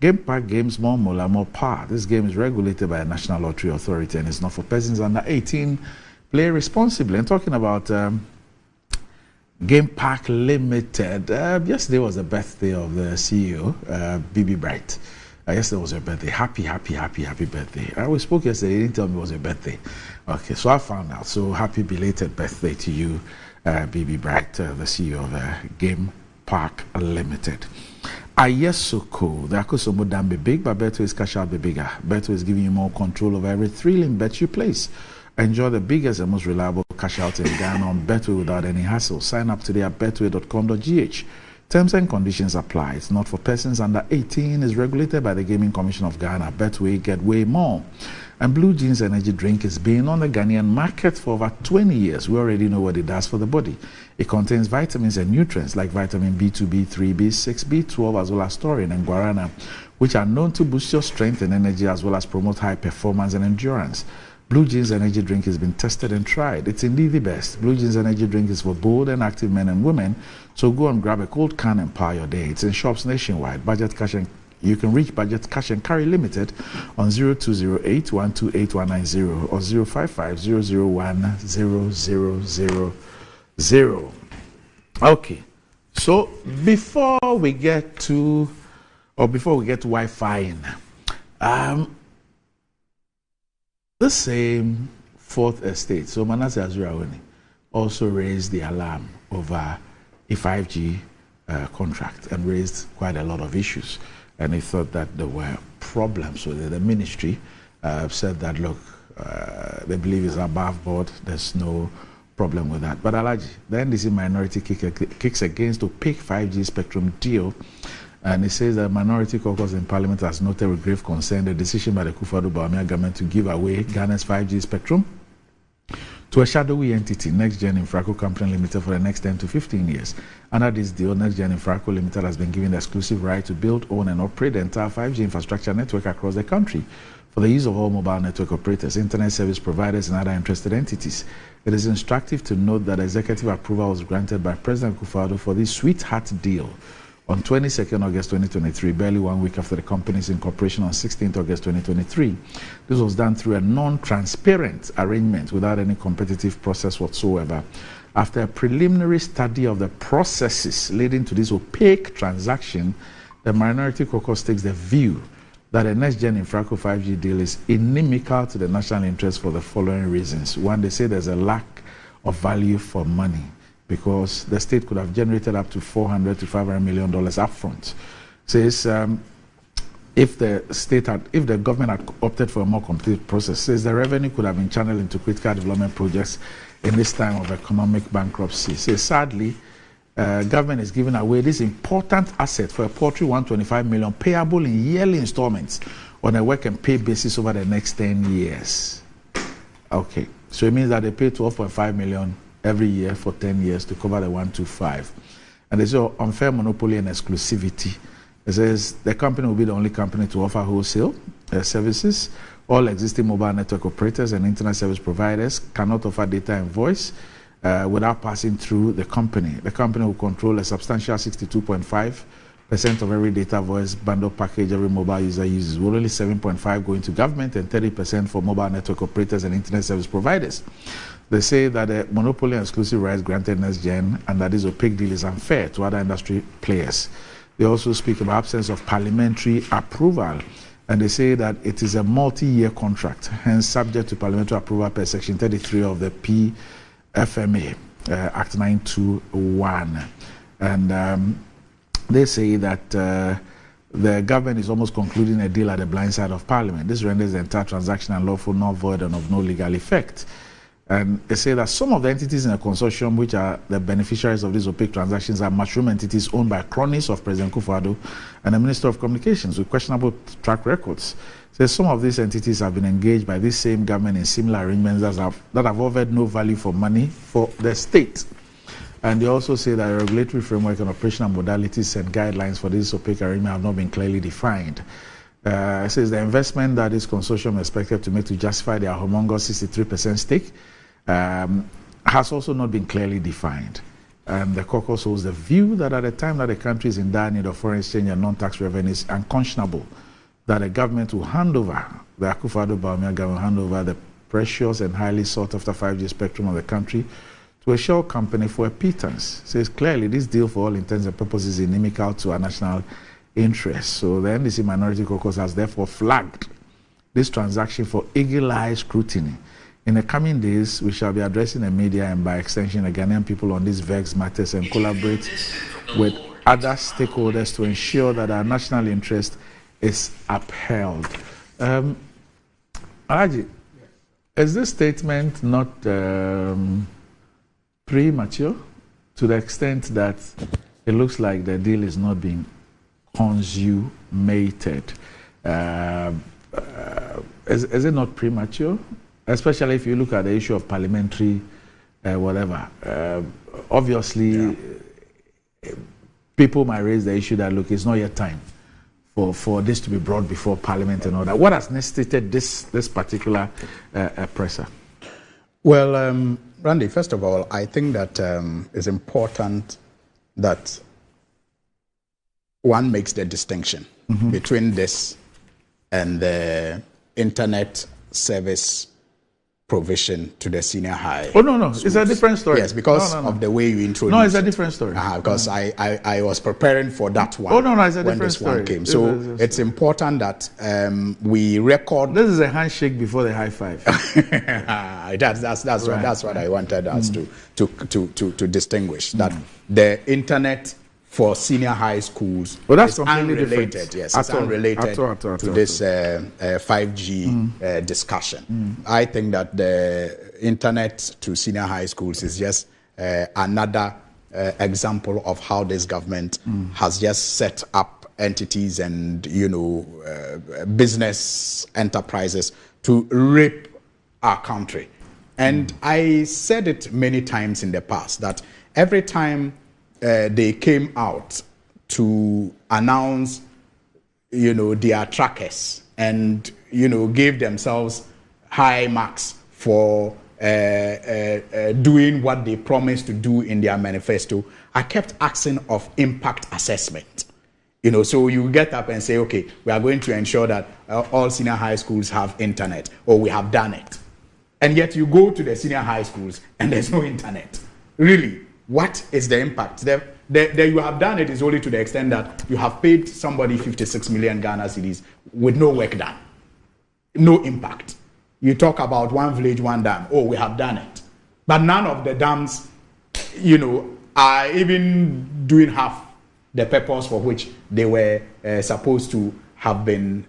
Game Park Games, more mola, more power. This game is regulated by a National Lottery Authority and it's not for persons under 18. Play responsibly. And talking about Game Park Limited, yesterday was the birthday of the CEO, BB Bright. Yesterday was her birthday. Happy birthday. We spoke yesterday, he didn't tell me it was your birthday. Okay, so I found out. So happy belated birthday to you, BB Bright, the CEO of Game Park Limited. Ayesoko, the Akosomo Dam be big, but Betway is cash out be bigger. Betway is giving you more control over every thrilling bet you place. Enjoy the biggest and most reliable cash out in Ghana on Betway without any hassle. Sign up today at betway.com.gh. Terms and conditions apply. It's not for persons under 18. It's regulated by the Gaming Commission of Ghana. Betway, get way more. And Blue Jeans energy drink has been on the Ghanaian market for over 20 years. We already know what it does for the body. It contains vitamins and nutrients like vitamin B2, B3, B6, B12, as well as taurine and guarana, which are known to boost your strength and energy as well as promote high performance and endurance. Blue Jeans energy drink has been tested and tried. It's indeed the best. Blue Jeans energy drink is for bold and active men and women. So go and grab a cold can and power your day. It's in shops nationwide. You can reach Budget Cash and Carry Limited on 0208-128-190 or 055-001-0000. Okay. So before we get to Wi-Fi, the same Fourth Estate, so Manasseh Azurawuni, also raised the alarm over a 5G contract and raised quite a lot of issues. And he thought that there were problems with it. The ministry said that, look, they believe it's above board. There's no problem with that. But Alhaji, the NDC minority kicks against opaque 5G spectrum deal. And it says that minority caucus in parliament has noted with grave concern the decision by the Kufuor-Bawumia government to give away Ghana's 5G spectrum to a shadowy entity, NextGen Infraco Company Limited, for the next 10 to 15 years. Under this deal, NextGen Infraco Limited has been given the exclusive right to build, own, and operate the entire 5G infrastructure network across the country for the use of all mobile network operators, internet service providers, and other interested entities. It is instructive to note that executive approval was granted by President Kufuor for this sweetheart deal on 22nd August 2023, barely 1 week after the company's incorporation on 16th August 2023. This was done through a non-transparent arrangement without any competitive process whatsoever. After a preliminary study of the processes leading to this opaque transaction, the minority caucus takes the view that a NextGen Infraco 5G deal is inimical to the national interest for the following reasons. One, they say there's a lack of value for money, because the state could have generated up to $400 to $500 million upfront. Says if the government had opted for a more complete process, says the revenue could have been channeled into critical development projects in this time of economic bankruptcy. Says sadly, government is giving away this important asset for a paltry $125 million payable in yearly installments on a work and pay basis over the next 10 years. Okay, so it means that they pay $12.5 million every year for 10 years to cover the 125. And there's an unfair monopoly and exclusivity. It says the company will be the only company to offer wholesale services. All existing mobile network operators and internet service providers cannot offer data and voice without passing through the company. The company will control a substantial 62.5% of every data voice bundle package every mobile user uses, with only 7.5% going to government and 30% for mobile network operators and internet service providers. They say that the monopoly and exclusive rights granted NextGen and that this opaque deal is unfair to other industry players. They also speak about absence of parliamentary approval, and they say that it is a multi-year contract, hence subject to parliamentary approval per Section 33 of the PFMA, Act 921. And they say that the government is almost concluding a deal at the blind side of Parliament. This renders the entire transaction unlawful, not void, and of no legal effect. And they say that some of the entities in the consortium, which are the beneficiaries of these opaque transactions, are mushroom entities owned by cronies of President Kufuor and the Minister of Communications with questionable track records. So some of these entities have been engaged by this same government in similar arrangements that have offered no value for money for the state. And they also say that the regulatory framework and operational modalities and guidelines for this opaque arrangement have not been clearly defined. It says the investment that this consortium is expected to make to justify their humongous 63% stake has also not been clearly defined. And the caucus holds the view that at the time that the country is in dire need of foreign exchange and non-tax revenues, it's unconscionable that the government will hand over, the Akufo-Addo Bawumia government will hand over the precious and highly sought-after 5G spectrum of the country to a shell company for a pittance. It says clearly this deal for all intents and purposes is inimical to our national interest. So the NDC Minority Caucus has therefore flagged this transaction for eagle-eye scrutiny. In the coming days, we shall be addressing the media and by extension the Ghanaian people on these vexed matters and collaborate with other stakeholders to ensure that our national interest is upheld. Alaji, is this statement not premature to the extent that it looks like the deal is not being consummated? Is it not premature? Especially if you look at the issue of parliamentary whatever. Obviously, people might raise the issue that, look, it's not yet time for this to be brought before Parliament and all that. What has necessitated this particular presser? Well, Randy, first of all, I think that it's important that one makes the distinction between this and the internet service provision to the senior high. Oh, no, schools. It's a different story. Yes, because of the way you introduced. No, it's a different story. Because I was preparing for that one. Oh, no, it's a when different this story. One came. So it's important that we record. This is a handshake before the high five. That's what I wanted us to distinguish, that the internet for senior high schools is unrelated. Different. Yes, it's unrelated to this 5G discussion. I think that the internet to senior high schools is just another example of how this government has just set up entities and business enterprises to rape our country. And I said it many times in the past that every time they came out to announce, their trackers and, gave themselves high marks for doing what they promised to do in their manifesto, I kept asking of impact assessment. So you get up and say, okay, we are going to ensure that all senior high schools have internet, or we have done it. And yet you go to the senior high schools and there's no internet. Really? What is the impact? The you have done it is only to the extent that you have paid somebody 56 million Ghana cedis with no work done. No impact. You talk about one village, one dam. Oh, we have done it. But none of the dams, are even doing half the purpose for which they were supposed to have been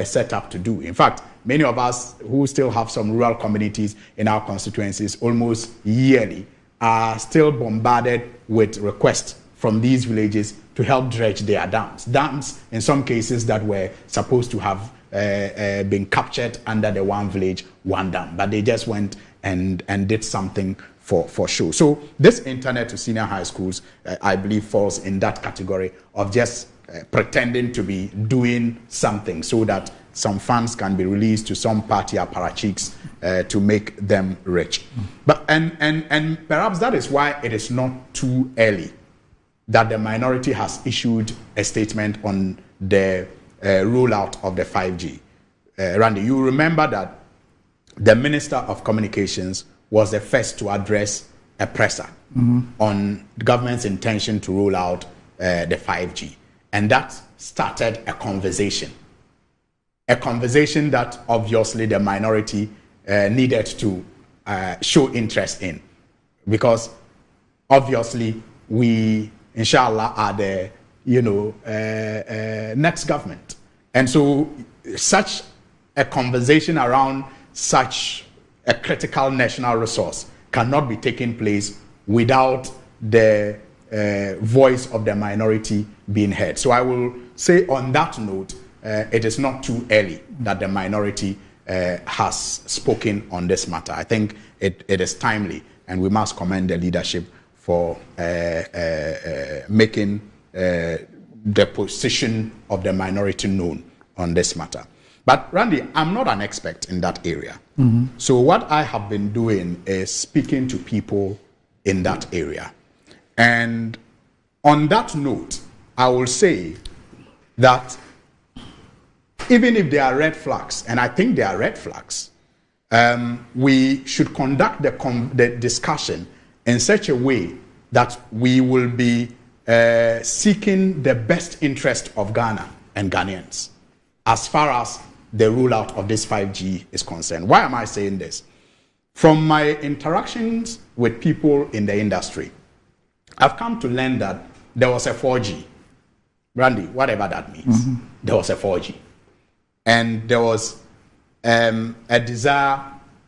set up to do. In fact, many of us who still have some rural communities in our constituencies almost yearly are still bombarded with requests from these villages to help dredge their dams. Dams, in some cases, that were supposed to have been captured under the one village, one dam. But they just went and did something for show. So this internet to senior high schools, I believe, falls in that category of just pretending to be doing something so that some funds can be released to some party apparatchiks to make them rich. But and perhaps that is why it is not too early that the minority has issued a statement on the rollout of the 5G. Randy, you remember that the Minister of Communications was the first to address a presser on the government's intention to roll out the 5G. And that started a conversation that obviously the minority needed to show interest in, because obviously we, inshallah, are the next government, and so such a conversation around such a critical national resource cannot be taking place without the voice of the minority being heard. So I will say on that note, it is not too early that the minority has spoken on this matter. I think it is timely, and we must commend the leadership for making the position of the minority known on this matter. But Randy, I'm not an expert in that area. Mm-hmm. So what I have been doing is speaking to people in that area. And on that note, I will say that even if there are red flags, and I think there are red flags, we should conduct the discussion in such a way that we will be seeking the best interest of Ghana and Ghanaians as far as the rollout of this 5G is concerned. Why am I saying this? From my interactions with people in the industry, I've come to learn that there was a 4G. Randy, whatever that means, there was a 4G. And there was a desire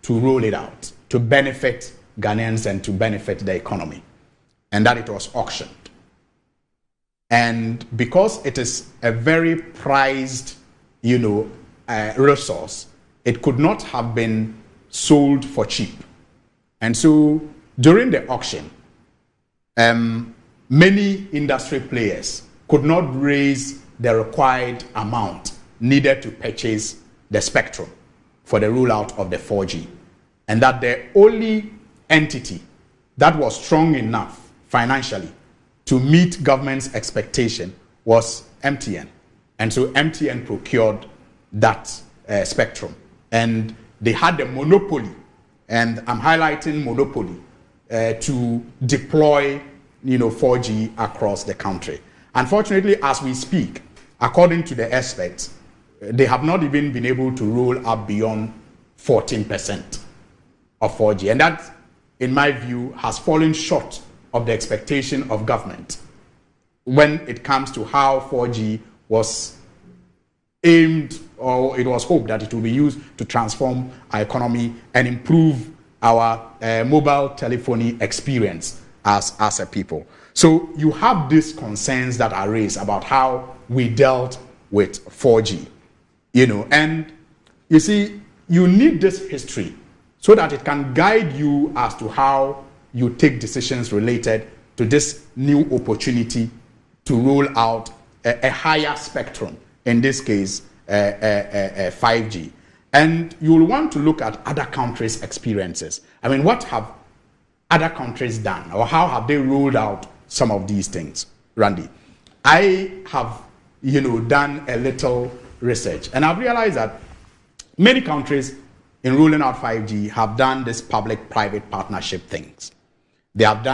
to roll it out, to benefit Ghanaians and to benefit the economy, and that it was auctioned. And because it is a very prized, resource, it could not have been sold for cheap. And so during the auction, many industry players could not raise the required amount needed to purchase the spectrum for the rollout of the 4G. And that the only entity that was strong enough financially to meet government's expectation was MTN. And so MTN procured that spectrum. And they had the monopoly, and I'm highlighting monopoly, to deploy 4G across the country. Unfortunately, as we speak, according to the experts, they have not even been able to roll up beyond 14% of 4G. And that, in my view, has fallen short of the expectation of government when it comes to how 4G was aimed, or it was hoped that it will be used to transform our economy and improve our mobile telephony experience as a people. So you have these concerns that are raised about how we dealt with 4G, and you see, you need this history so that it can guide you as to how you take decisions related to this new opportunity to roll out a higher spectrum, in this case, 5G. And you'll want to look at other countries' experiences. I mean, what have other countries done, or how have they rolled out some of these things? Randy, I have, done a little research, and I've realized that many countries in rolling out 5G have done this public-private partnership things. They have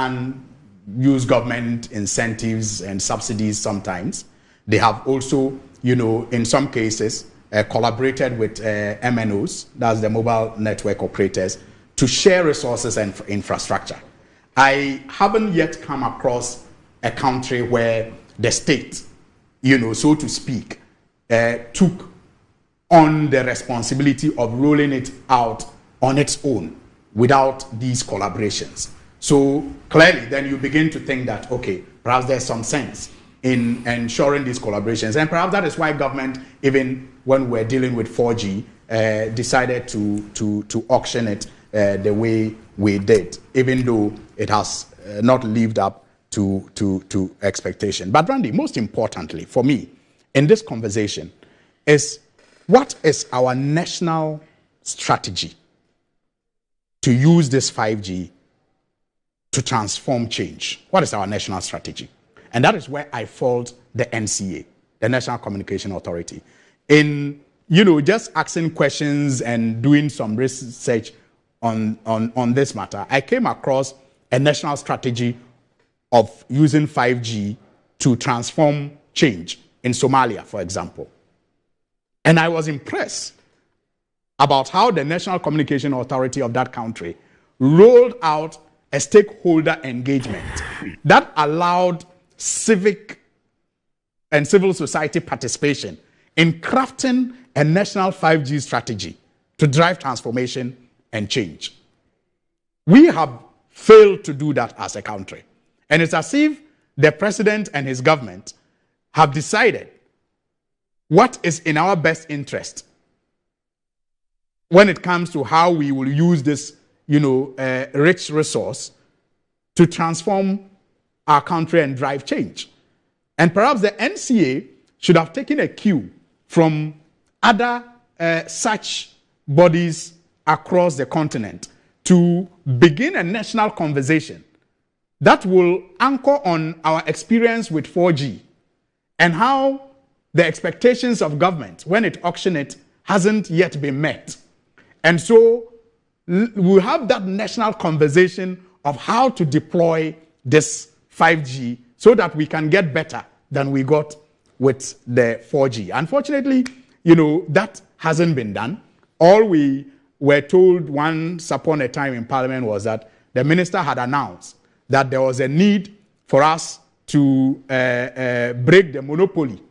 used government incentives and subsidies sometimes. They have also, in some cases, collaborated with MNOs, that's the mobile network operators, to share resources and infrastructure. I haven't yet come across a country where the state, so to speak, took on the responsibility of rolling it out on its own without these collaborations. So clearly, then you begin to think that, okay, perhaps there's some sense in ensuring these collaborations. And perhaps that is why government, even when we're dealing with 4G, decided to auction it the way we did, even though it has not lived up to expectation. But Randy, most importantly for me in this conversation is, what is our national strategy to use this 5G to transform change? What is our national strategy? And that is where I fault the NCA, the National Communication Authority, in just asking questions and doing some research on this matter. I came across a national strategy of using 5G to transform change in Somalia, for example. And I was impressed about how the National Communication Authority of that country rolled out a stakeholder engagement that allowed civic and civil society participation in crafting a national 5G strategy to drive transformation and change. We have failed to do that as a country. And it's as if the president and his government have decided what is in our best interest when it comes to how we will use this, rich resource to transform our country and drive change. And perhaps the NCA should have taken a cue from other such bodies across the continent to begin a national conversation that will anchor on our experience with 4G and how the expectations of government when it auctioned it hasn't yet been met. And so we'll have that national conversation of how to deploy this 5G so that we can get better than we got with the 4G. Unfortunately, that hasn't been done. All we were told once upon a time in Parliament was that the minister had announced that there was a need for us to break the monopoly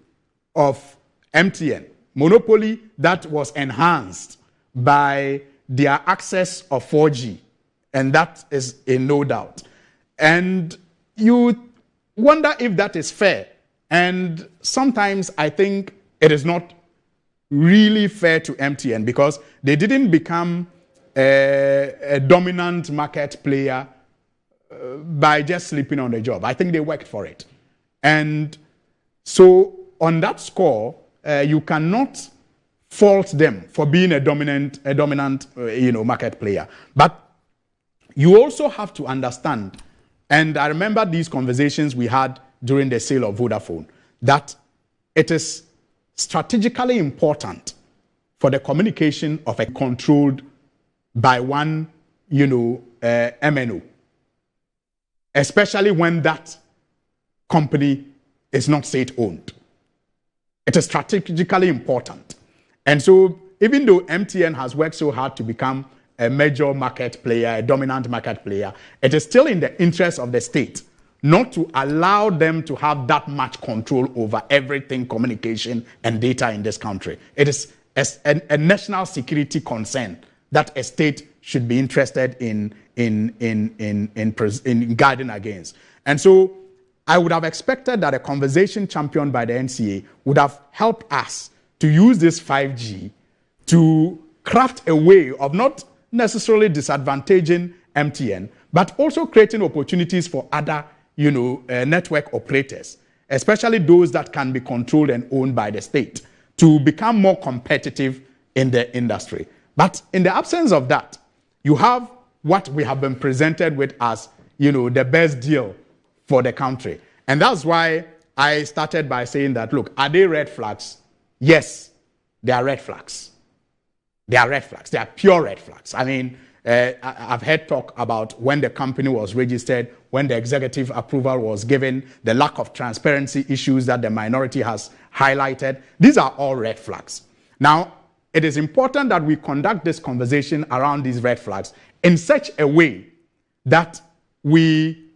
of MTN, monopoly that was enhanced by their access of 4G, and that is in no doubt. And you wonder if that is fair, and sometimes I think it is not really fair to MTN because they didn't become a dominant market player by just sleeping on the job. I think they worked for it. And so on that score, you cannot fault them for being a dominant market player. But you also have to understand, and I remember these conversations we had during the sale of Vodafone, that it is strategically important for the communication of a controlled by one, MNO, especially when that company is not state-owned. It is strategically important. And so even though MTN has worked so hard to become a major market player, a dominant market player, it is still in the interest of the state not to allow them to have that much control over everything communication and data in this country. It is a national security concern that a state should be interested in guarding against. And so I would have expected that a conversation championed by the NCA would have helped us to use this 5G to craft a way of not necessarily disadvantaging MTN, but also creating opportunities for other network operators, especially those that can be controlled and owned by the state, to become more competitive in the industry. But in the absence of that, you have what we have been presented with as, the best deal for the country. And that's why I started by saying that, look, are they red flags? Yes, they are red flags. They are red flags. They are pure red flags. I mean, I've heard talk about when the company was registered, when the executive approval was given, the lack of transparency issues that the minority has highlighted. These are all red flags. Now, it is important that we conduct this conversation around these red flags in such a way that we,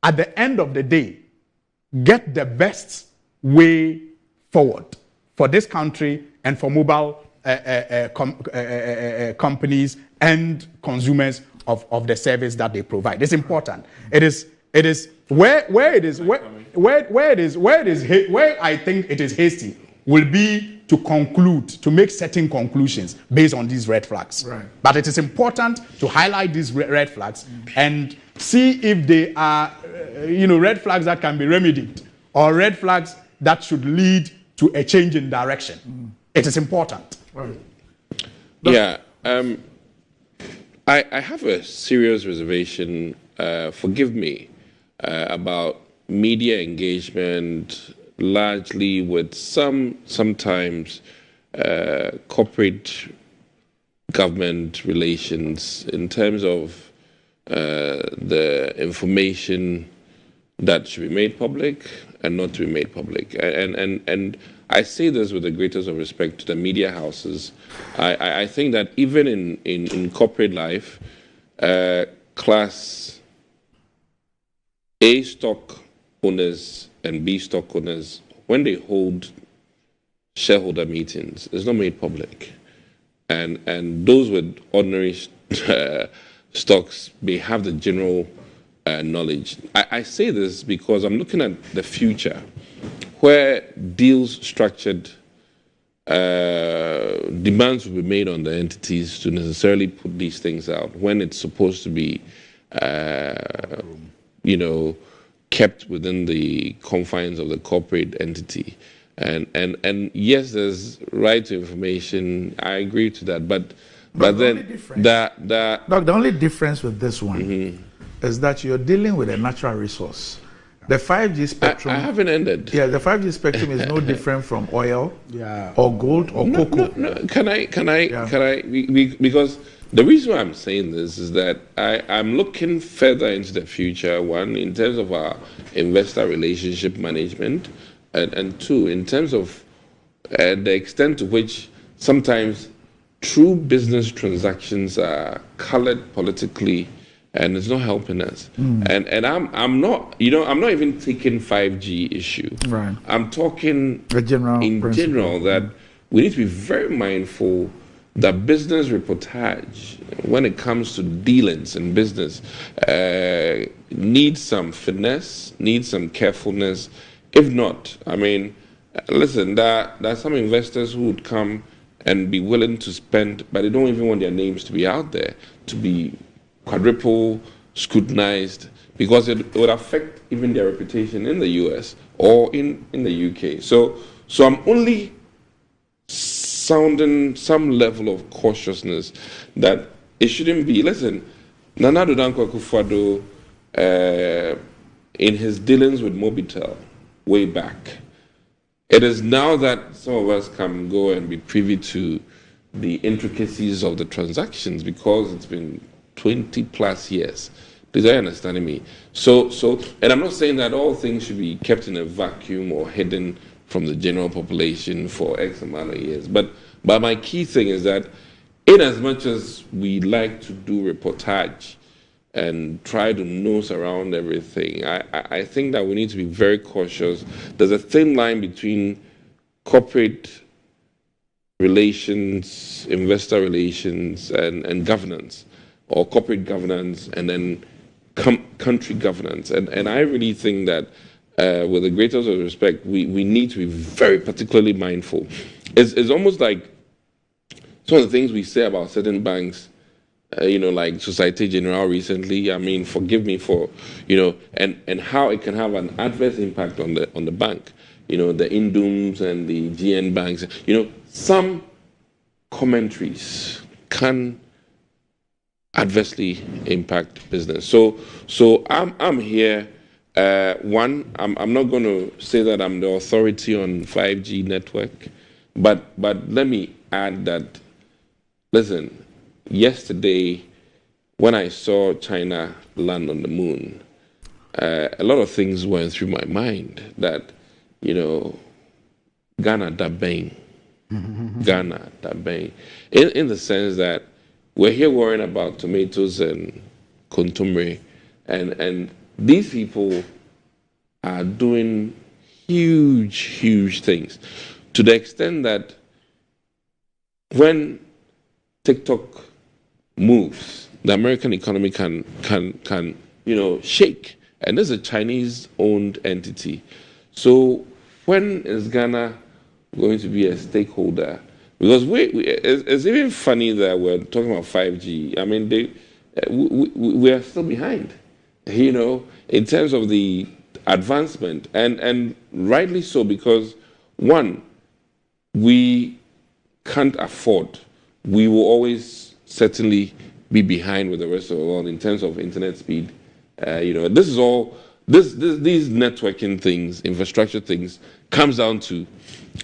at the end of the day, get the best way forward for this country and for mobile companies and consumers of the service that they provide. It's important. It is where I think it is hasty will be to conclude, to make certain conclusions based on these red flags. Right. But it is important to highlight these red flags and see if they are, red flags that can be remedied or red flags that should lead to a change in direction. It is important. Right. Yeah. I have a serious reservation, forgive me, about media engagement, largely with sometimes corporate government relations in terms of the information that should be made public and not to be made public. And I say this with the greatest of respect to the media houses. I think that even in corporate life, class A stock owners and B stock owners, when they hold shareholder meetings, it's not made public. And those with ordinary stocks may have the general knowledge. I say this because I'm looking at the future where deals structured, demands will be made on the entities to necessarily put these things out when it's supposed to be, kept within the confines of the corporate entity. And yes, there's right to information. I agree to that, but then the only difference with this one is that you're dealing with a natural resource. The 5G spectrum. I haven't ended. Yeah, the 5G spectrum is no different from oil, or gold, or cocoa. No. Can I? Because the reason why I'm saying this is that I'm looking further into the future. One, in terms of our investor relationship management, and two, in terms of the extent to which sometimes true business transactions are colored politically, and it's not helping us. And I'm not even taking 5G issue. Right. I'm talking in general that we need to be very mindful that business reportage, when it comes to dealings in business, needs some finesse, needs some carefulness. If not, I mean, listen, there are some investors who would come and be willing to spend, but they don't even want their names to be out there, to be quadruple scrutinized, because it would affect even their reputation in the US or in the UK. So I'm only sounding some level of cautiousness that it shouldn't be. Listen, Nana Addo Dankwa Akufo-Addo, in his dealings with Mobitel way back, it is now that some of us can go and be privy to the intricacies of the transactions, because it's been 20 plus years. Please, are you understanding me? So, and I'm not saying that all things should be kept in a vacuum or hidden from the general population for X amount of years. But my key thing is that, in as much as we like to do reportage and try to nose around everything, I think that we need to be very cautious. There's a thin line between corporate relations, investor relations, and governance, or corporate governance, and then country governance. And I really think that, with the greatest of respect, we need to be very particularly mindful. It's almost like some of the things we say about certain banks, like Societe Generale recently. I mean, forgive me for, and how it can have an adverse impact on the bank. The Indums and the GN banks. Some commentaries can adversely impact business. So I'm here. One, I'm not going to say that I'm the authority on 5G network, but let me add that, listen, yesterday when I saw China land on the moon, a lot of things went through my mind that, Ghana da bang. Ghana da bang. In the sense that we're here worrying about tomatoes and kontomire, and these people are doing huge things, to the extent that when TikTok moves, the American economy can shake. And this is a Chinese-owned entity. So when is Ghana going to be a stakeholder? Because it's even funny that we're talking about 5G. I mean, we are still behind, in terms of the advancement. And rightly so, because, one, we can't afford. We will always certainly be behind with the rest of the world in terms of internet speed. This is all, these networking things, infrastructure things, comes down to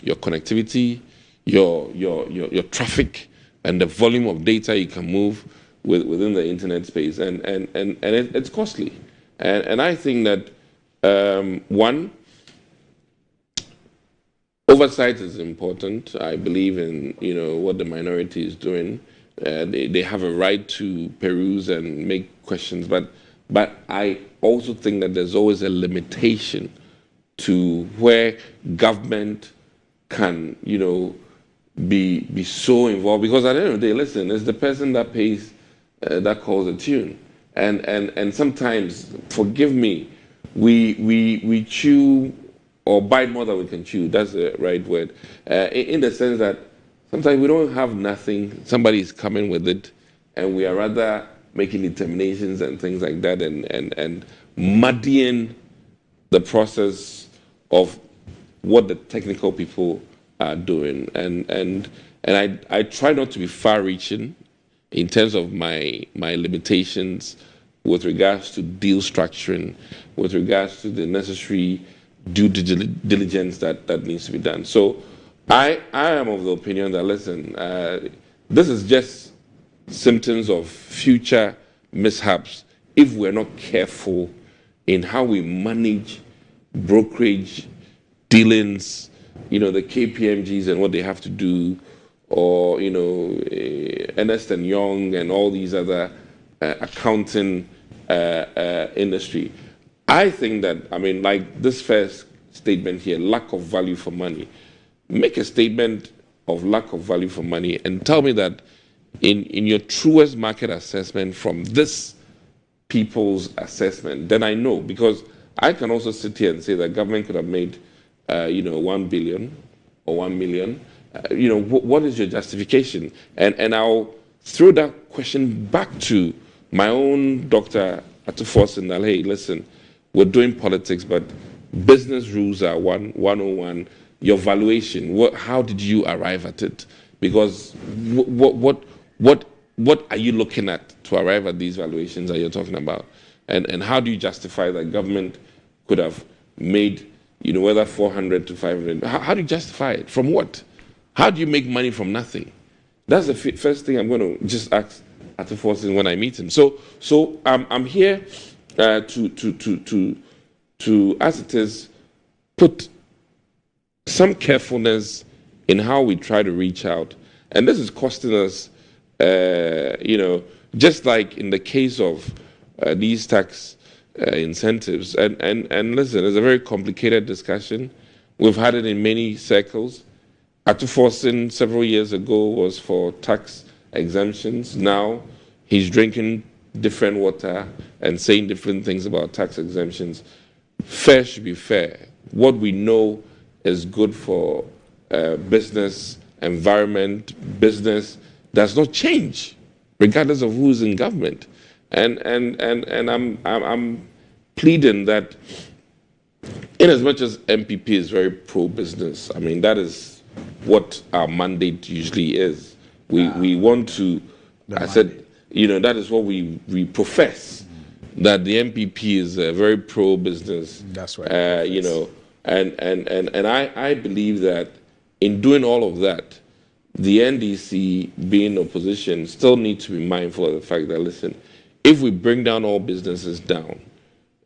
your connectivity, your traffic, and the volume of data you can move within the internet space, and it's costly. And I think that, one, oversight is important. I believe in what the minority is doing. They have a right to peruse and make questions, but I also think that there's always a limitation to where government can be so involved, because at the end of the day, listen, it's the person that pays that calls a tune. And sometimes, forgive me, we chew or bite more than we can chew. That's the right word. In the sense that sometimes we don't have nothing. Somebody is coming with it, and we are rather making determinations and things like that, and muddying the process of what the technical people are doing. And I try not to be far-reaching in terms of my limitations with regards to deal structuring, with regards to the necessary due diligence that needs to be done. So I am of the opinion that, listen, this is just symptoms of future mishaps if we're not careful in how we manage brokerage dealings, the KPMGs and what they have to do, or, Ernst & Young and all these other accounting industry. I think that, like this first statement here, lack of value for money. Make a statement of lack of value for money and tell me that in your truest market assessment from this people's assessment, then I know, because I can also sit here and say that government could have made, 1 billion or 1 million. What is your justification? And I'll throw that question back to my own Dr. Atuforsen that, hey, listen, we're doing politics, but business rules are 101. Your valuation, how did you arrive at it? Because what are you looking at to arrive at these valuations that you're talking about? And how do you justify that government could have made, whether 400 to 500? How do you justify it? From what? How do you make money from nothing? That's the first thing I'm going to just ask Atuforsen when I meet him. So I'm here to as it is, put some carefulness in how we try to reach out. And this is costing us, just like in the case of these tax incentives. And listen, it's a very complicated discussion. We've had it in many circles. Atuforsen several years ago was for tax exemptions. Now he's drinking different water and saying different things about tax exemptions. Fair should be fair. What we know is good for business, environment, business does not change, regardless of who's in government. And I'm pleading that, in as much as MPP is very pro-business, that is what our mandate usually is. We want to, that is what we profess, that the MPP is very pro-business. That's right. And I believe that in doing all of that, the NDC, being opposition, still need to be mindful of the fact that, listen, if we bring down all businesses down,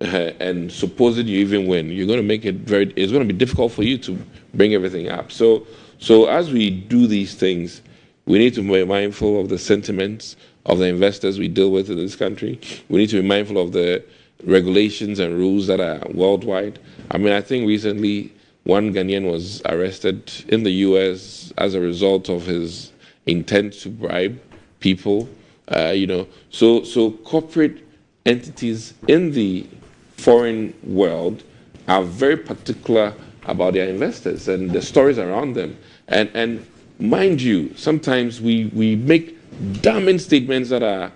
and supposing you even win, you're going to make it it's going to be difficult for you to bring everything up. So as we do these things, we need to be mindful of the sentiments of the investors we deal with in this country. We need to be mindful of the regulations and rules that are worldwide. I think recently one Ghanaian was arrested in the US as a result of his intent to bribe people, So corporate entities in the foreign world are very particular about their investors and the stories around them. And mind you, sometimes we make damning statements that are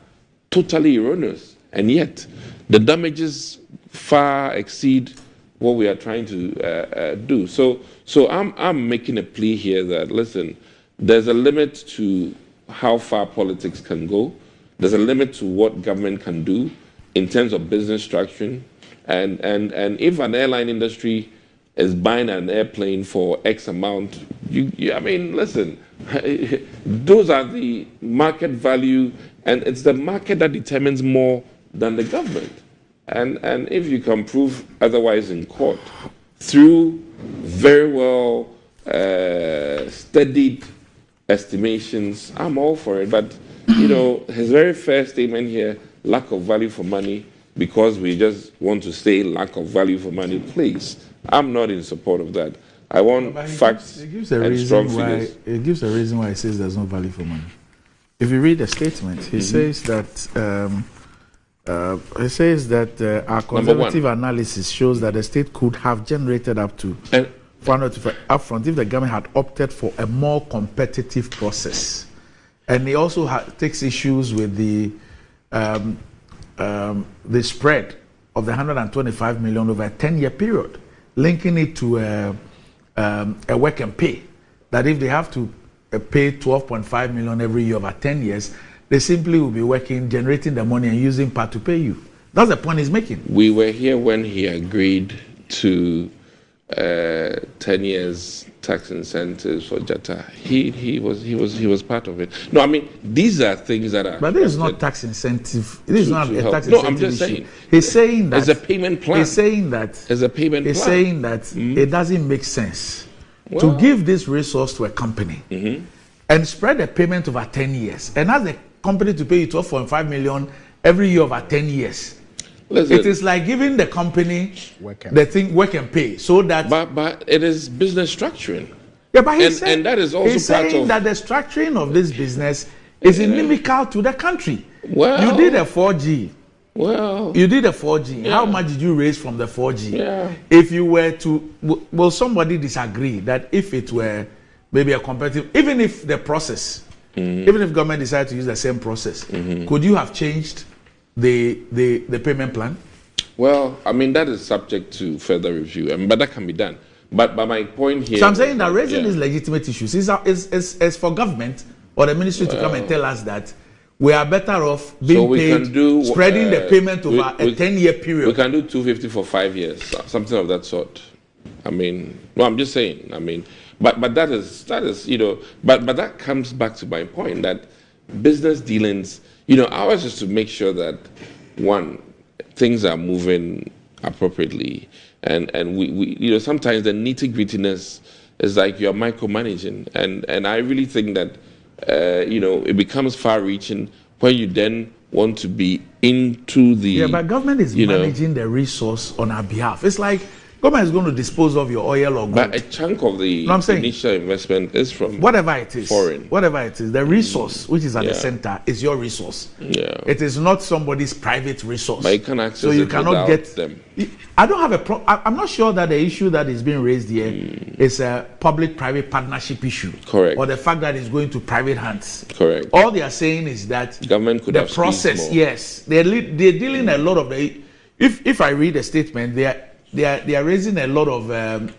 totally erroneous, and yet the damages far exceed what we are trying to do. So I'm making a plea here that, listen, there's a limit to how far politics can go. There's a limit to what government can do in terms of business structuring. And if an airline industry is buying an airplane for X amount, listen, those are the market value, and it's the market that determines more than the government. And if you can prove otherwise in court through very well studied estimations, I'm all for it. But his very first statement here, lack of value for money, because we just want to say lack of value for money, please. I'm not in support of that. I want facts and strong figures. It gives a reason why it says there's no value for money. if you read the statement, he says that our conservative analysis shows that the state could have generated up to 400 upfront if the government had opted for a more competitive process. And he also takes issues with the spread of the 125 million over a 10-year period, linking it to a work and pay. That if they have to pay 12.5 million every year over 10 years, they simply will be working, generating the money and using part to pay you. That's the point he's making. We were here when he agreed to 10 years tax incentives for Jata. He was part of it. No, I mean, these are things that are. But this is not tax incentive. This is not a tax incentive. No, I'm just saying. He's saying that it's a payment plan. He's saying that it's a payment plan. He's saying that it doesn't make sense to give this resource to a company and spread the payment over 10 years and ask the company to pay you 12.5 million every year over 10 years. Listen, it is like giving the company the thing work and pay, so that. But it is business structuring. Yeah, but and that is also he's part saying of that the structuring of this business is inimical to the country. Well, you did a 4G. Well, you did a 4G. Yeah. How much did you raise from the 4G? Yeah. If you were to, will somebody disagree that if it were maybe a competitive, even if the process, even if government decided to use the same process, could you have changed the payment plan? Well, I mean, that is subject to further review, but that can be done. But my point here. So I'm saying that raising these legitimate issues is for government or the ministry to come and tell us that we are better off being paid, spreading the payment over a 10-year period. We can do 250 for 5 years, something of that sort. I mean, no, I'm just saying. I mean, but that is but that comes back to my point that business dealings. Ours is to make sure that, one, things are moving appropriately, and we sometimes the nitty-grittiness is like you're micromanaging, and I really think that it becomes far-reaching when you then want to be into the. Yeah, but government is managing the resource on our behalf. It's like government is going to dispose of your oil or gold. But a chunk of the initial investment is from whatever it is, foreign. Whatever it is, the resource which is at the center is your resource. Yeah. It is not somebody's private resource. But you can access so you it cannot without get them. I don't have a problem. I'm not sure that the issue that is being raised here is a public-private partnership issue. Correct. Or the fact that it's going to private hands. Correct. All they are saying is that government could the have process. more. Yes, they're dealing a lot of the. If I read the statement, they are raising a lot of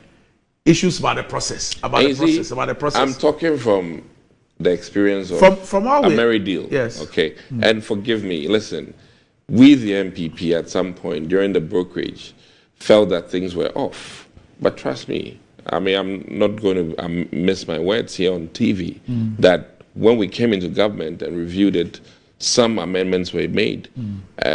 issues about the process. About the process. I'm talking from the experience of from our Mary Deal. Yes. Okay. And forgive me. Listen, we the MPP at some point during the brokerage felt that things were off. But trust me, I mean, I'm not going to miss my words here on TV. That when we came into government and reviewed it, some amendments were made,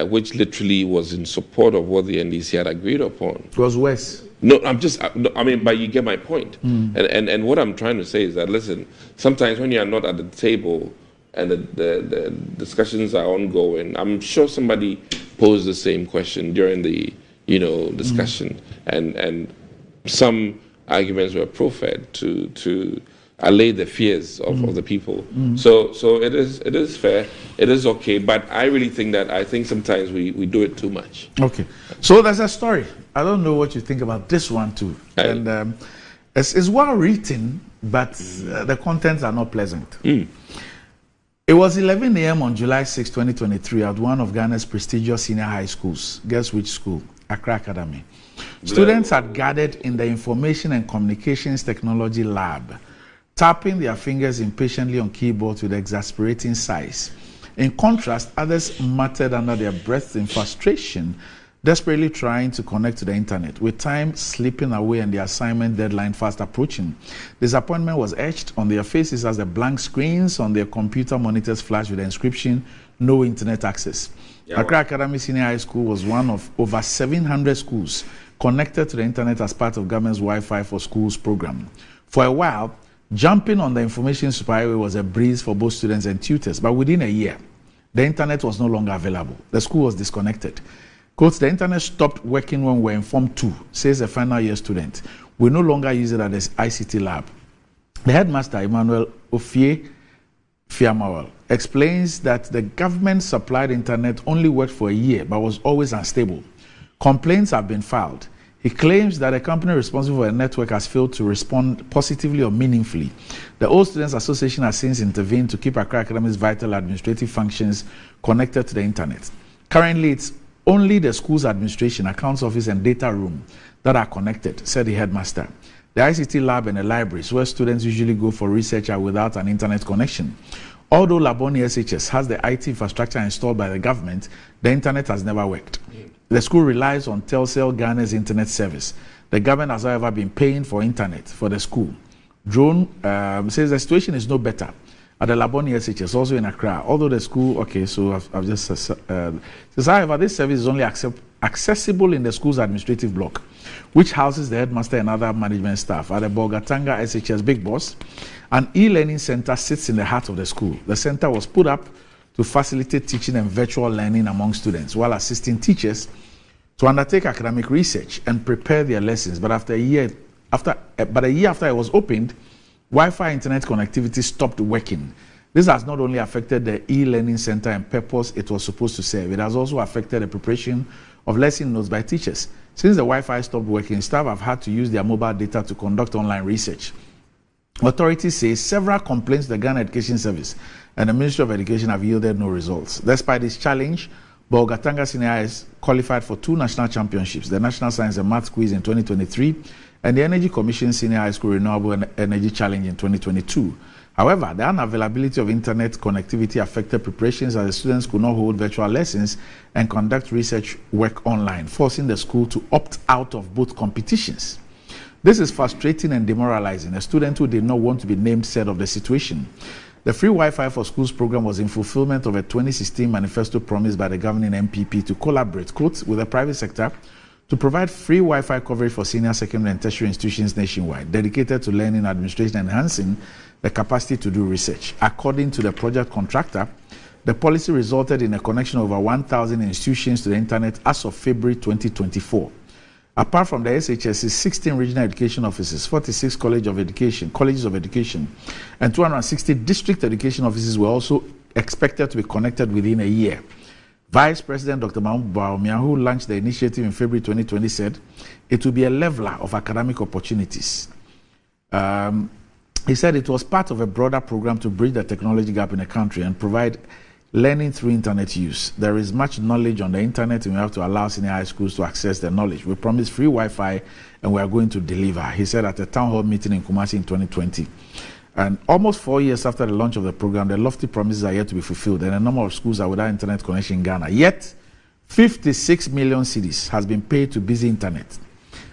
which literally was in support of what the NDC had agreed upon. It was worse. No, but you get my point. And what I'm trying to say is that, listen, sometimes when you are not at the table and the discussions are ongoing, I'm sure somebody posed the same question during the discussion, and some arguments were proffered to allay the fears of the people. So it is fair, it is okay, but I really think that sometimes we do it too much. Okay, so there's a story. I don't know what you think about this one too. And it's well written, but the contents are not pleasant. It was 11 a.m. on July 6, 2023 at one of Ghana's prestigious senior high schools. Guess which school? Accra Academy. Students had gathered in the Information and Communications Technology Lab, tapping their fingers impatiently on keyboards with exasperating sighs. In contrast, others muttered under their breaths in frustration, desperately trying to connect to the internet, with time slipping away and the assignment deadline fast approaching. Disappointment was etched on their faces as the blank screens on their computer monitors flashed with the inscription, "No internet access." Accra Academy Senior High School was one of over 700 schools connected to the internet as part of government's Wi-Fi for Schools program. For a while, jumping on the information superhighway was a breeze for both students and tutors, but within a year, the internet was no longer available. The school was disconnected. Quote, "The internet stopped working when we were informed too," says a final year student. "We no longer use it at the ICT lab." The headmaster, Emmanuel Ofie, Fiamawal, explains that the government-supplied internet only worked for a year but was always unstable. Complaints have been filed. He claims that a company responsible for the network has failed to respond positively or meaningfully. The Old Students Association has since intervened to keep Accra Academy's vital administrative functions connected to the internet. Currently, it's only the school's administration, accounts office, and data room that are connected, said the headmaster. The ICT lab and the libraries, where students usually go for research, are without an internet connection. Although Labone SHS has the IT infrastructure installed by the government, the internet has never worked. The school relies on Telcel Ghana's internet service. The government has, however, been paying for internet for the school. Drone says the situation is no better at the Labone SHS, also in Accra. Although the school, okay, so I've just says, however, this service is only accessible in the school's administrative block, which houses the headmaster and other management staff. At the Bolgatanga SHS Big Boss, an e-learning center sits in the heart of the school. The center was put up to facilitate teaching and virtual learning among students while assisting teachers to undertake academic research and prepare their lessons. But a year after it was opened, Wi-Fi internet connectivity stopped working. This has not only affected the e-learning center and purpose it was supposed to serve, it has also affected the preparation of lesson notes by teachers. Since the Wi-Fi stopped working, staff have had to use their mobile data to conduct online research. Authorities say several complaints to the Ghana Education Service and the Ministry of Education have yielded no results. Despite this challenge, Bolgatanga Senior High is qualified for 2 national championships, the National Science and Math Quiz in 2023 and the Energy Commission Senior High School Renewable Energy Challenge in 2022. However, the unavailability of internet connectivity affected preparations as the students could not hold virtual lessons and conduct research work online, forcing the school to opt out of both competitions. This is frustrating and demoralizing. A student who did not want to be named said of the situation. The Free Wi-Fi for Schools program was in fulfillment of a 2016 manifesto promised by the governing MPP to collaborate, quote, with the private sector to provide free Wi-Fi coverage for senior, secondary, and tertiary institutions nationwide, dedicated to learning, administration, and enhancing the capacity to do research. According to the project contractor, the policy resulted in a connection of over 1,000 institutions to the internet as of February 2024. Apart from the SHS's 16 regional education offices, 46 colleges of education, and 260 district education offices were also expected to be connected within a year. Vice President Dr. Mahmoud Bawumia, who launched the initiative in February 2020, said it will be a leveler of academic opportunities. He said it was part of a broader program to bridge the technology gap in the country and provide learning through internet use. There is much knowledge on the internet and we have to allow senior high schools to access the knowledge. We promise free Wi-Fi and we are going to deliver, he said at a town hall meeting in Kumasi in 2020. And almost 4 years after the launch of the program, the lofty promises are yet to be fulfilled and a number of schools are without internet connection in Ghana. Yet, 56 million cedis has been paid to Busy Internet,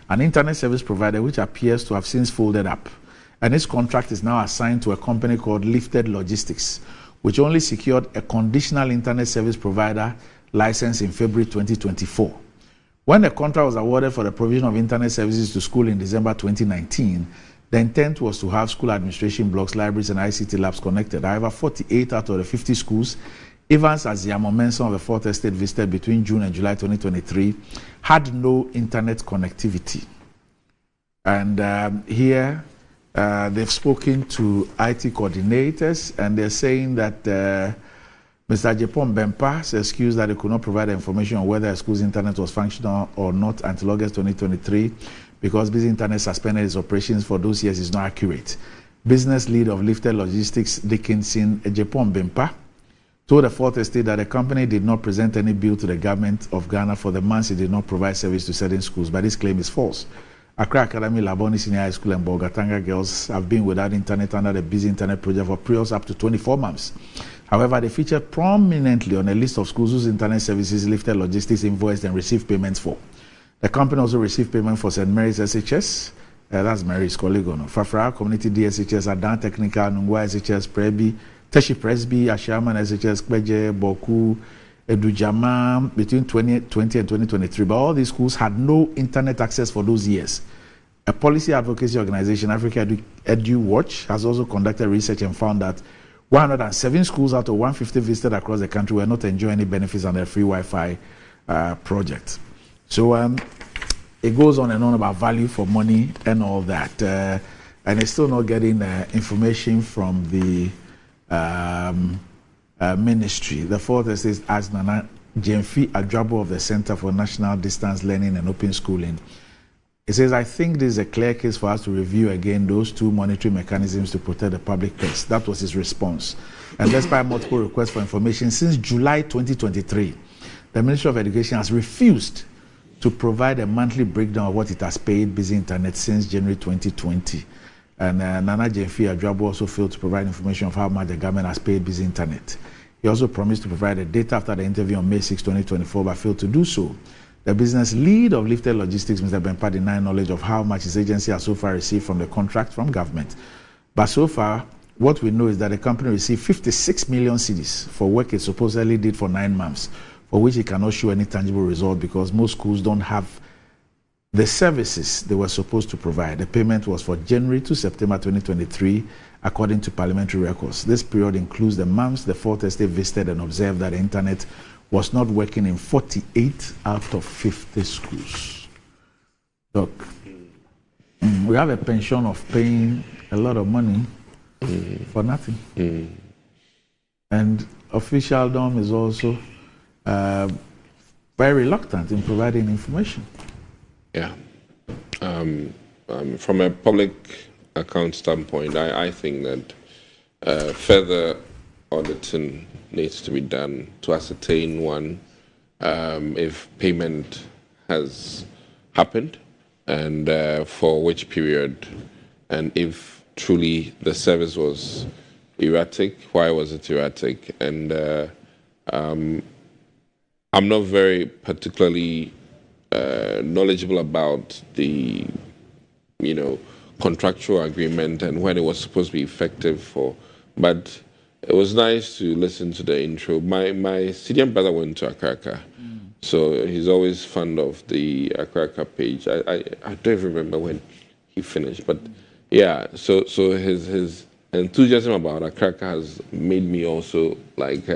an internet service provider which appears to have since folded up. And its contract is now assigned to a company called Lifted Logistics, which only secured a conditional internet service provider license in February 2024. When the contract was awarded for the provision of internet services to school in December 2019, the intent was to have school administration blocks, libraries, and ICT labs connected. However, 48 out of the 50 schools, Evans Aziamo Menson of the Fourth Estate visited between June and July 2023, had no internet connectivity. And here, they've spoken to IT coordinators and they're saying that Mr. Jepon Bempa excused that they could not provide information on whether a school's internet was functional or not until August 2023 because Busy Internet suspended its operations for those years is not accurate. Business lead of Lifted Logistics, Dickinson Jepon Bempa, told the Fourth Estate that the company did not present any bill to the government of Ghana for the months it did not provide service to certain schools, but this claim is false. Accra Academy, Labone Senior High School, and Bolgatanga Girls have been without internet under the Busy Internet project for periods up to 24 months. However, they featured prominently on a list of schools whose internet services Lifted Logistics invoiced and received payments for. The company also received payment for St. Mary's SHS, that's Mary's Collegono, Fafra Community DSHS, Adan Technical, Nungwa SHS, Prebi, Teshi Presby, Ashaman SHS, Kbeje, Boku, Edujama, between 2020 and 2023. But all these schools had no internet access for those years. A policy advocacy organization, Africa Edu Watch, has also conducted research and found that 107 schools out of 150 visited across the country were not enjoying any benefits on their free Wi-Fi project. So it goes on and on about value for money and all that. And it's still not getting information from the Ministry. The fourth essay asks Nana Jemfi Adrabo of the Center for National Distance Learning and Open Schooling. It says, I think this is a clear case for us to review again those two monitoring mechanisms to protect the public purse. That was his response. And despite multiple requests for information since July 2023, the Ministry of Education has refused to provide a monthly breakdown of what it has paid Busy Internet since January 2020. And Nana Jemfi Adrabo also failed to provide information of how much the government has paid Busy Internet. He also promised to provide the data after the interview on May 6, 2024, but failed to do so. The business lead of Lifted Logistics, Mr. Bempa, denied knowledge of how much his agency has so far received from the contract from government. But so far, what we know is that the company received 56 million cedis for work it supposedly did for 9 months, for which it cannot show any tangible result because most schools don't have the services they were supposed to provide. The payment was for January to September 2023, according to parliamentary records. This period includes the months the Fourth Estate visited and observed that the internet was not working in 48 out of 50 schools. Look, we have a pension of paying a lot of money for nothing. And officialdom is also very reluctant in providing information. Yeah. From a public account standpoint, I think that further auditing needs to be done to ascertain, one, if payment has happened and for which period, and if truly the service was erratic, why was it erratic? And I'm not very particularly knowledgeable about the, contractual agreement and when it was supposed to be effective for, but it was nice to listen to the intro. My senior brother went to Akraka, so he's always fond of the Akraka page. I don't even remember when he finished, but yeah. So his enthusiasm about Akraka has made me also like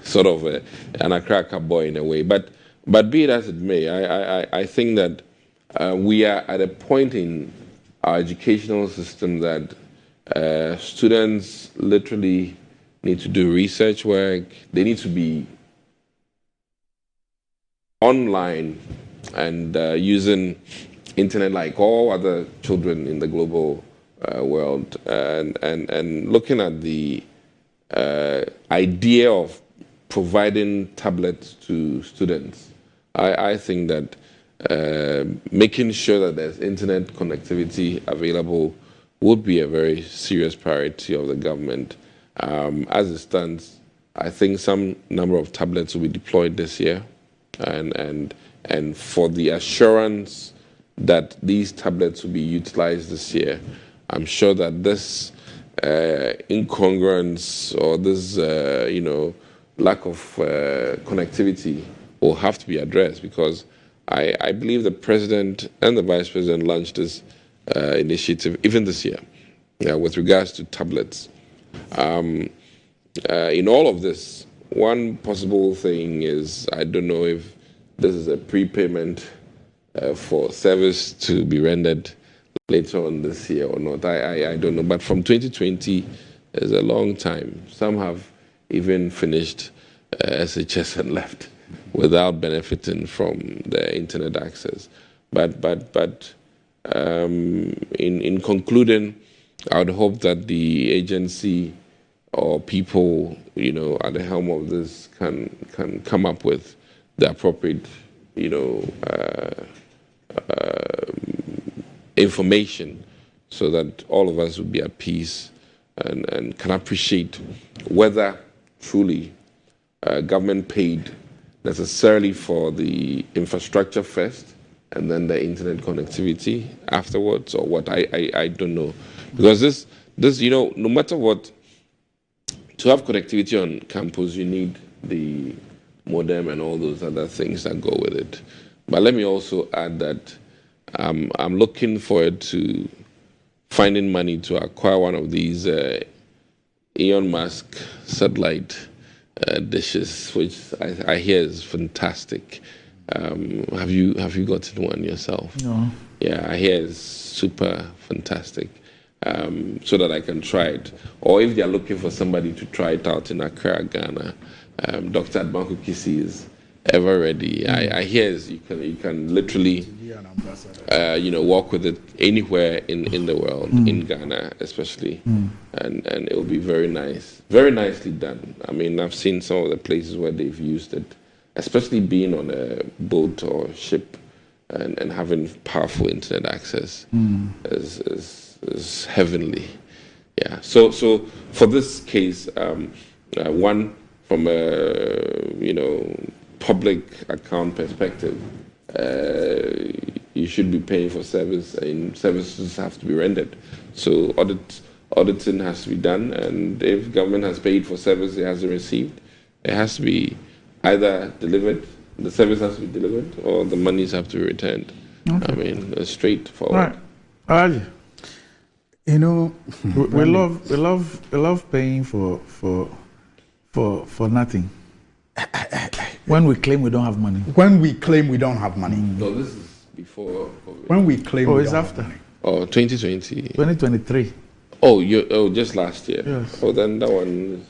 sort of an Akraka boy in a way. But be it as it may, I think that we are at a point in our educational system that students literally need to do research work. They need to be online and using internet like all other children in the global world, and looking at the idea of providing tablets to students. I think that making sure that there's internet connectivity available would be a very serious priority of the government. As it stands, I think some number of tablets will be deployed this year, and for the assurance that these tablets will be utilized this year, I'm sure that this incongruence or this lack of connectivity will have to be addressed, because I believe the president and the vice president launched this initiative even this year with regards to tablets. In all of this, one possible thing is, I don't know if this is a prepayment for service to be rendered later on this year or not. I don't know. But from 2020 is a long time. Some have even finished SHS and left without benefiting from the internet access. But in concluding, I would hope that the agency or people, at the helm of this can come up with the appropriate, information, so that all of us would be at peace and can appreciate whether truly government paid necessarily for the infrastructure first and then the internet connectivity afterwards, or what. I don't know, because this no matter what, to have connectivity on campus you need the modem and all those other things that go with it. But let me also add that I'm looking forward to finding money to acquire one of these Elon Musk satellite dishes, which I hear is fantastic. Have you gotten one yourself? No. Yeah, I hear it's super fantastic. so that I can try it. Or if they are looking for somebody to try it out in Accra, Ghana, Dr. Adbanku Kisi is ever ready. I hear you can literally work with it anywhere in the world, in Ghana especially, and it will be very nice, very nicely done. I mean, I've seen some of the places where they've used it, especially being on a boat or ship and having powerful internet access is heavenly. Yeah. So for this case, one from a public account perspective, you should be paying for service, and services have to be rendered. So auditing has to be done, and if government has paid for service it hasn't received, it has to be either delivered, the service has to be delivered, or the monies have to be returned. Okay. I mean, it's straightforward. Right. We love paying for nothing. When we claim we don't have money. When we claim we don't have money. No, this is before COVID. When we claim it's after. 2020. 2023. Just last year. Yes. Then that one.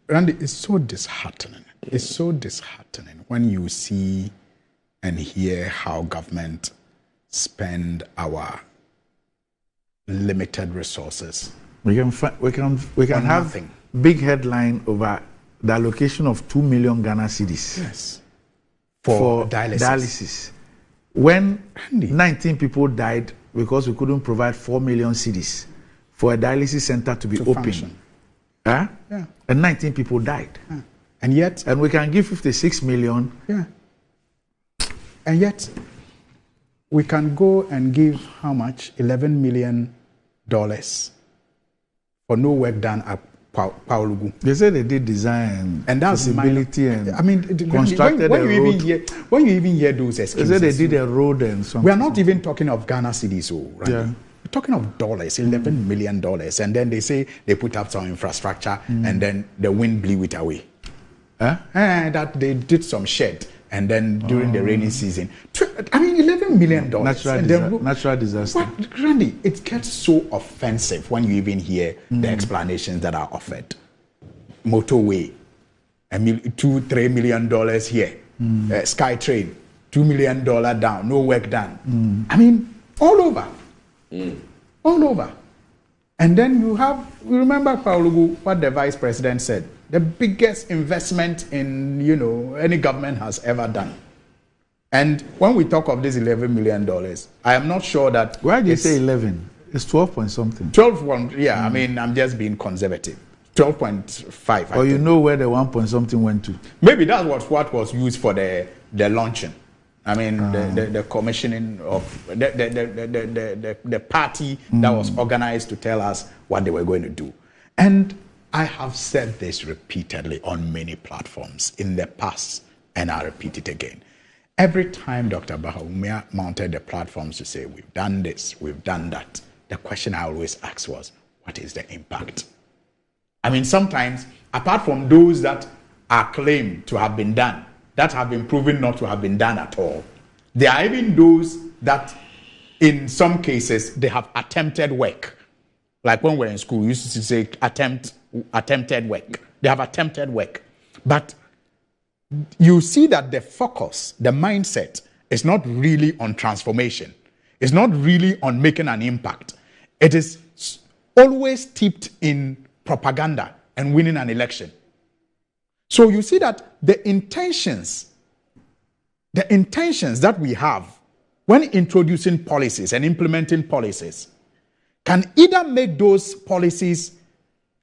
Randy, it's so disheartening. It's so disheartening when you see and hear how government spend our limited resources. We can have nothing. Big headline over the allocation of 2 million Ghana cedis. Yes. For dialysis. When 19 people died because we couldn't provide 4 million cedis for a dialysis center to be open. Huh? Yeah. And 19 people died. Yeah. And we can give 56 million. Yeah. And yet we can go and give how much? $11 million for no work done at Paulugu. They say they did design and that's feasibility and constructed when a road. When you even hear those excuses, they say they did a road and something. We are not even talking of Ghana cedis, right? Yeah. We're talking of dollars, $11 million, and then they say they put up some infrastructure and then the wind blew it away. That they did some shed. And then during the rainy season, I mean, $11 million. Natural disaster. But, Randy, it gets so offensive when you even hear the explanations that are offered. Motorway, $2-3 million here. SkyTrain, $2 million down, no work done. I mean, all over. All over. And then you remember, Paulugu, what the vice president said. The biggest investment in, any government has ever done. And when we talk of this $11 million, I am not sure that... Why do you say 11? It's 12 point something. 12, yeah, I mean, I'm just being conservative. 12.5. Or you know where the 1 point something went to? Maybe that was what was used for the launching. I mean, the commissioning of the party that was organized to tell us what they were going to do. And I have said this repeatedly on many platforms in the past, and I repeat it again. Every time Dr. Bawumia mounted the platforms to say, we've done this, we've done that, the question I always asked was, what is the impact? I mean, sometimes, apart from those that are claimed to have been done, that have been proven not to have been done at all, there are even those that, in some cases, they have attempted work. Like when we're in school, we used to say attempted work. They have attempted work. But you see that the focus, the mindset, is not really on transformation. It's not really on making an impact. It is always steeped in propaganda and winning an election. So you see that the intentions that we have when introducing policies and implementing policies can either make those policies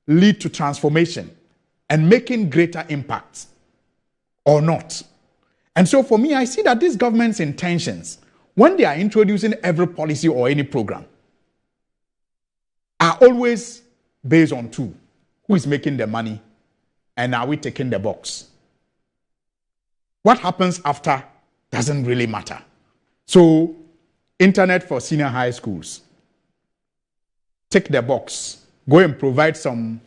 lead to transformation and making greater impacts or not. And so for me, I see that this government's intentions, when they are introducing every policy or any program, are always based on two. Who is making the money and are we taking the box? What happens after doesn't really matter. So, internet for senior high schools. Take the box. Go and provide some,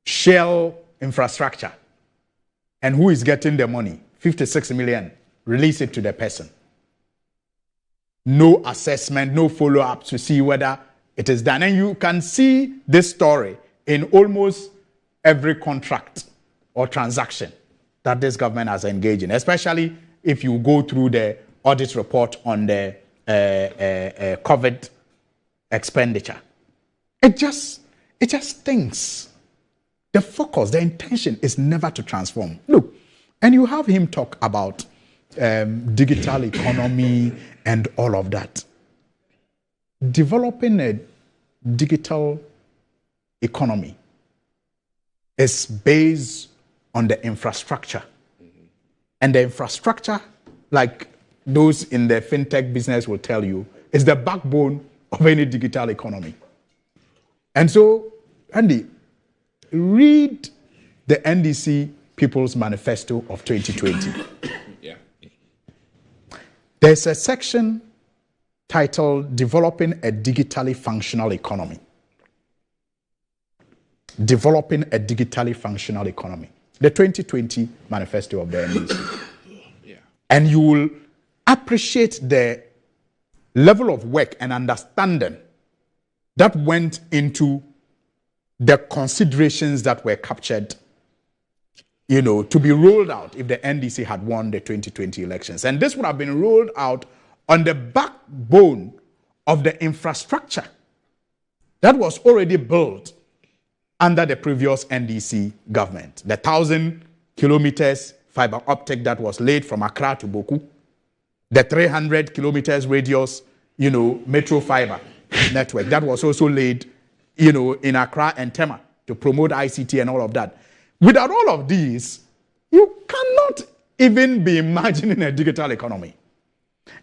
shell infrastructure. And who is getting the money? 56 million. Release it to the person. no assessment, no follow-up to see whether it is done. And you can see this story in almost every contract or transaction that this government has engaged in, especially if you go through the audit report on the COVID expenditure. It just stinks. The focus, the intention is never to transform. Look, and you have him talk about digital economy and all of that. Developing a digital economy is based on the infrastructure. And the infrastructure, like those in the fintech business will tell you, is the backbone of any digital economy. And so, Andy, read the NDC People's Manifesto of 2020. Yeah. There's a section titled Developing a Digitally Functional Economy. Developing a digitally functional economy. The 2020 manifesto of the NDC. Yeah. And you will appreciate the level of work and understanding that went into the considerations that were captured, to be rolled out if the NDC had won the 2020 elections. And this would have been rolled out on the backbone of the infrastructure that was already built under the previous NDC government. The 1,000 kilometers fiber optic that was laid from Accra to Boku, the 300 kilometers radius, metro fiber network that was also laid, in Accra and Tema to promote ICT and all of that. Without all of these, you cannot even be imagining a digital economy.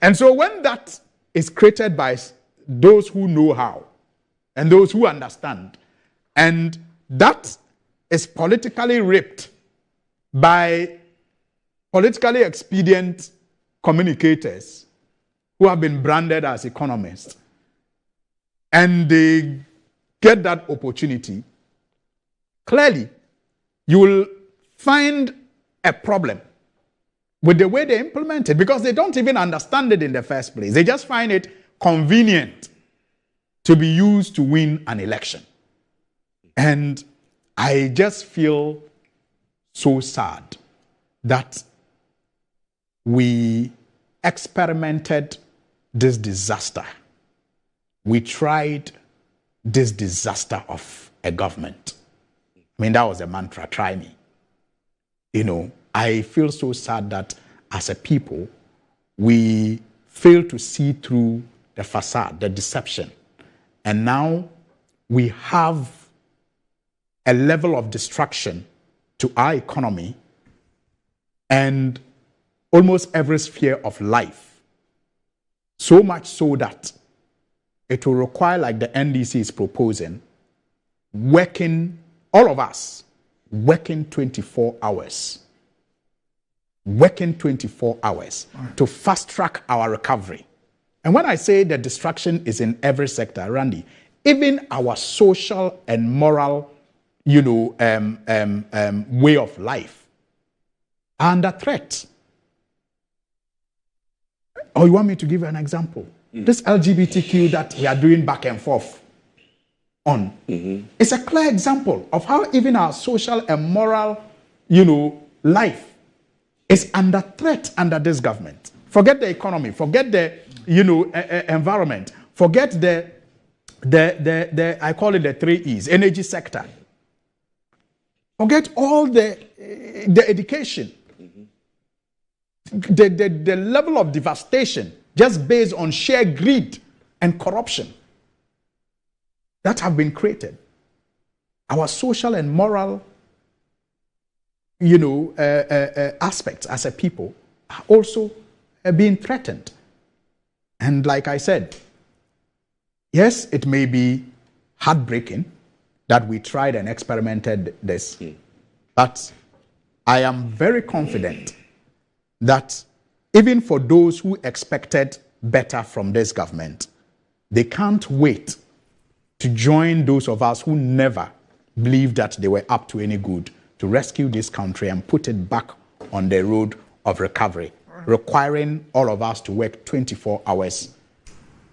And so when that is created by those who know how and those who understand, and that is politically ripped by politically expedient communicators who have been branded as economists, and they get that opportunity, clearly you will find a problem with the way they implement it, because they don't even understand it in the first place. They just find it convenient to be used to win an election. And I just feel so sad that we experimented this disaster. We tried this disaster of a government. I mean, that was a mantra, try me. I feel so sad that as a people, we fail to see through the facade, the deception. And now we have a level of destruction to our economy and almost every sphere of life. So much so that it will require, like the NDC is proposing, all of us, working 24 hours. Working 24 hours to fast track our recovery. And when I say the destruction is in every sector, Randy, even our social and moral, way of life are under threat. Or you want me to give you an example? This LGBTQ that we are doing back and forth on is a clear example of how even our social and moral, life is under threat under this government. Forget the economy, forget the, environment, forget the I call it the 3 E's, energy sector. Forget all the education, the level of devastation just based on sheer greed and corruption that have been created. Our social and moral aspects as a people are also being threatened. And like I said, yes, it may be heartbreaking that we tried and experimented this, but I am very confident that even for those who expected better from this government, they can't wait to join those of us who never believed that they were up to any good to rescue this country and put it back on the road of recovery, requiring all of us to work 24 hours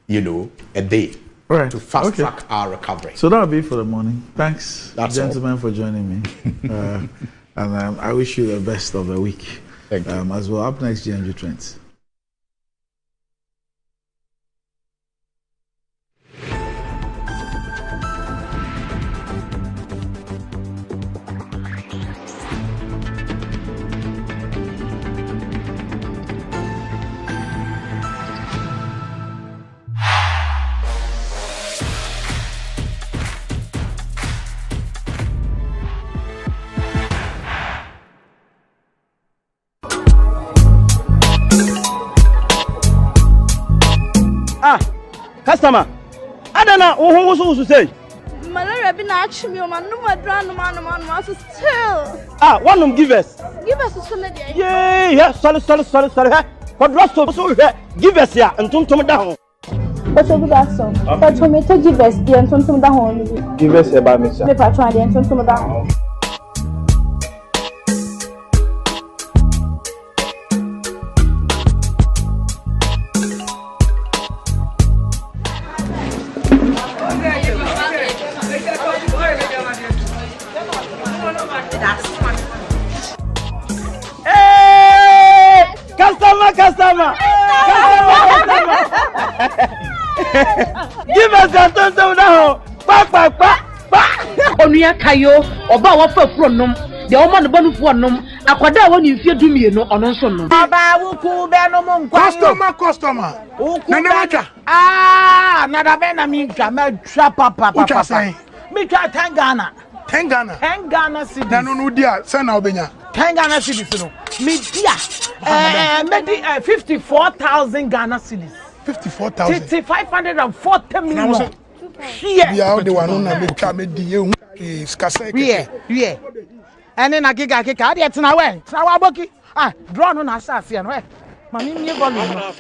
a day to fast track our recovery. So that'll be for the morning. Thanks, gentlemen, for joining me. And I wish you the best of the week. Thank you. As well, up next, GMG Trends. Customer, I don't know who to say. Malaria been actually me, man. No more man, so still. One of them give us. Give us a solid. Yeah, sorry. But lost so give us here and turn down. What's over that song? But tomato give us the and turn down. Give us a bad message. Maybe I try the and turn down. Customer. Give us a tonto now. Pa. Onuya kayo, oba wa fa furo nom. De o ma no banu fo nom. Akwada wa ni mfie dumie no ono nso nom. Baba wuku be no mo nkwa. Customer. Nana wacha. Na da be na mi ntwa ma twa papa. Mi twa 10 Ghana. 10 Ghana. 10 Ghana cedis. Na no dia, say na obenya. 10 Ghana cedis no. Mi dia. Maybe 54,000 Ghana cedis. 54,000. 540 million. Here. We are the one na make me di you. Skase. Yeah. Ene na giga ade tena we. Tena wa boki. Draw no na asase no we. Ma mi nye volume no.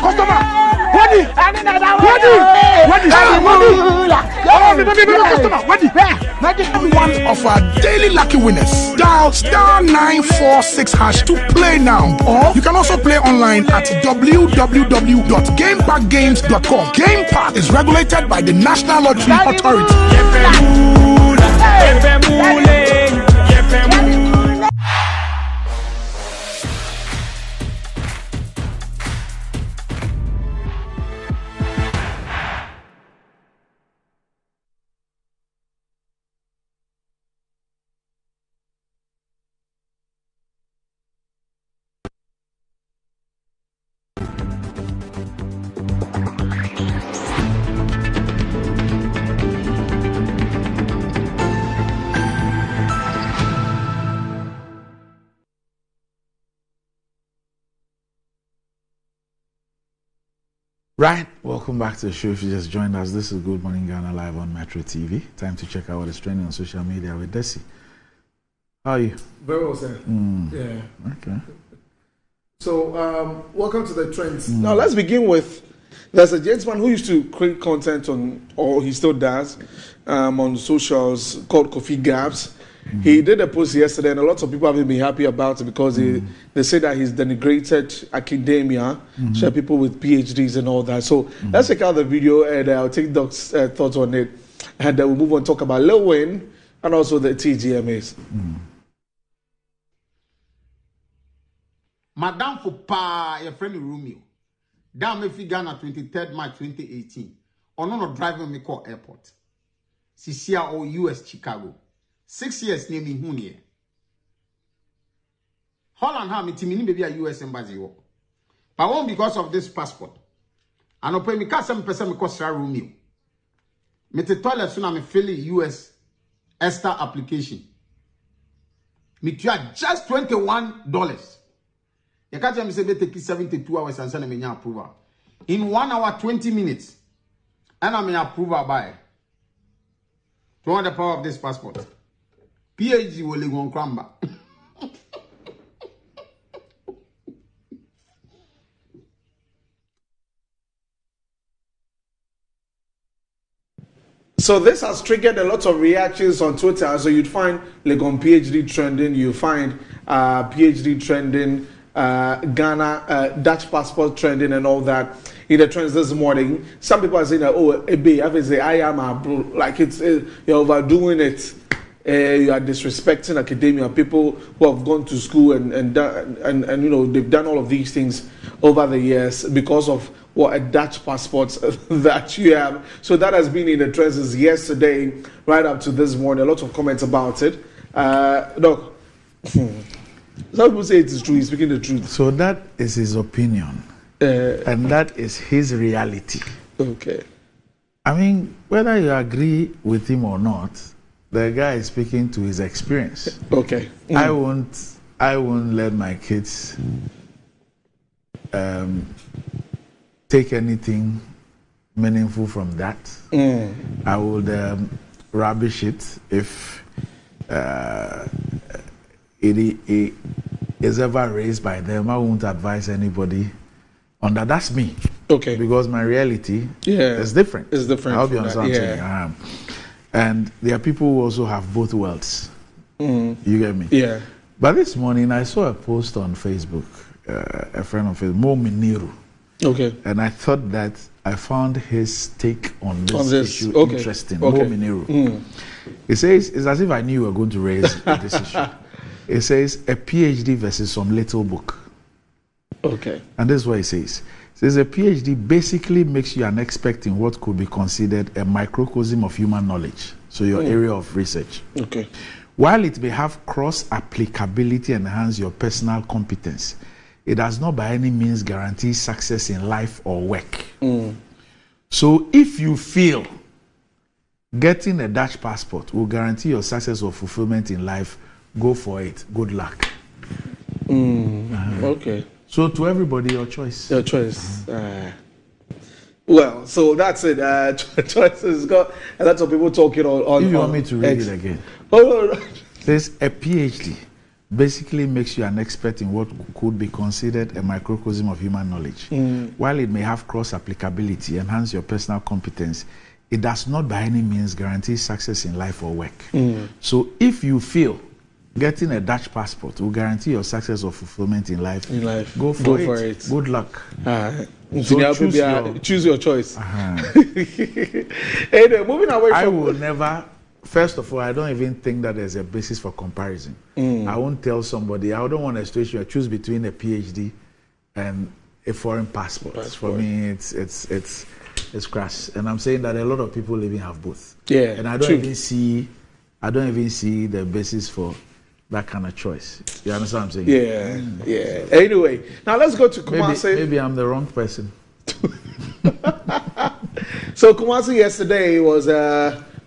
Customer. Ready? One of our daily lucky winners. Dial *946# to play now. Or you can also play online at www.gamepackgames.com. Game Park is regulated by the National Lottery Authority. Right, welcome back to the show. If you just joined us, this is Good Morning Ghana live on Metro TV. Time to check out what is trending on social media with Desi. How are you? Very well, sir. Yeah. Okay. So, welcome to the trends. Now, let's begin with, there's a gentleman who used to create content on, or he still does, on socials called Kofi Gabs. He did a post yesterday, and a lot of people haven't been happy about it because they say that he's denigrated academia, share people with PhDs and all that. So let's check out the video, and I'll take Doc's thoughts on it, and then we'll move on and talk about Lil Wayne and also the TGMAs. Madame Fupa, your friend Romeo, down me Ghana 23rd March 2018. On no driving me call airport. Sisia or US Chicago. 6 years near me Hunie. Holland have me timini maybe a US embassy. But won't because of this passport. And I'll pay me 7% me cost Romeo. Me te toilet soon I'm fill US ESTA application. Me just $21. You can't tell me say take 72 hours and send me approval. In 1 hour 20 minutes, and I'm approval by. To want the power of this passport. PhD will go on cramba. So this has triggered a lot of reactions on Twitter. So you'd find Legon PhD trending, you find PhD trending, Ghana Dutch passport trending, and all that in the trends this morning. Some people are saying that, oh, I am a bro, like you're overdoing it. You are disrespecting academia. People who have gone to school and you know, they've done all of these things over the years because of what a Dutch passport that you have. So that has been in the trends since yesterday right up to this morning. A lot of comments about it. Look, some people say it is true. He's speaking the truth. So that is his opinion, and that is his reality. Okay. I mean, whether you agree with him or not, the guy is speaking to his experience. Okay. I won't let my kids take anything meaningful from that. I would rubbish it if it is ever raised by them. I won't advise anybody on that. That's me. Okay. Because my reality is different. It's different. I'll be honest with you. And there are people who also have both worlds. You get me? Yeah. But this morning I saw a post on Facebook, a friend of his, Mo Miniru. Okay. And I thought that I found his take on this issue interesting. Okay. Mo Miniru. He says, it's as if I knew you were going to raise this issue. It says, a PhD versus some little book. Okay. And this is what he says. He says, a PhD basically makes you an expert in what could be considered a microcosm of human knowledge. So your area of research. Okay. While it may have cross-applicability and enhance your personal competence, it does not by any means guarantee success in life or work. So if you feel getting a Dutch passport will guarantee your success or fulfillment in life, go for it. Good luck. Okay. So to everybody, your choice. Your choice. Well, so that's it. Choices got a lot of people talking on. If you want me to read it again. Says a PhD basically makes you an expert in what could be considered a microcosm of human knowledge. While it may have cross-applicability, enhance your personal competence, it does not by any means guarantee success in life or work. So if you feel getting a Dutch passport will guarantee your success or fulfillment in life, go for it. Good luck. So choose your choice. Anyway, moving away from... I will never... First of all, I don't even think that there's a basis for comparison. I won't tell somebody, I don't want a situation where I choose between a PhD and a foreign passport. For me, it's crass. And I'm saying that a lot of people even have both. Yeah, and I don't even see the basis for that kind of choice. You understand what I'm saying? Yeah. Anyway, now let's go to Kumasi. Maybe I'm the wrong person. So Kumasi yesterday was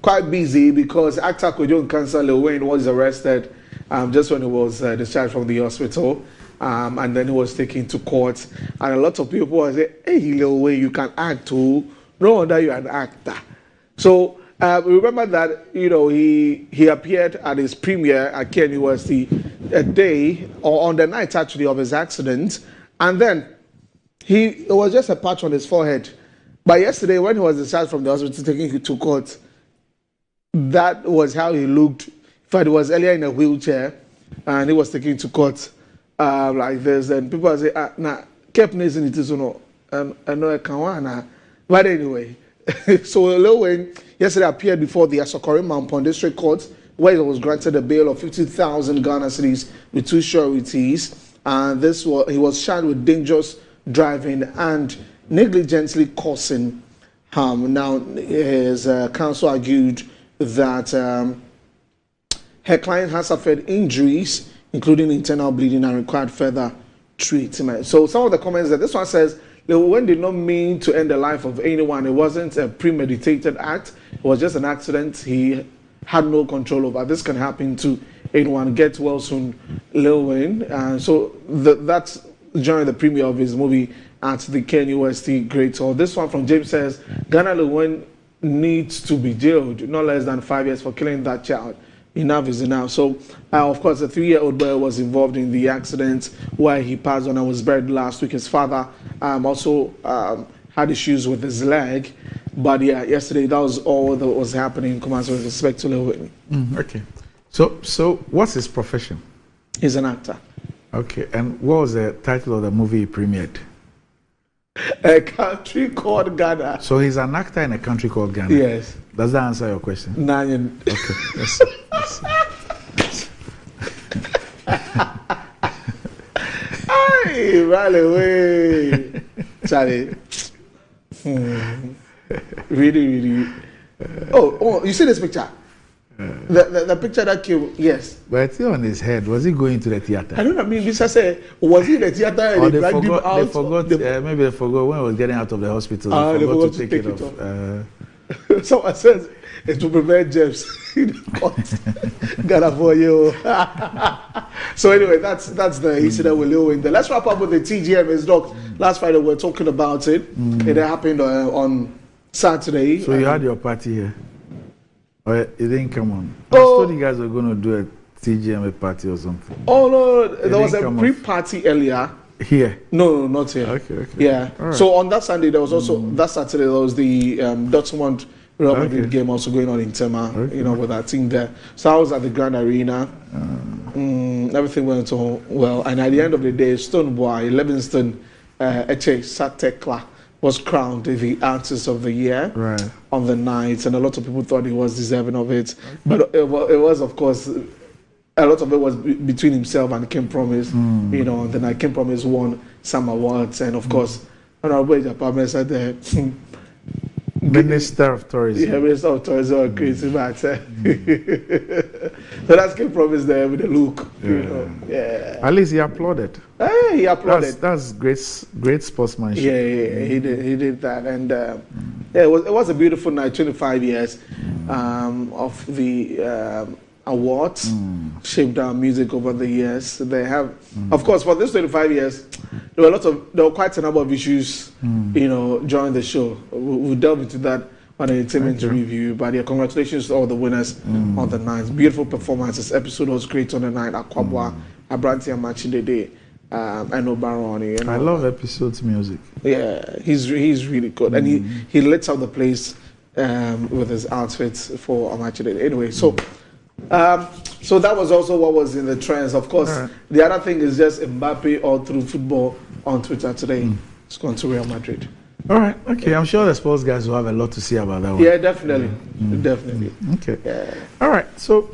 quite busy because actor Kojo Nkansah Lil Wayne was arrested just when he was discharged from the hospital. And then he was taken to court. And a lot of people were saying, hey, Lil Wayne, you can act too. No wonder you're an actor. So remember that, you know, he appeared at his premiere at Ken University a day, or on the night actually, of his accident. And then it was just a patch on his forehead. But yesterday, when he was discharged from the hospital, taking him to court, that was how he looked. In fact, he was earlier in a wheelchair, and he was taken to court like this. And people are saying, nah, kept nation it is no, I know I can't. But anyway, so Lil Wayne yesterday appeared before the Asokore Mampon District Court, where he was granted a bail of 50,000 Ghana cedis with 2 sureties. And he was charged with dangerous driving and negligently causing harm. Now, his counsel argued that her client has suffered injuries, including internal bleeding, and required further treatment. So some of the comments that this one says, Lil Wayne did not mean to end the life of anyone. It wasn't a premeditated act. It was just an accident he had no control over. This can happen to anyone. Get well soon, Lil Wayne. So that's during the premiere of his movie at the Ken University Great Hall. This one from James says, Ghana Lil Wayne needs to be jailed, not less than 5 years for killing that child. Enough is enough. So, of course, a 3-year-old boy was involved in the accident where he passed on and was buried last week. His father also had issues with his leg. But yeah, yesterday that was all that was happening in Kumasi with respect to Lil Whitney. Okay. So what's his profession? He's an actor. Okay. And what was the title of the movie he premiered? A Country Called Ghana. So he's an actor in a country called Ghana. Yes. Does that answer your question? Nine. Okay. Yes. Hey, right away, Charlie. Really. Oh, you see this picture? The picture that came, yes. But it's still on his head. Was he going to the theater? I don't know. I mean, Mr. said, was he in the theater and or they dragged him out? They forgot. Maybe they forgot when he was getting out of the hospital. They forgot to take it off. Someone says it will prevent germs in the pot. Ghana for you. So anyway, that's the incident with Lil Wayne. Let's wrap up with the TGMS doc. Last Friday we were talking about it. It happened on Saturday. So you had your party here. Oh, it didn't come on. I thought you guys were going to do a TGMA party or something. Oh no, there was a pre-party earlier. Here? No, not here. Okay. Yeah. Right. So on that Sunday, there was also that Saturday there was the Dortmund Real Madrid game also going on in Tema. With our team there. So I was at the Grand Arena. Everything went on well, and at the end of the day, Stoneboy Livingston Eche Satekla was crowned the artist of the year on the night, and a lot of people thought he was deserving of it. But it was, of course, a lot of it was between himself and Kim Promise. And then Kim Promise won some awards, and of course, Honorable Japan said the Minister of Tourism. Yeah, Minister of Tourism are crazy, man. So that's Kim Promise there with the look. Yeah. At least he applauded. Hey, he applauded. That's great sportsmanship. Yeah, he did that, and it was a beautiful night. 25 years of the awards shaped our music over the years. They have, of course, for this 25 years, there were quite a number of issues, during the show. We'll delve into that on the entertainment review. But yeah, congratulations to all the winners on the night. Beautiful performances. Episode was great on the night. Akwabwa, Abranti Amachidede, and Obaroni. I love Episode's music. Yeah, he's really good, and he lets out the place with his outfits for Amachidede. Anyway, so that was also what was in the trends. Of course, the other thing is just Mbappe all through football on Twitter today. It's gone to Real Madrid. All right. Okay. I'm sure the sports guys will have a lot to say about that one. Yeah, definitely. Definitely. Okay. Yeah. All right. So.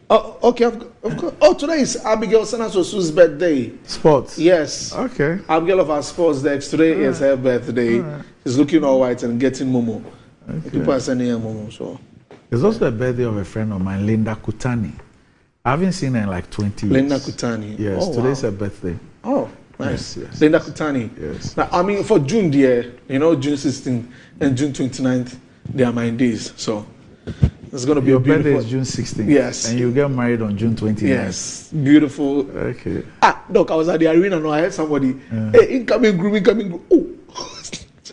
Okay. Of course. Oh, today is Abigail Sanasosu's birthday. Sports. Yes. Okay. Abigail of our sports desk. Today is her birthday. She's looking all white and getting Momo. Okay. People are sending her Momo. So. It's also the birthday of a friend of mine, Linda Kutani. I haven't seen her in like 20 years. Linda Kutani. Yes, today's her birthday. Oh, nice. Yes. Linda Kutani. Yes. Now, I mean, for June, dear, June 16th and June 29th, they are my days. So it's going to be Your a beautiful... birthday is June 16th. Yes. And you get married on June 29th. Yes. Beautiful. Okay. Look, I was at the arena and I heard somebody, hey, incoming groom. Oh.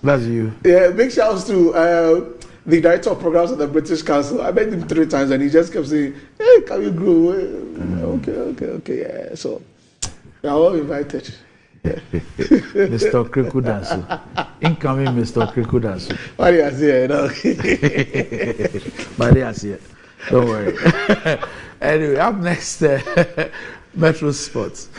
That's you. Yeah, big shouts to... the director of programs at the British Council. I met him 3 times and he just kept saying, hey, can you grow? Okay, yeah. So, we are all invited. Yeah. Mr. Kriku Dansu. Incoming Mr. Kriku Dansu. Maria's here, Maria's here. Don't worry. Anyway, up next, Metro Sports.